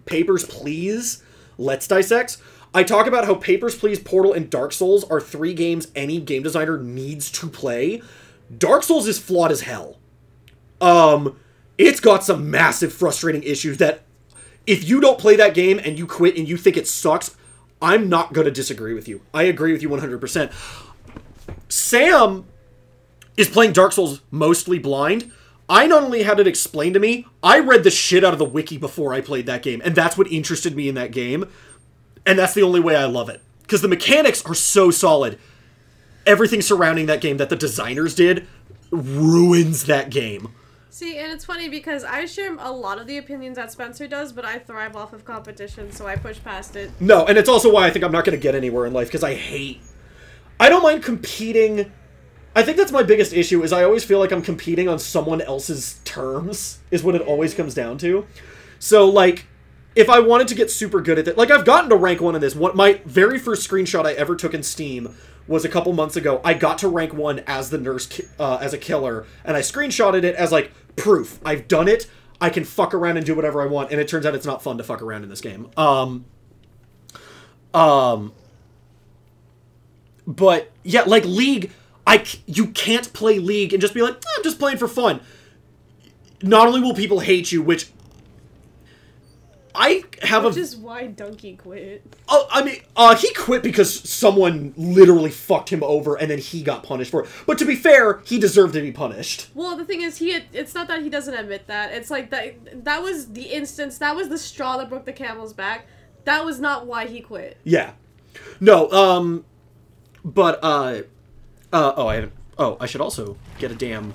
Papers, Please Let's Dissect, I talk about how Papers, Please, Portal, and Dark Souls are 3 games any game designer needs to play. Dark Souls is flawed as hell. It's got some massive frustrating issues that... If you don't play that game and you quit and you think it sucks... I'm not going to disagree with you. I agree with you 100%. Sam is playing Dark Souls mostly blind. I not only had it explained to me, I read the shit out of the wiki before I played that game, and that's what interested me in that game. And that's the only way I love it. Because the mechanics are so solid. Everything surrounding that game that the designers did ruins that game. See, and it's funny because I share a lot of the opinions that Spencer does, but I thrive off of competition, so I push past it. No, and it's also why I think I'm not going to get anywhere in life, because I don't mind competing. I think that's my biggest issue, is I always feel like I'm competing on someone else's terms, is what it always comes down to. So, like, if I wanted to get super good at it, like, I've gotten to rank 1 in this. My very first screenshot I ever took in Steam was a couple months ago. I got to rank 1 as the nurse, as a killer, and I screenshotted it as, like, proof. I've done it. I can fuck around and do whatever I want, and it turns out it's not fun to fuck around in this game. But, yeah, like, League, you can't play League and just be like, I'm just playing for fun. Not only will people hate you, which... Which is why Donkey quit. Oh, I mean, he quit because someone literally fucked him over, and then he got punished for it. But to be fair, he deserved to be punished. Well, the thing is, it's not that he doesn't admit that. It's like, that was the instance, that was the straw that broke the camel's back. That was not why he quit. Yeah. No, but, I should also get a damn...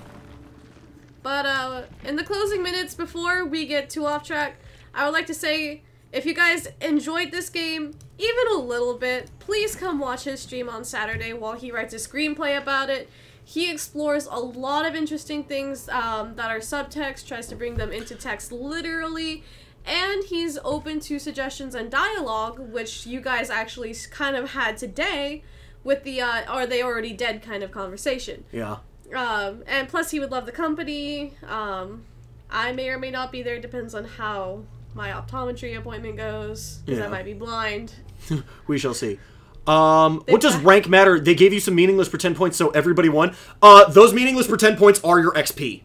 But, in the closing minutes before we get too off track, I would like to say, if you guys enjoyed this game, even a little bit, please come watch his stream on Saturday while he writes a screenplay about it. He explores a lot of interesting things that are subtext, tries to bring them into text literally, and he's open to suggestions and dialogue, which you guys actually kind of had today with the, are they already dead kind of conversation. Yeah. And plus he would love the company. I may or may not be there, depends on how my optometry appointment goes, because I might be blind. We shall see. What does rank matter? They gave you some meaningless pretend points, so everybody won. Those meaningless pretend points are your XP.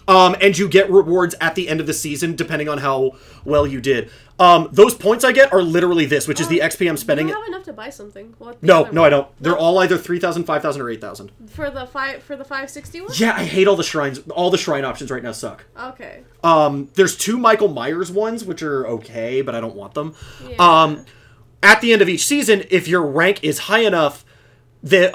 And you get rewards at the end of the season, depending on how well you did. Those points I get are literally this, which is the XP I'm spending. You don't have enough to buy something. No, I don't. They're all either 3,000, 5,000, or 8,000. For the 560 one? Yeah, I hate all the shrines. All the shrine options right now suck. Okay. There's 2 Michael Myers ones, which are okay, but I don't want them. Yeah. At the end of each season, if your rank is high enough, the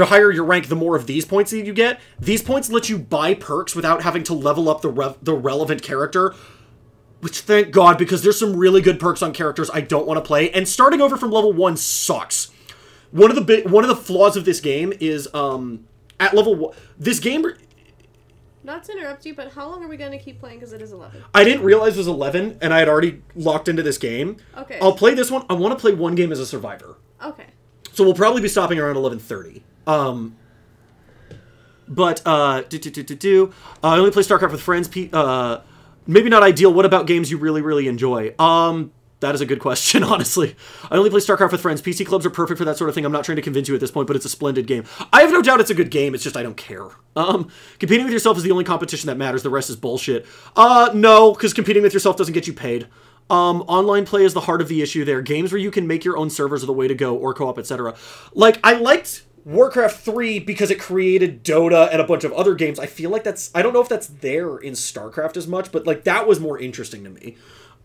higher your rank, the more of these points that you get. These points let you buy perks without having to level up the relevant character, which thank God, because there's some really good perks on characters I don't want to play, and starting over from level 1 sucks. One of the flaws of this game is at level 1, this game. Not to interrupt you, but how long are we going to keep playing? Because it is 11. I didn't realize it was 11, and I had already locked into this game. Okay. I'll play this one. I want to play one game as a survivor. Okay. So we'll probably be stopping around 11:30. I only play StarCraft with friends. Maybe not ideal. What about games you really, really enjoy? That is a good question, honestly. I only play StarCraft with friends. PC clubs are perfect for that sort of thing. I'm not trying to convince you at this point, but it's a splendid game. I have no doubt it's a good game. It's just I don't care. Competing with yourself is the only competition that matters. The rest is bullshit. No, because competing with yourself doesn't get you paid. Online play is the heart of the issue there. Games where you can make your own servers are the way to go, or co-op, etc. Like, I liked Warcraft 3 because it created Dota and a bunch of other games. I feel like that's... I don't know if that's there in StarCraft as much, but, like, that was more interesting to me.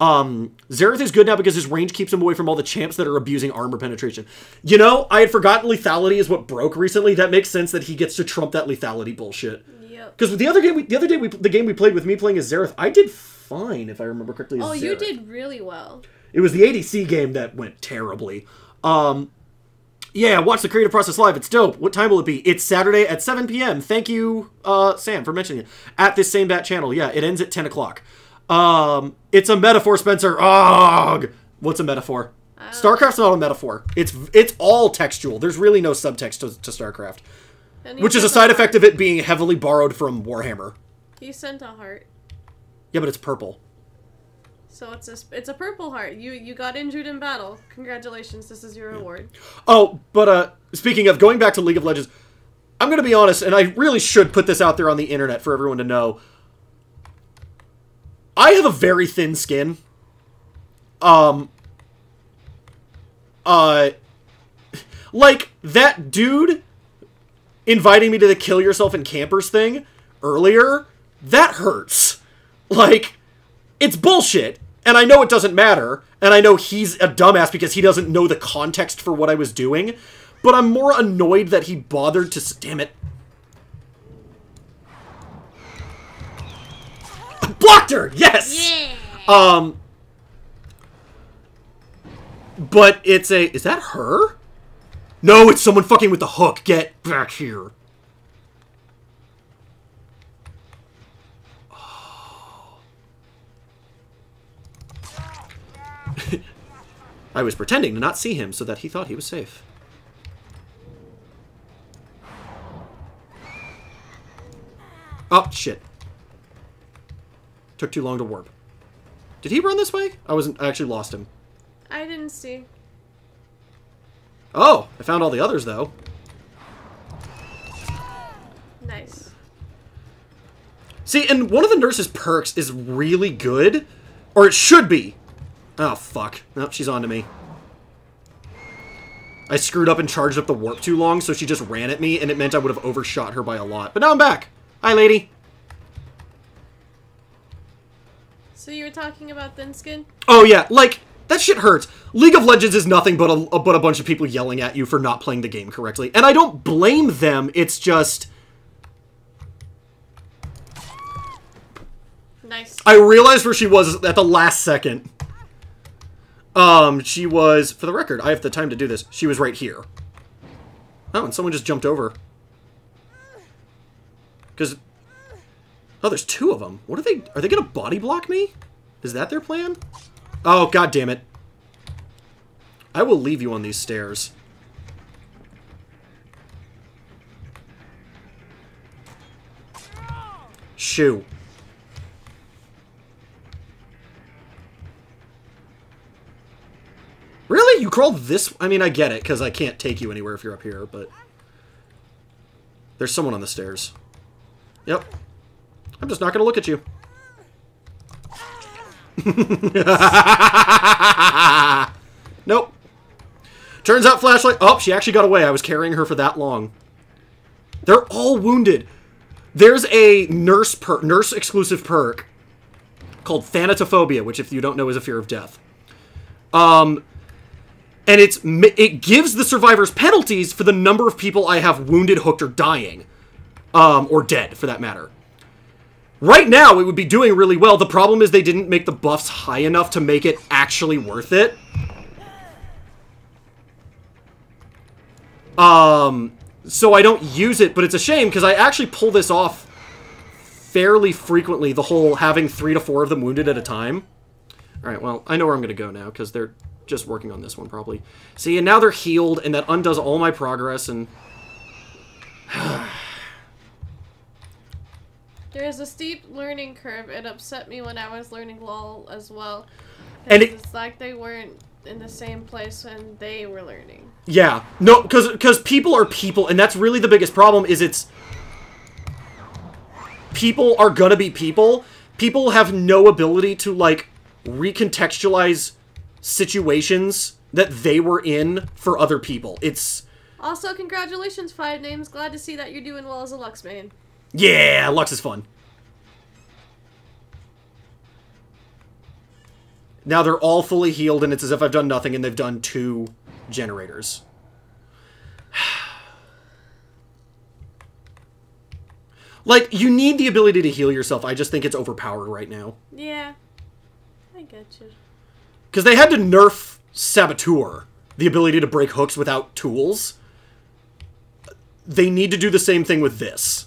Xerath is good now because his range keeps him away from all the champs that are abusing armor penetration. You know, I had forgotten lethality is what broke recently. That makes sense that he gets to trump that lethality bullshit. Yep. Because the game we played with me playing as Xerath, I did fine, if I remember correctly, as Xerath. You did really well. It was the ADC game that went terribly. Yeah, watch the creative process live. It's dope. What time will it be? It's Saturday at 7 p.m. Thank you, Sam, for mentioning it. At this same bat channel. Yeah, it ends at 10 o'clock. It's a metaphor, Spencer. Ugh. What's a metaphor? StarCraft's not a metaphor. It's all textual. There's really no subtext to StarCraft. Which is a side effect of it being heavily borrowed from Warhammer. He sent a heart. Yeah, but it's purple. So it's a purple heart. You got injured in battle. Congratulations, this is your reward. Oh, but speaking of going back to League of Legends, I'm gonna be honest, and I really should put this out there on the internet for everyone to know. I have a very thin skin. Like, that dude inviting me to the kill yourself in campers thing earlier, that hurts. Like, it's bullshit, and I know it doesn't matter, and I know he's a dumbass because he doesn't know the context for what I was doing, but I'm more annoyed that he bothered to... Damn it. Blocked her! Yes! Yeah! But it's a... Is that her? No, it's someone fucking with the hook. Get back here. Oh. I was pretending to not see him so that he thought he was safe. Oh, shit. Took too long to warp. Did he run this way? I actually lost him. I didn't see. Oh, I found all the others, though. Nice. See, and one of the nurse's perks is really good. Or it should be. Oh, fuck. Nope, she's on to me. I screwed up and charged up the warp too long, so she just ran at me, and it meant I would have overshot her by a lot. But now I'm back. Hi, lady. So you were talking about thin skin? Oh, yeah. Like, that shit hurts. League of Legends is nothing but a bunch of people yelling at you for not playing the game correctly. And I don't blame them. It's just... Nice. I realized where she was at the last second. She was... For the record, I have the time to do this. She was right here. Oh, and someone just jumped over. Because... Oh, there's two of them. What are they... Are they gonna body block me? Is that their plan? Oh, god damn it. I will leave you on these stairs. Shoo. Really? You crawled this... I mean, I get it, because I can't take you anywhere if you're up here, but... There's someone on the stairs. Yep. I'm just not going to look at you. Nope. Turns out flashlight... Oh, she actually got away. I was carrying her for that long. They're all wounded. There's a nurse-exclusive perk called Thanatophobia, which, if you don't know, is a fear of death. And it gives the survivors penalties for the number of people I have wounded, hooked, or dying. Or dead, for that matter. Right now, it would be doing really well. The problem is they didn't make the buffs high enough to make it actually worth it. So I don't use it, but it's a shame, because I actually pull this off fairly frequently, the whole having 3 to 4 of them wounded at a time. Alright, well, I know where I'm going to go now, because they're just working on this one, probably. See, and now they're healed, and that undoes all my progress, and... There is a steep learning curve. It upset me when I was learning LOL as well. And it's like they weren't in the same place when they were learning. Yeah. No, because people are people, and that's really the biggest problem, is it's... People are gonna be people. People have no ability to, like, recontextualize situations that they were in for other people. It's... Also, congratulations, Five Names. Glad to see that you're doing well as a Lux main. Yeah, Lux is fun. Now they're all fully healed, and it's as if I've done nothing, and they've done 2 generators. Like, you need the ability to heal yourself. I just think it's overpowered right now. Yeah. I get you. Because they had to nerf Saboteur, the ability to break hooks without tools. They need to do the same thing with this.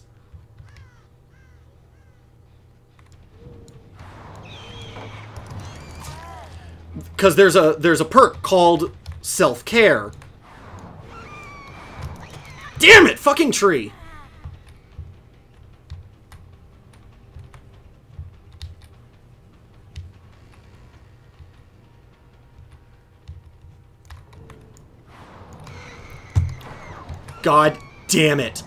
Because there's a perk called Self-Care. Damn it! Fucking tree! God damn it.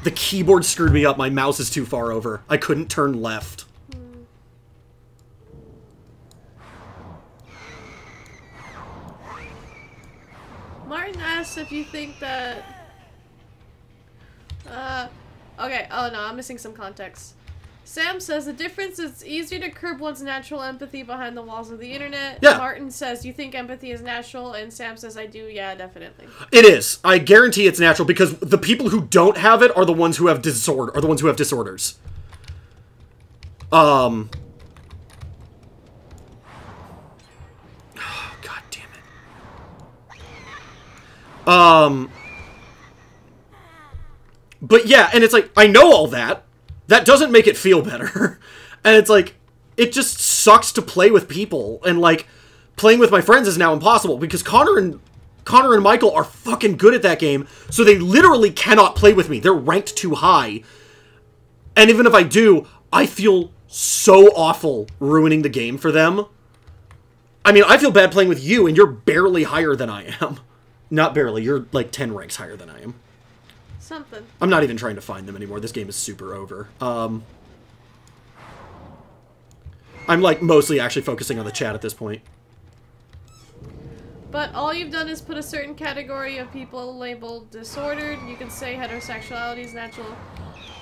The keyboard screwed me up. My mouse is too far over. I couldn't turn left. Martin asks if you think that... okay, oh no, I'm missing some context. Sam says the difference is it's easier to curb one's natural empathy behind the walls of the internet. Yeah. Martin says, you think empathy is natural? And Sam says, I do, yeah, definitely. It is. I guarantee it's natural because the people who don't have it are the ones who have disorders. God damn it. But yeah, and it's like, I know all that. That doesn't make it feel better. And it's like, it just sucks to play with people. And like, playing with my friends is now impossible because Connor and Michael are fucking good at that game. So they literally cannot play with me. They're ranked too high. And even if I do, I feel so awful ruining the game for them. I mean, I feel bad playing with you and you're barely higher than I am. Not barely, you're like 10 ranks higher than I am. Something. I'm not even trying to find them anymore. This game is super over. I'm like mostly actually focusing on the chat at this point. But all you've done is put a certain category of people labeled disordered. You can say heterosexuality is natural.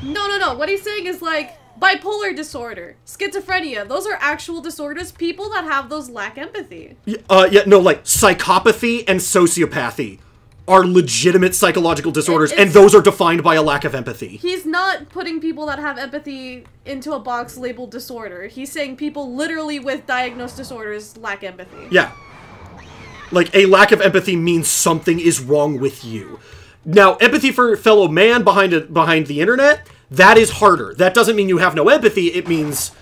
No. What he's saying is like bipolar disorder, schizophrenia. Those are actual disorders. People that have those lack empathy. Like psychopathy and sociopathy are legitimate psychological disorders, and those are defined by a lack of empathy. He's not putting people that have empathy into a box labeled disorder. He's saying people literally with diagnosed disorders lack empathy. Yeah. Like, a lack of empathy means something is wrong with you. Now, empathy for fellow man behind the internet, that is harder. That doesn't mean you have no empathy, it means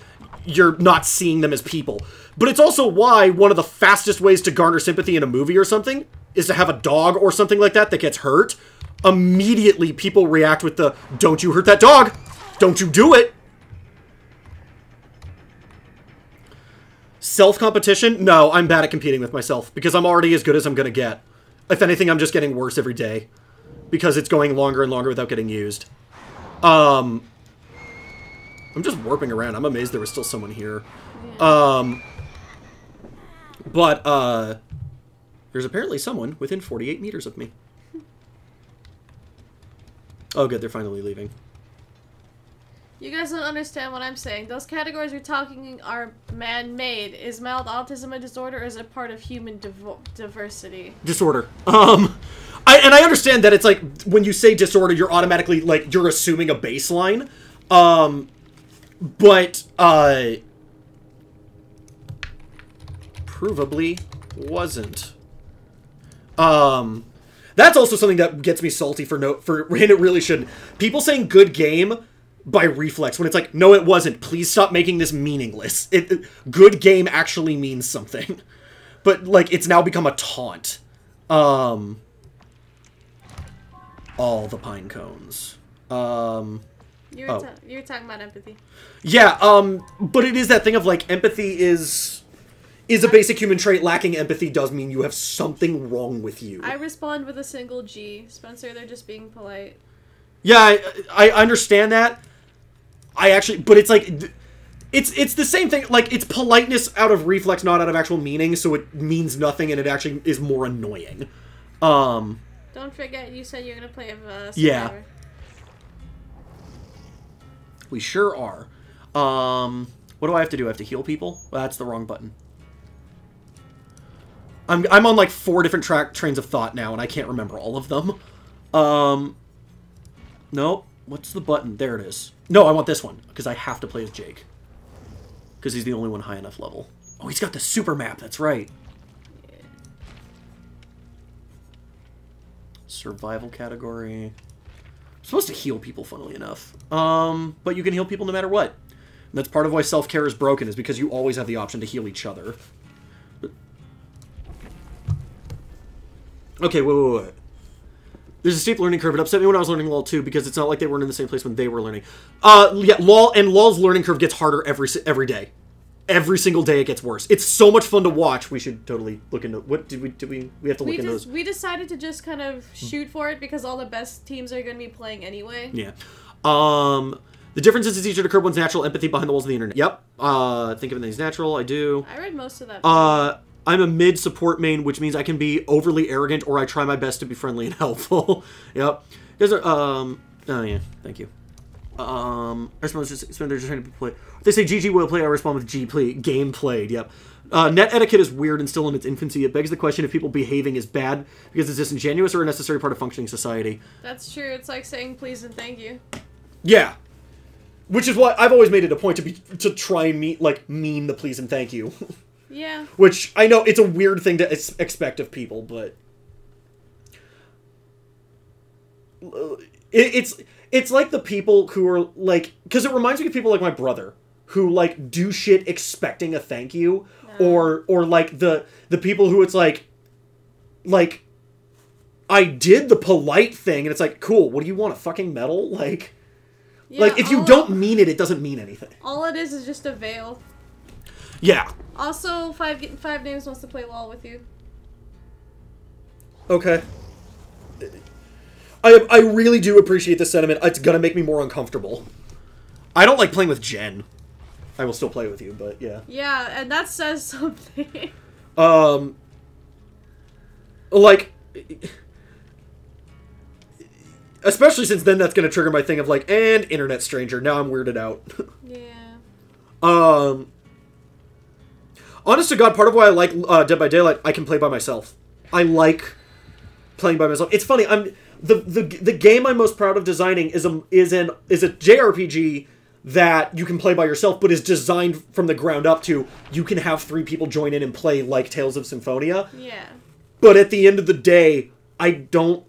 you're not seeing them as people. But it's also why one of the fastest ways to garner sympathy in a movie or something is to have a dog or something like that gets hurt. Immediately, people react with the, don't you hurt that dog! Don't you do it! Self-competition? No, I'm bad at competing with myself, because I'm already as good as I'm gonna get. If anything, I'm just getting worse every day. Because it's going longer and longer without getting used. I'm just warping around. I'm amazed there was still someone here. Yeah. There's apparently someone within 48 meters of me. Oh, good. They're finally leaving. You guys don't understand what I'm saying. Those categories you're talking are man-made. Is mild autism a disorder, or is it part of human diversity? Disorder. I understand that it's like, when you say disorder, you're automatically, like, you're assuming a baseline. But, provably wasn't. That's also something that gets me salty and it really shouldn't. People saying good game by reflex when it's like, no, it wasn't. Please stop making this meaningless. Good game actually means something. But, like, it's now become a taunt. All the pine cones. You were, you were talking about empathy. Yeah, but it is that thing of, like, empathy is a basic human trait. Lacking empathy does mean you have something wrong with you. I respond with a single G. Spencer, they're just being polite. Yeah, I understand that. But it's like, it's the same thing. Like, it's politeness out of reflex, not out of actual meaning, so it means nothing, and it actually is more annoying. Don't forget, you said you're gonna play a Survivor. Yeah. We sure are. What do I have to do? I have to heal people? Well, that's the wrong button. I'm on, like, 4 different trains of thought now, and I can't remember all of them. Nope. What's the button? There it is. No, I want this one, because I have to play as Jake. Because he's the only one high enough level. Oh, he's got the super map, that's right. Yeah. Survival category. I'm supposed to heal people, funnily enough. But you can heal people no matter what. And that's part of why self-care is broken, is because you always have the option to heal each other. Okay, wait. There's a steep learning curve. It upset me when I was learning LoL too, because it's not like they weren't in the same place when they were learning. Yeah, LoL's learning curve gets harder every day. Every single day it gets worse. It's so much fun to watch. We should totally look into... What did we have to look into those. We decided to just kind of shoot for it, because all the best teams are going to be playing anyway. Yeah. The difference is it's easier to curb one's natural empathy behind the walls of the internet. Yep. Think of everything's natural. I do. I read most of that. I'm a mid support main, which means I can be overly arrogant, or I try my best to be friendly and helpful. Yep. There's oh yeah, thank you. I suppose they're just trying to play. If they say GG will play, I respond with G play. Game played. Yep. Net etiquette is weird and still in its infancy. It begs the question if people behaving is bad because it's disingenuous or a necessary part of functioning society. That's true. It's like saying please and thank you. Yeah. Which is why I've always made it a point to try and mean the please and thank you. Yeah. Which, I know, it's a weird thing to expect of people, but... It's like the people who are, like... Because it reminds me of people like my brother, who, like, do shit expecting a thank you, or like, the people who it's like, I did the polite thing, and it's like, cool, what do you want, a fucking medal? Like... Yeah, like, if you don't mean it, it doesn't mean anything. All it is just a veil. Yeah. Also, Five Names wants to play LOL with you. Okay. I really do appreciate the sentiment. It's gonna make me more uncomfortable. I don't like playing with Jen. I will still play with you, but yeah. Yeah, and that says something. Like... Especially since then that's gonna trigger my thing of like, and internet stranger. Now I'm weirded out. Yeah. Honest to God, part of why I like Dead by Daylight, I can play by myself. I like playing by myself. It's funny. The game I'm most proud of designing is a JRPG that you can play by yourself, but is designed from the ground up to you can have 3 people join in and play like Tales of Symphonia. Yeah. But at the end of the day, I don't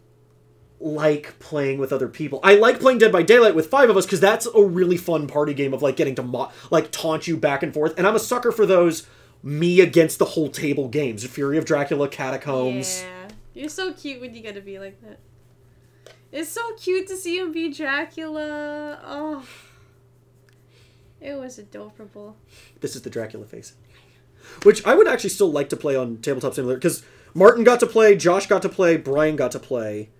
like playing with other people. I like playing Dead by Daylight with 5 of us because that's a really fun party game of like getting to taunt you back and forth. And I'm a sucker for those me against the whole table games. Fury of Dracula, Catacombs. Yeah. You're so cute when you get to be like that. It's so cute to see him be Dracula. Oh. It was adorable. This is the Dracula face. Which I would actually still like to play on Tabletop Simulator because Martin got to play, Josh got to play, Brian got to play.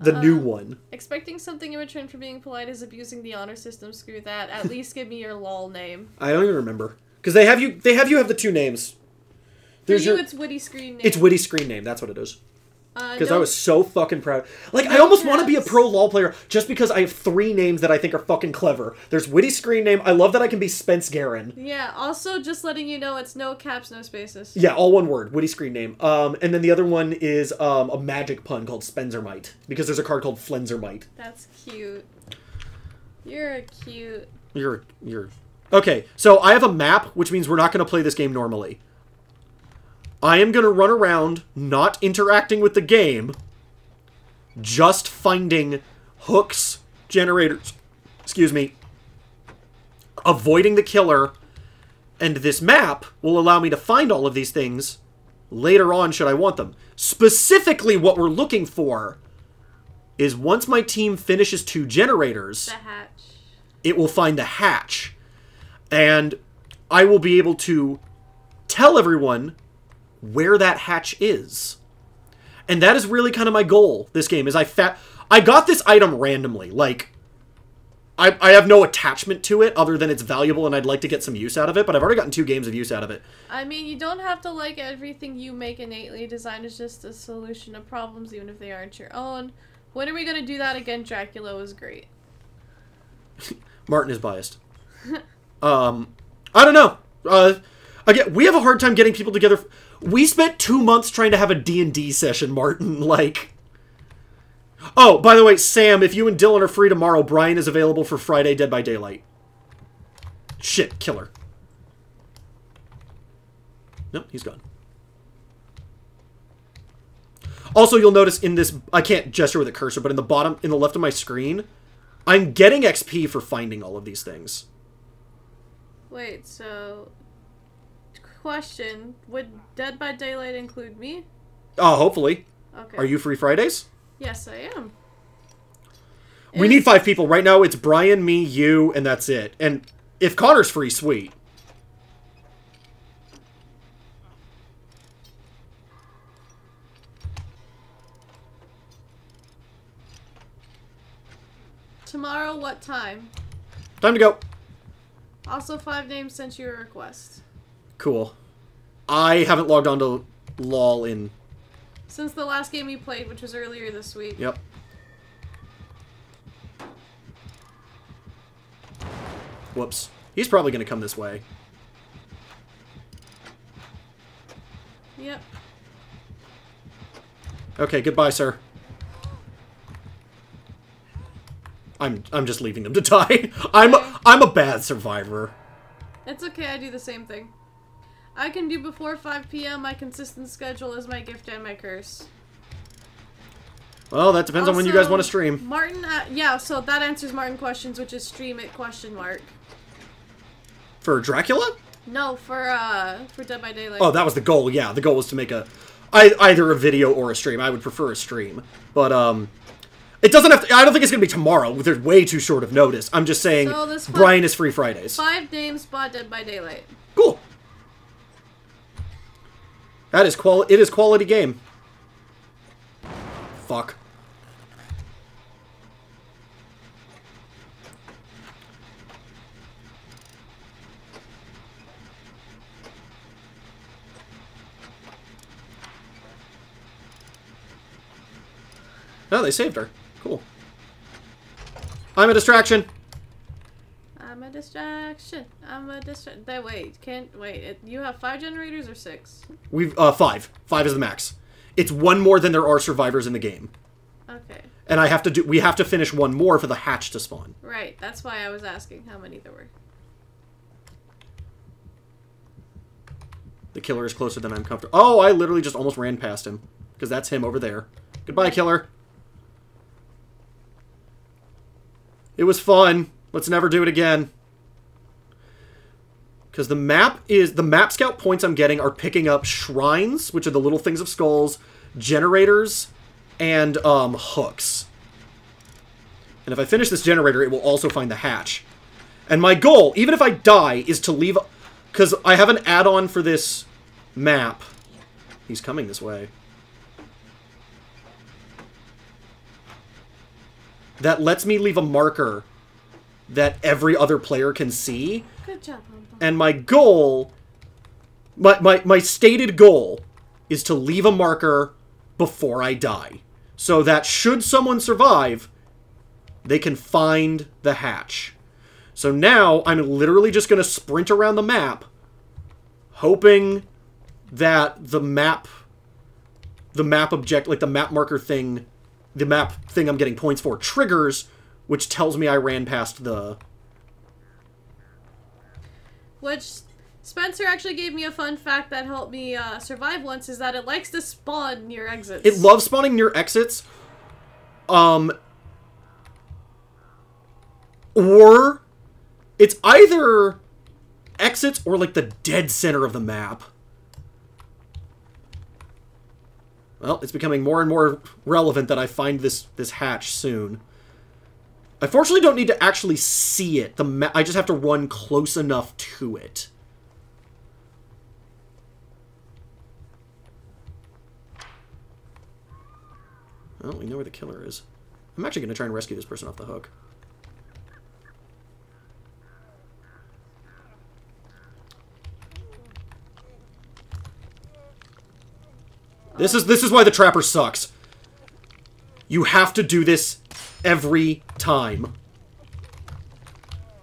The new one. Expecting something in return for being polite is abusing the honor system. Screw that. At least give me your lol name. I don't even remember. Because they have you have the 2 names. For you, it's Witty Screen Name. It's Witty Screen Name. That's what it is. Because I was so fucking proud. Like, no I almost want to be a pro LOL player just because I have 3 names that I think are fucking clever. There's Witty Screen Name. I love that I can be Spence Garin. Yeah, also just letting you know it's no caps, no spaces. Yeah, all one word. Witty Screen Name. And then the other one is a magic pun called Spenzermite. Because there's a card called Flenzermite. That's cute. You're cute. You're... Okay, so I have a map, which means we're not going to play this game normally. I am going to run around, not interacting with the game, just finding hooks, generators, avoiding the killer, and this map will allow me to find all of these things later on should I want them. Specifically, what we're looking for is once my team finishes 2 generators... The hatch. it will find the hatch. And I will be able to tell everyone where that hatch is. And that is really kind of my goal this game, is I got this item randomly. Like, I have no attachment to it other than it's valuable and I'd like to get some use out of it, but I've already gotten 2 games of use out of it. I mean, you don't have to like everything you make innately. Design is just a solution to problems, even if they aren't your own. When are we going to do that again? Dracula was great. Martin is biased. I don't know. Again, we have a hard time getting people together. We spent 2 months trying to have a D&D session, Martin. Like... Oh, by the way, Sam, if you and Dylan are free tomorrow, Brian is available for Friday Dead by Daylight. Shit, killer. Nope, he's gone. Also, you'll notice in this... I can't gesture with a cursor, but in the left of my screen, I'm getting XP for finding all of these things. Wait, so... Question, would Dead by Daylight include me? Oh, hopefully. Okay. Are you free Fridays? Yes, I am. We need 5 people. Right now, it's Brian, me, you, and that's it. And if Connor's free, sweet. Tomorrow, what time? Time to go. Also, 5 names sent you a request. Cool. I haven't logged on to LOL in... Since the last game we played, which was earlier this week. Yep. Whoops. He's probably going to come this way. Yep. Okay, goodbye, sir. I'm just leaving them to die. I'm a bad survivor. It's okay, I do the same thing. I can do before 5 p.m. My consistent schedule is my gift and my curse. Well, that depends on when you guys want to stream. Martin, yeah, so that answers Martin questions, which is stream it, question mark. For Dracula? No, for Dead by Daylight. Oh, that was the goal, yeah. The goal was to make either a video or a stream. I would prefer a stream. But, it doesn't have to... I don't think it's going to be tomorrow. There's way too short of notice. I'm just saying Brian is free Fridays. 5 names bought Dead by Daylight. Cool. That is it is quality game. Fuck. Oh, they saved her. Cool. I'm a distraction. I'm a distraction. I'm a distraction. Wait, you have 5 generators or 6? We've, 5. 5 is the max. It's 1 more than there are survivors in the game. Okay. And we have to finish 1 more for the hatch to spawn. Right, that's why I was asking how many there were. The killer is closer than I'm comfortable. Oh, I literally just almost ran past him. Because that's him over there. Goodbye, killer. It was fun. Let's never do it again. Because the map scout points I'm getting are picking up shrines, which are the little things of skulls, generators, and hooks. And if I finish this generator, it will also find the hatch. And my goal, even if I die, is to leave... Because I have an add-on for this map. He's coming this way. That lets me leave a marker that every other player can see. Good job, Mom. And my goal... My stated goal is to leave a marker before I die. So that should someone survive, they can find the hatch. So now, I'm literally just going to sprint around the map, hoping that the map object, like the map marker thing, the map thing I'm getting points for, triggers, which tells me I ran past the... Which, Spencer actually gave me a fun fact that helped me survive once, is that it likes to spawn near exits. It loves spawning near exits. Or... It's either exits or, like, the dead center of the map. Well, it's becoming more and more relevant that I find this hatch soon. I fortunately don't need to actually see it. I just have to run close enough to it. Well, we know where the killer is. I'm actually going to try and rescue this person off the hook. This is why the trapper sucks. You have to do this every time.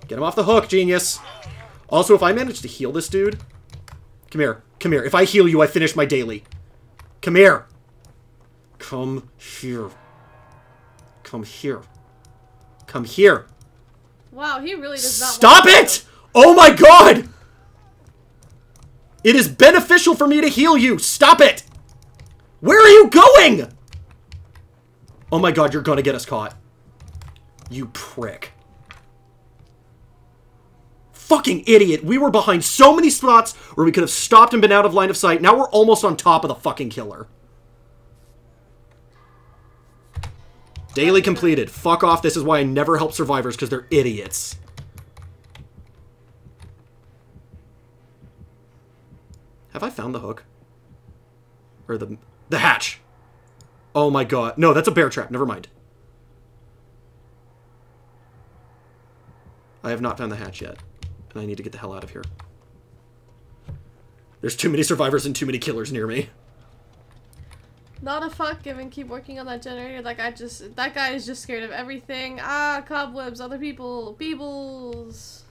Get him off the hook, genius. Also, if I manage to heal this dude... Come here. Come here. If I heal you, I finish my daily. Come here. Come here. Come here. Come here. Wow, he really does not Stop it! Oh my god! It is beneficial for me to heal you. Stop it! Where are you going? Oh my god, you're gonna get us caught. You prick. Fucking idiot. We were behind so many spots where we could have stopped and been out of line of sight. Now we're almost on top of the fucking killer. Daily completed. Fuck off. This is why I never help survivors, because they're idiots. Have I found the hook? Or the hatch? Oh my god. No, that's a bear trap. Never mind. I have not found the hatch yet. And I need to get the hell out of here. There's too many survivors and too many killers near me. Not a fuck given, keep working on that generator. That guy is just scared of everything. Ah, cobwebs, other people, peoples.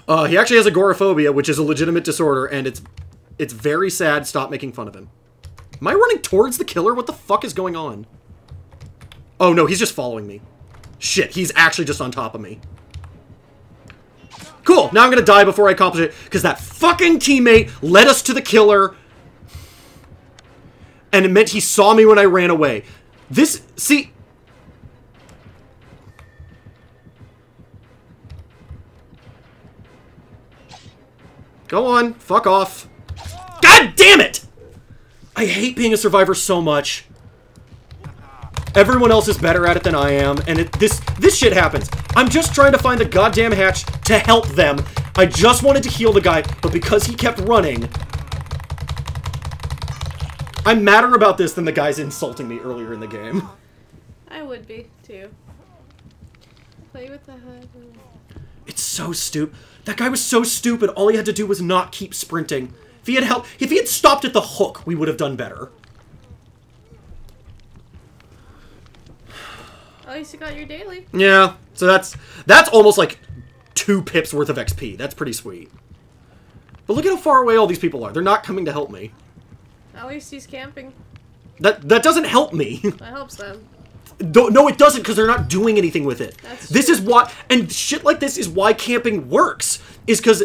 He actually has agoraphobia, which is a legitimate disorder, and it's very sad. Stop making fun of him. Am I running towards the killer? What the fuck is going on? Oh no, he's just following me. Shit, he's actually just on top of me. Cool, now I'm gonna die before I accomplish it, because that fucking teammate led us to the killer, and it meant he saw me when I ran away. See... Go on, fuck off. God damn it! I hate being a survivor so much. Everyone else is better at it than I am, and this shit happens. I'm just trying to find the goddamn hatch to help them. I just wanted to heal the guy, but because he kept running... I'm madder about this than the guys insulting me earlier in the game. I would be, too. Play with the hood. It's so stupid. That guy was so stupid. All he had to do was not keep sprinting. If he had stopped at the hook, we would have done better. At least you got your daily. Yeah, so that's almost like 2 pips worth of XP. That's pretty sweet. But look at how far away all these people are. They're not coming to help me. At least he's camping. That doesn't help me. That helps them. No, it doesn't, because they're not doing anything with it. This is why, and shit like this is why camping works, is because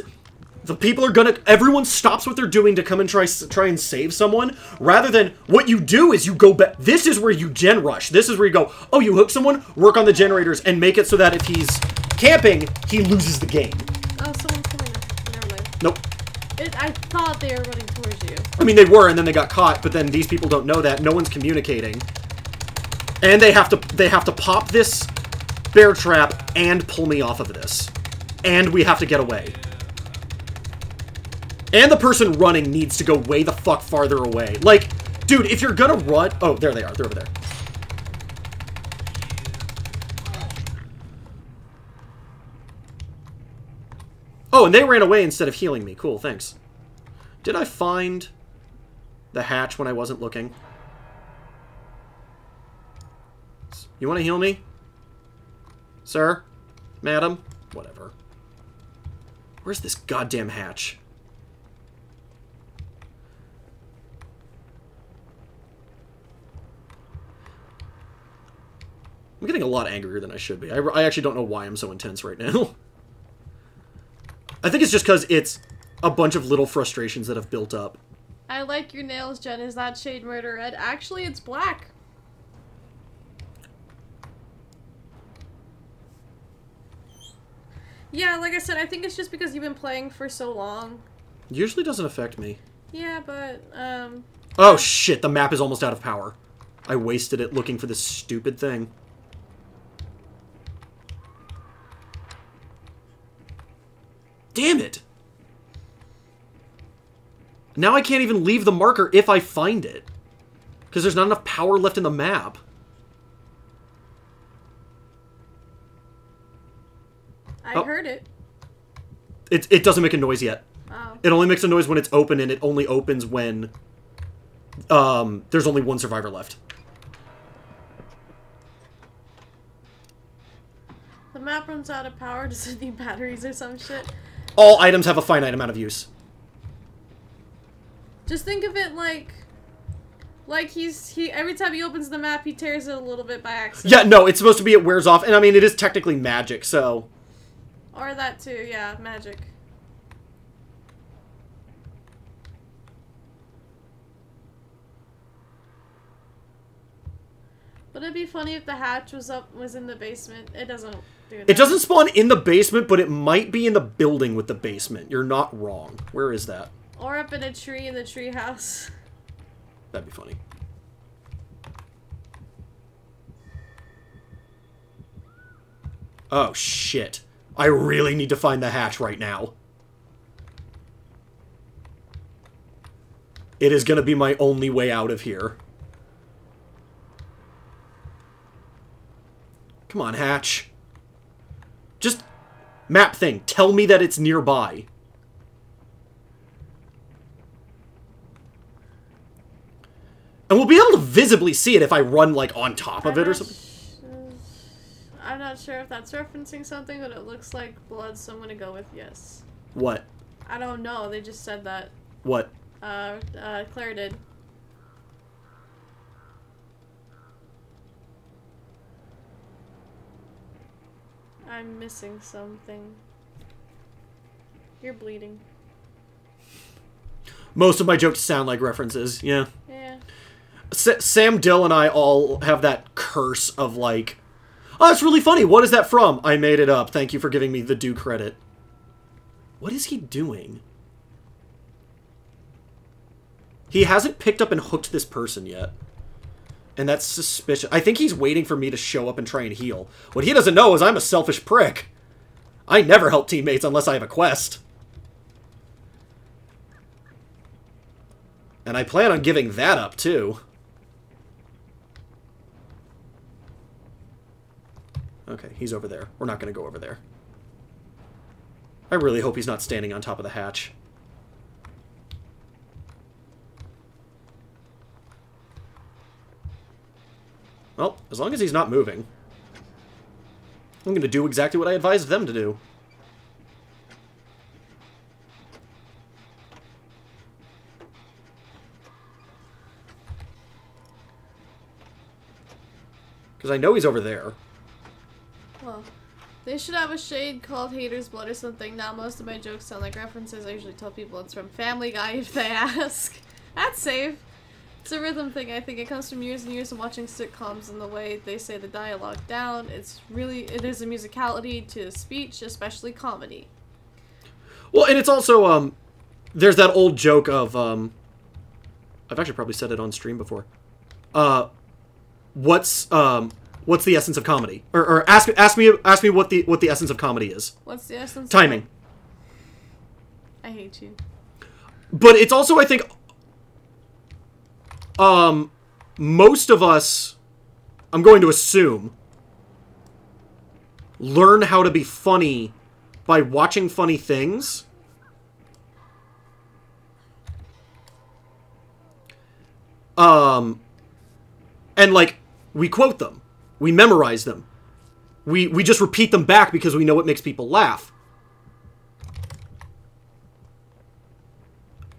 the people are gonna, everyone stops what they're doing to come and try and save someone, rather than, what you do is you go back, this is where you gen rush. This is where you go, oh, you hook someone, work on the generators, and make it so that if he's camping, he loses the game. Oh, someone's coming. Never mind. Nope. I thought they were running towards you. I mean, they were, and then they got caught, but then these people don't know that. No one's communicating. And they have to pop this bear trap and pull me off of this. And we have to get away. And the person running needs to go way the fuck farther away. Like, dude, if you're gonna run... Oh, there they are. They're over there. Oh, and they ran away instead of healing me. Cool, thanks. Did I find the hatch when I wasn't looking? You want to heal me? Sir? Madam? Whatever. Where's this goddamn hatch? I'm getting a lot angrier than I should be. I actually don't know why I'm so intense right now. I think it's just because it's a bunch of little frustrations that have built up. I like your nails, Jen. Is that shade murder red? Actually, it's black. Yeah, like I said, I think it's just because you've been playing for so long. Usually doesn't affect me. Yeah, but, Oh, shit. The map is almost out of power. I wasted it looking for this stupid thing. Damn it. Now I can't even leave the marker if I find it. Because there's not enough power left in the map. I heard it. It doesn't make a noise yet. Oh. It only makes a noise when it's open, and it only opens when there's only one survivor left. The map runs out of power. Does it need batteries or some shit? All items have a finite amount of use. Just think of it like he every time he opens the map, he tears it a little bit by accident. Yeah, no, it's supposed to be it wears off, and I mean, it is technically magic, so... Or that too, yeah, magic. Would it be funny if the hatch was in the basement? It doesn't do that. It doesn't spawn in the basement, but it might be in the building with the basement. You're not wrong. Where is that? Or up in a tree in the tree house. That'd be funny. Oh, shit. I really need to find the hatch right now. It is going to be my only way out of here. Come on, hatch. Just... map thing. Tell me that it's nearby. And we'll be able to visibly see it if I run, like, on top of it or something. I'm not sure if that's referencing something, but it looks like blood, so I'm gonna go with yes. What? I don't know, they just said that. What? Claire did. I'm missing something. You're bleeding. Most of my jokes sound like references, yeah. Yeah. Sam, Dill, and I all have that curse of, like, oh, it's really funny. What is that from? I made it up. Thank you for giving me the due credit. What is he doing? He hasn't picked up and hooked this person yet. And that's suspicious. I think he's waiting for me to show up and try and heal. What he doesn't know is I'm a selfish prick. I never help teammates unless I have a quest. And I plan on giving that up, too. Okay, he's over there. We're not going to go over there. I really hope he's not standing on top of the hatch. Well, as long as he's not moving. I'm going to do exactly what I advised them to do. Because I know he's over there. Well, they should have a shade called Hater's Blood or something. Now most of my jokes sound like references. I usually tell people it's from Family Guy if they ask. That's safe. It's a rhythm thing, I think. It comes from years and years of watching sitcoms and the way they say the dialogue down. It's really, there's a musicality to speech, especially comedy. Well, and it's also, there's that old joke of, I've actually probably said it on stream before. What's the essence of comedy? Or ask me what the essence of comedy is. What's the essence? Timing. I hate you. But it's also, I think, most of us, I'm going to assume, learn how to be funny by watching funny things. And, like, we quote them. We memorize them. We just repeat them back because we know it makes people laugh.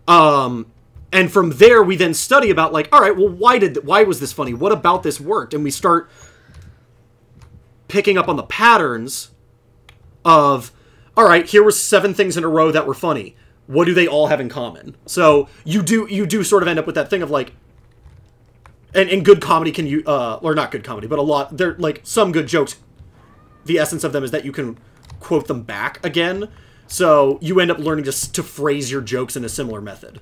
And from there, we then study about, like, all right, well, why was this funny? What about this worked? And we start picking up on the patterns of, all right, here were 7 things in a row that were funny. What do they all have in common? So you do sort of end up with that thing of, like, and good comedy can you, or not good comedy, but a lot, they're, like, some good jokes, the essence of them is that you can quote them back again. So you end up learning to phrase your jokes in a similar method.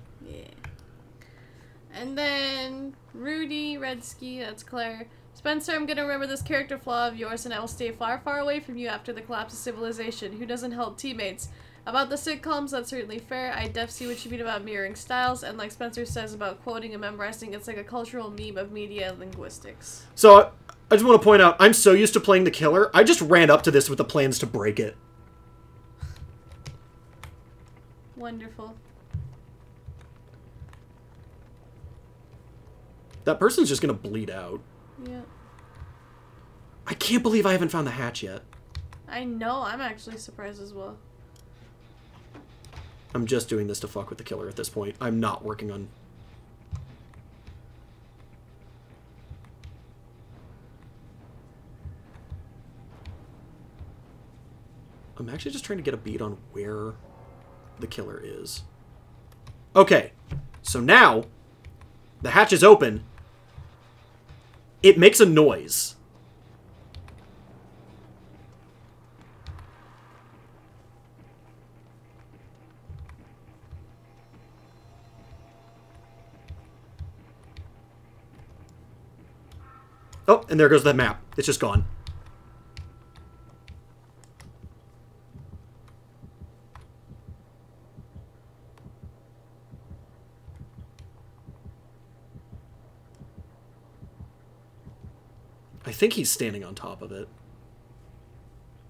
And then Rudy, Redsky, that's Claire. Spencer, I'm gonna remember this character flaw of yours and I will stay far, far away from you after the collapse of civilization. Who doesn't help teammates? About the sitcoms, that's certainly fair. I def see what you mean about mirroring styles, and like Spencer says about quoting and memorizing, it's like a cultural meme of media and linguistics. So, I just want to point out, I'm so used to playing the killer, I just ran up to this with the plans to break it. Wonderful. That person's just gonna bleed out. Yeah. I can't believe I haven't found the hatch yet. I know, I'm actually surprised as well. I'm just doing this to fuck with the killer at this point. I'm not working on... I'm actually just trying to get a beat on where the killer is. Okay, so now the hatch is open. It makes a noise. Oh, and there goes the map. It's just gone. I think he's standing on top of it.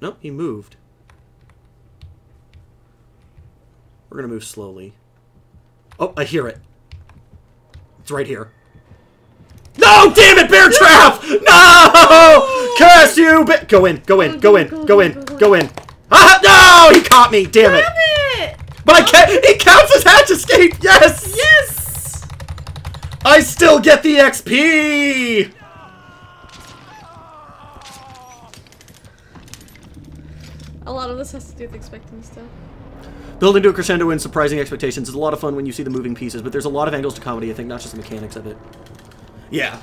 Nope, he moved. We're gonna move slowly. Oh, I hear it. It's right here. No! Damn it, bear trap! No! Curse you! Go in, go in, go in, go in, go in. Ah! No! He caught me! Damn it! But I can't. It counts as hatch escape! Yes! Yes! I still get the XP! A lot of this has to do with expecting stuff. Building to a crescendo and surprising expectations is a lot of fun when you see the moving pieces, but there's a lot of angles to comedy, I think, not just the mechanics of it. Yeah.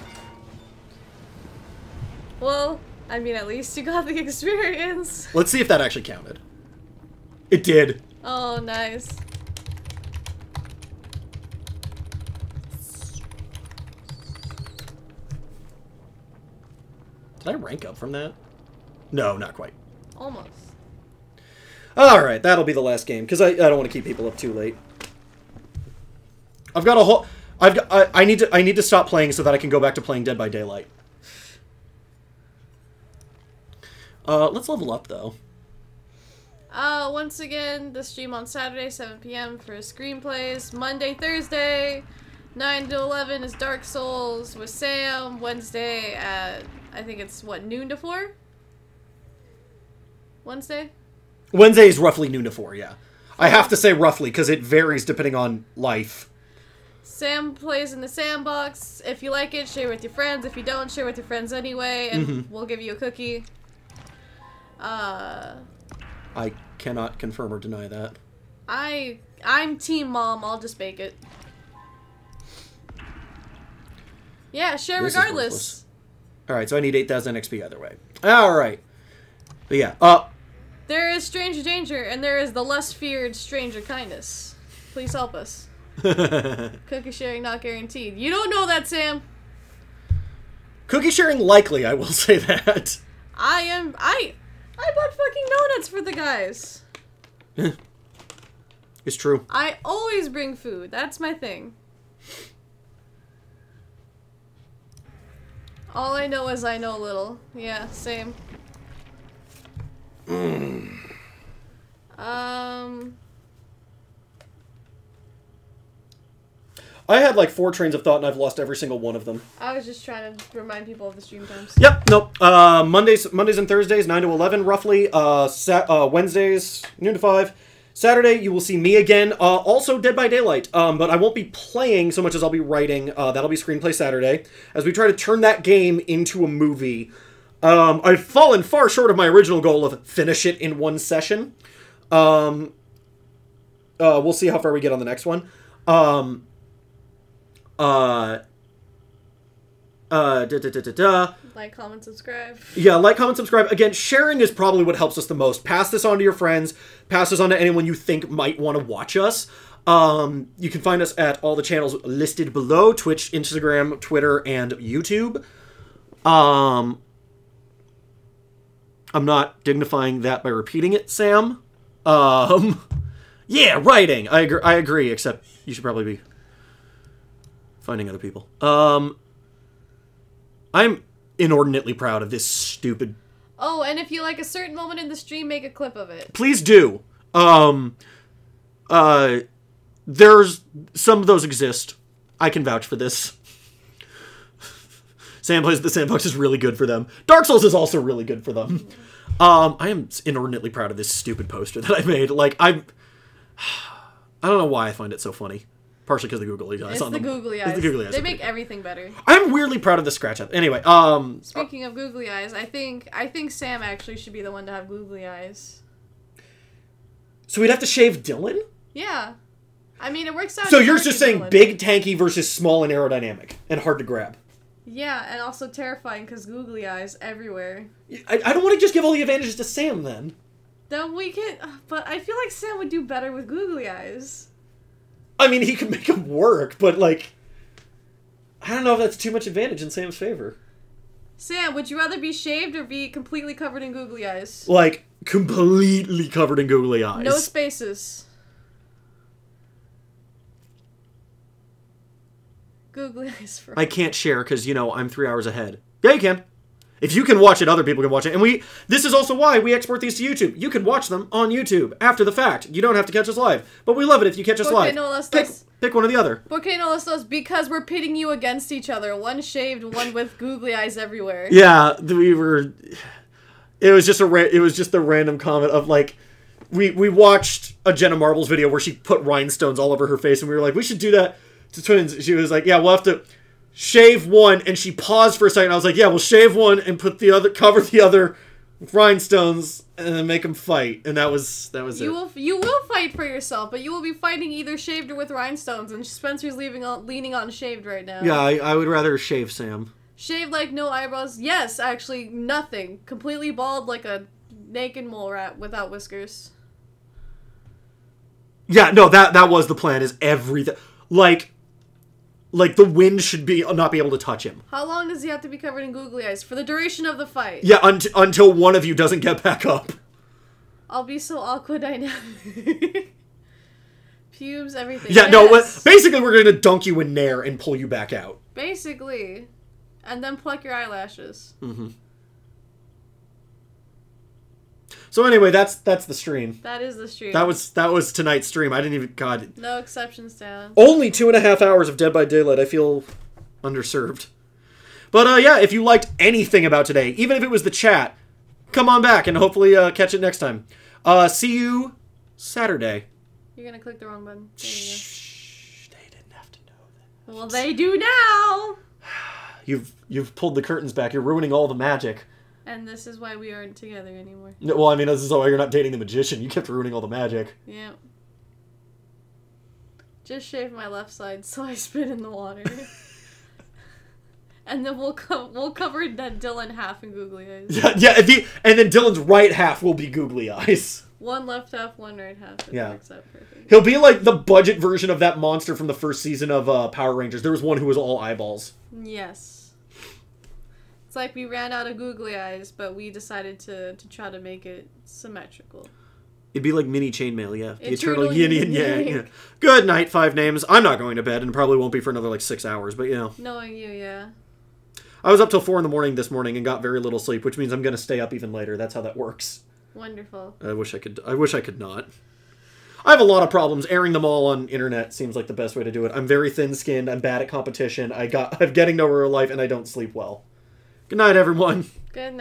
Well, I mean, at least you got the experience. Let's see if that actually counted. It did. Oh, nice. Did I rank up from that? No, not quite. Almost. Alright, that'll be the last game, because I don't want to keep people up too late. I've got a whole... I need to stop playing so that I can go back to playing Dead by Daylight. Let's level up, though. Once again, the stream on Saturday, 7 PM for screenplays. Monday, Thursday, 9 to 11 is Dark Souls with Sam. Wednesday at, I think it's, what, noon to 4? Wednesday? Wednesday is roughly noon to 4, yeah. I have to say roughly, because it varies depending on life. Sam plays in the Sandbox. If you like it, share with your friends. If you don't, share with your friends anyway, and we'll give you a cookie. I cannot confirm or deny that. I'm Team Mom. I'll just bake it. Yeah, share This is regardless. worthless. Alright, so I need 8,000 XP either way. Alright. But yeah, there is stranger danger, and there is the less feared stranger kindness. Please help us. Cookie sharing not guaranteed. You don't know that, Sam. Cookie sharing likely, I will say that. I bought fucking donuts for the guys. It's true. I always bring food. That's my thing. All I know is I know little. Yeah, same. I had like 4 trains of thought and I've lost every single one of them. I was just trying to remind people of the stream times. Yep, nope. Mondays and Thursdays, 9 to 11 roughly. Wednesdays, noon to 5. Saturday, you will see me again. Also Dead by Daylight. But I won't be playing so much as I'll be writing. That'll be Screenplay Saturday. As we try to turn that game into a movie. I've fallen far short of my original goal of finish it in one session. We'll see how far we get on the next one. Like, comment, subscribe. Yeah, like, comment, subscribe. Again, sharing is probably what helps us the most. Pass this on to your friends. Pass this on to anyone you think might want to watch us. You can find us at all the channels listed below. Twitch, Instagram, Twitter, and YouTube. I'm not dignifying that by repeating it, Sam. Yeah, writing. I agree, except you should probably be finding other people. I'm inordinately proud of this stupid... Oh, and if you like a certain moment in the stream, make a clip of it. Please do. There's... Some of those exist. I can vouch for this. Sam plays the Sandbox is really good for them. Dark Souls is also really good for them. I am inordinately proud of this stupid poster that I made. Like, I don't know why I find it so funny. Partially because of the googly eyes. It's the googly eyes. It's the googly eyes. They make everything better. I'm weirdly proud of the scratch up. Anyway, Speaking of googly eyes, I think Sam actually should be the one to have googly eyes. So we'd have to shave Dylan? Yeah. I mean, it works out. So you're just saying big, tanky versus small and aerodynamic and hard to grab. Yeah, and also terrifying because googly eyes everywhere. I don't want to just give all the advantages to Sam then. Then we can, but I feel like Sam would do better with googly eyes. I mean, he could make them work, but like, I don't know if that's too much advantage in Sam's favor. Sam, would you rather be shaved or be completely covered in googly eyes? Like, completely covered in googly eyes. No spaces. Googly eyes for... I can't share because, you know, I'm 3 hours ahead. Yeah, you can. If you can watch it, other people can watch it. And this is also why we export these to YouTube. You can watch them on YouTube after the fact. You don't have to catch us live. But we love it if you catch us live. Pick one or the other. Porque no los dos, because we're pitting you against each other. One shaved, one with googly eyes everywhere. Yeah, we were... It was just the random comment of, like... We watched a Jenna Marbles video where she put rhinestones all over her face, and we were like, we should do that to twins. She was like, yeah, we'll have to... shave one, and she paused for a second. I was like, yeah, we'll shave one and put the other, cover the other with rhinestones, and then make them fight. And that was it. You will fight for yourself, but you will be fighting either shaved or with rhinestones, and Spencer's leaning on shaved right now. Yeah, I would rather shave Sam. Shaved like no eyebrows? Yes, actually, nothing. Completely bald like a naked mole rat without whiskers. Yeah, no, that was the plan, is everything. Like, the wind should not be able to touch him. How long does he have to be covered in googly eyes? For the duration of the fight? Yeah, until one of you doesn't get back up. I'll be so awkward dynamic. Pubes, everything. Yeah, yes. No, basically we're going to dunk you in Nair and pull you back out. Basically. And then pluck your eyelashes. Mm-hmm. So anyway, that's the stream. That is the stream. That was tonight's stream. I didn't even... God. No exceptions, Dan. Only 2.5 hours of Dead by Daylight. I feel underserved. But yeah, if you liked anything about today, even if it was the chat, come on back and hopefully catch it next time. See you Saturday. You're gonna click the wrong button. Shh. They didn't have to know that. Well, they do now. You've pulled the curtains back. You're ruining all the magic. And this is why we aren't together anymore. No, well, I mean, this is why you're not dating the magician. You kept ruining all the magic. Yeah. Just shave my left side so I spit in the water. And then we'll cover that Dylan half in googly eyes. Yeah, and then Dylan's right half will be googly eyes. One left half, one right half. Yeah. Works out perfect. He'll be like the budget version of that monster from the first season of Power Rangers. There was one who was all eyeballs. Yes. It's like we ran out of googly eyes, but we decided to try to make it symmetrical. It'd be like mini chainmail, yeah. The Eternal yin and yang. Yeah. Good night, 5 names. I'm not going to bed, and probably won't be for another like 6 hours, but you know. Knowing you, yeah. I was up till 4 in the morning this morning and got very little sleep, which means I'm going to stay up even later. That's how that works. Wonderful. I wish I could not. I have a lot of problems. Airing them all on internet seems like the best way to do it. I'm very thin-skinned. I'm bad at competition. I'm getting nowhere in life, and I don't sleep well. Good night, everyone. Good night.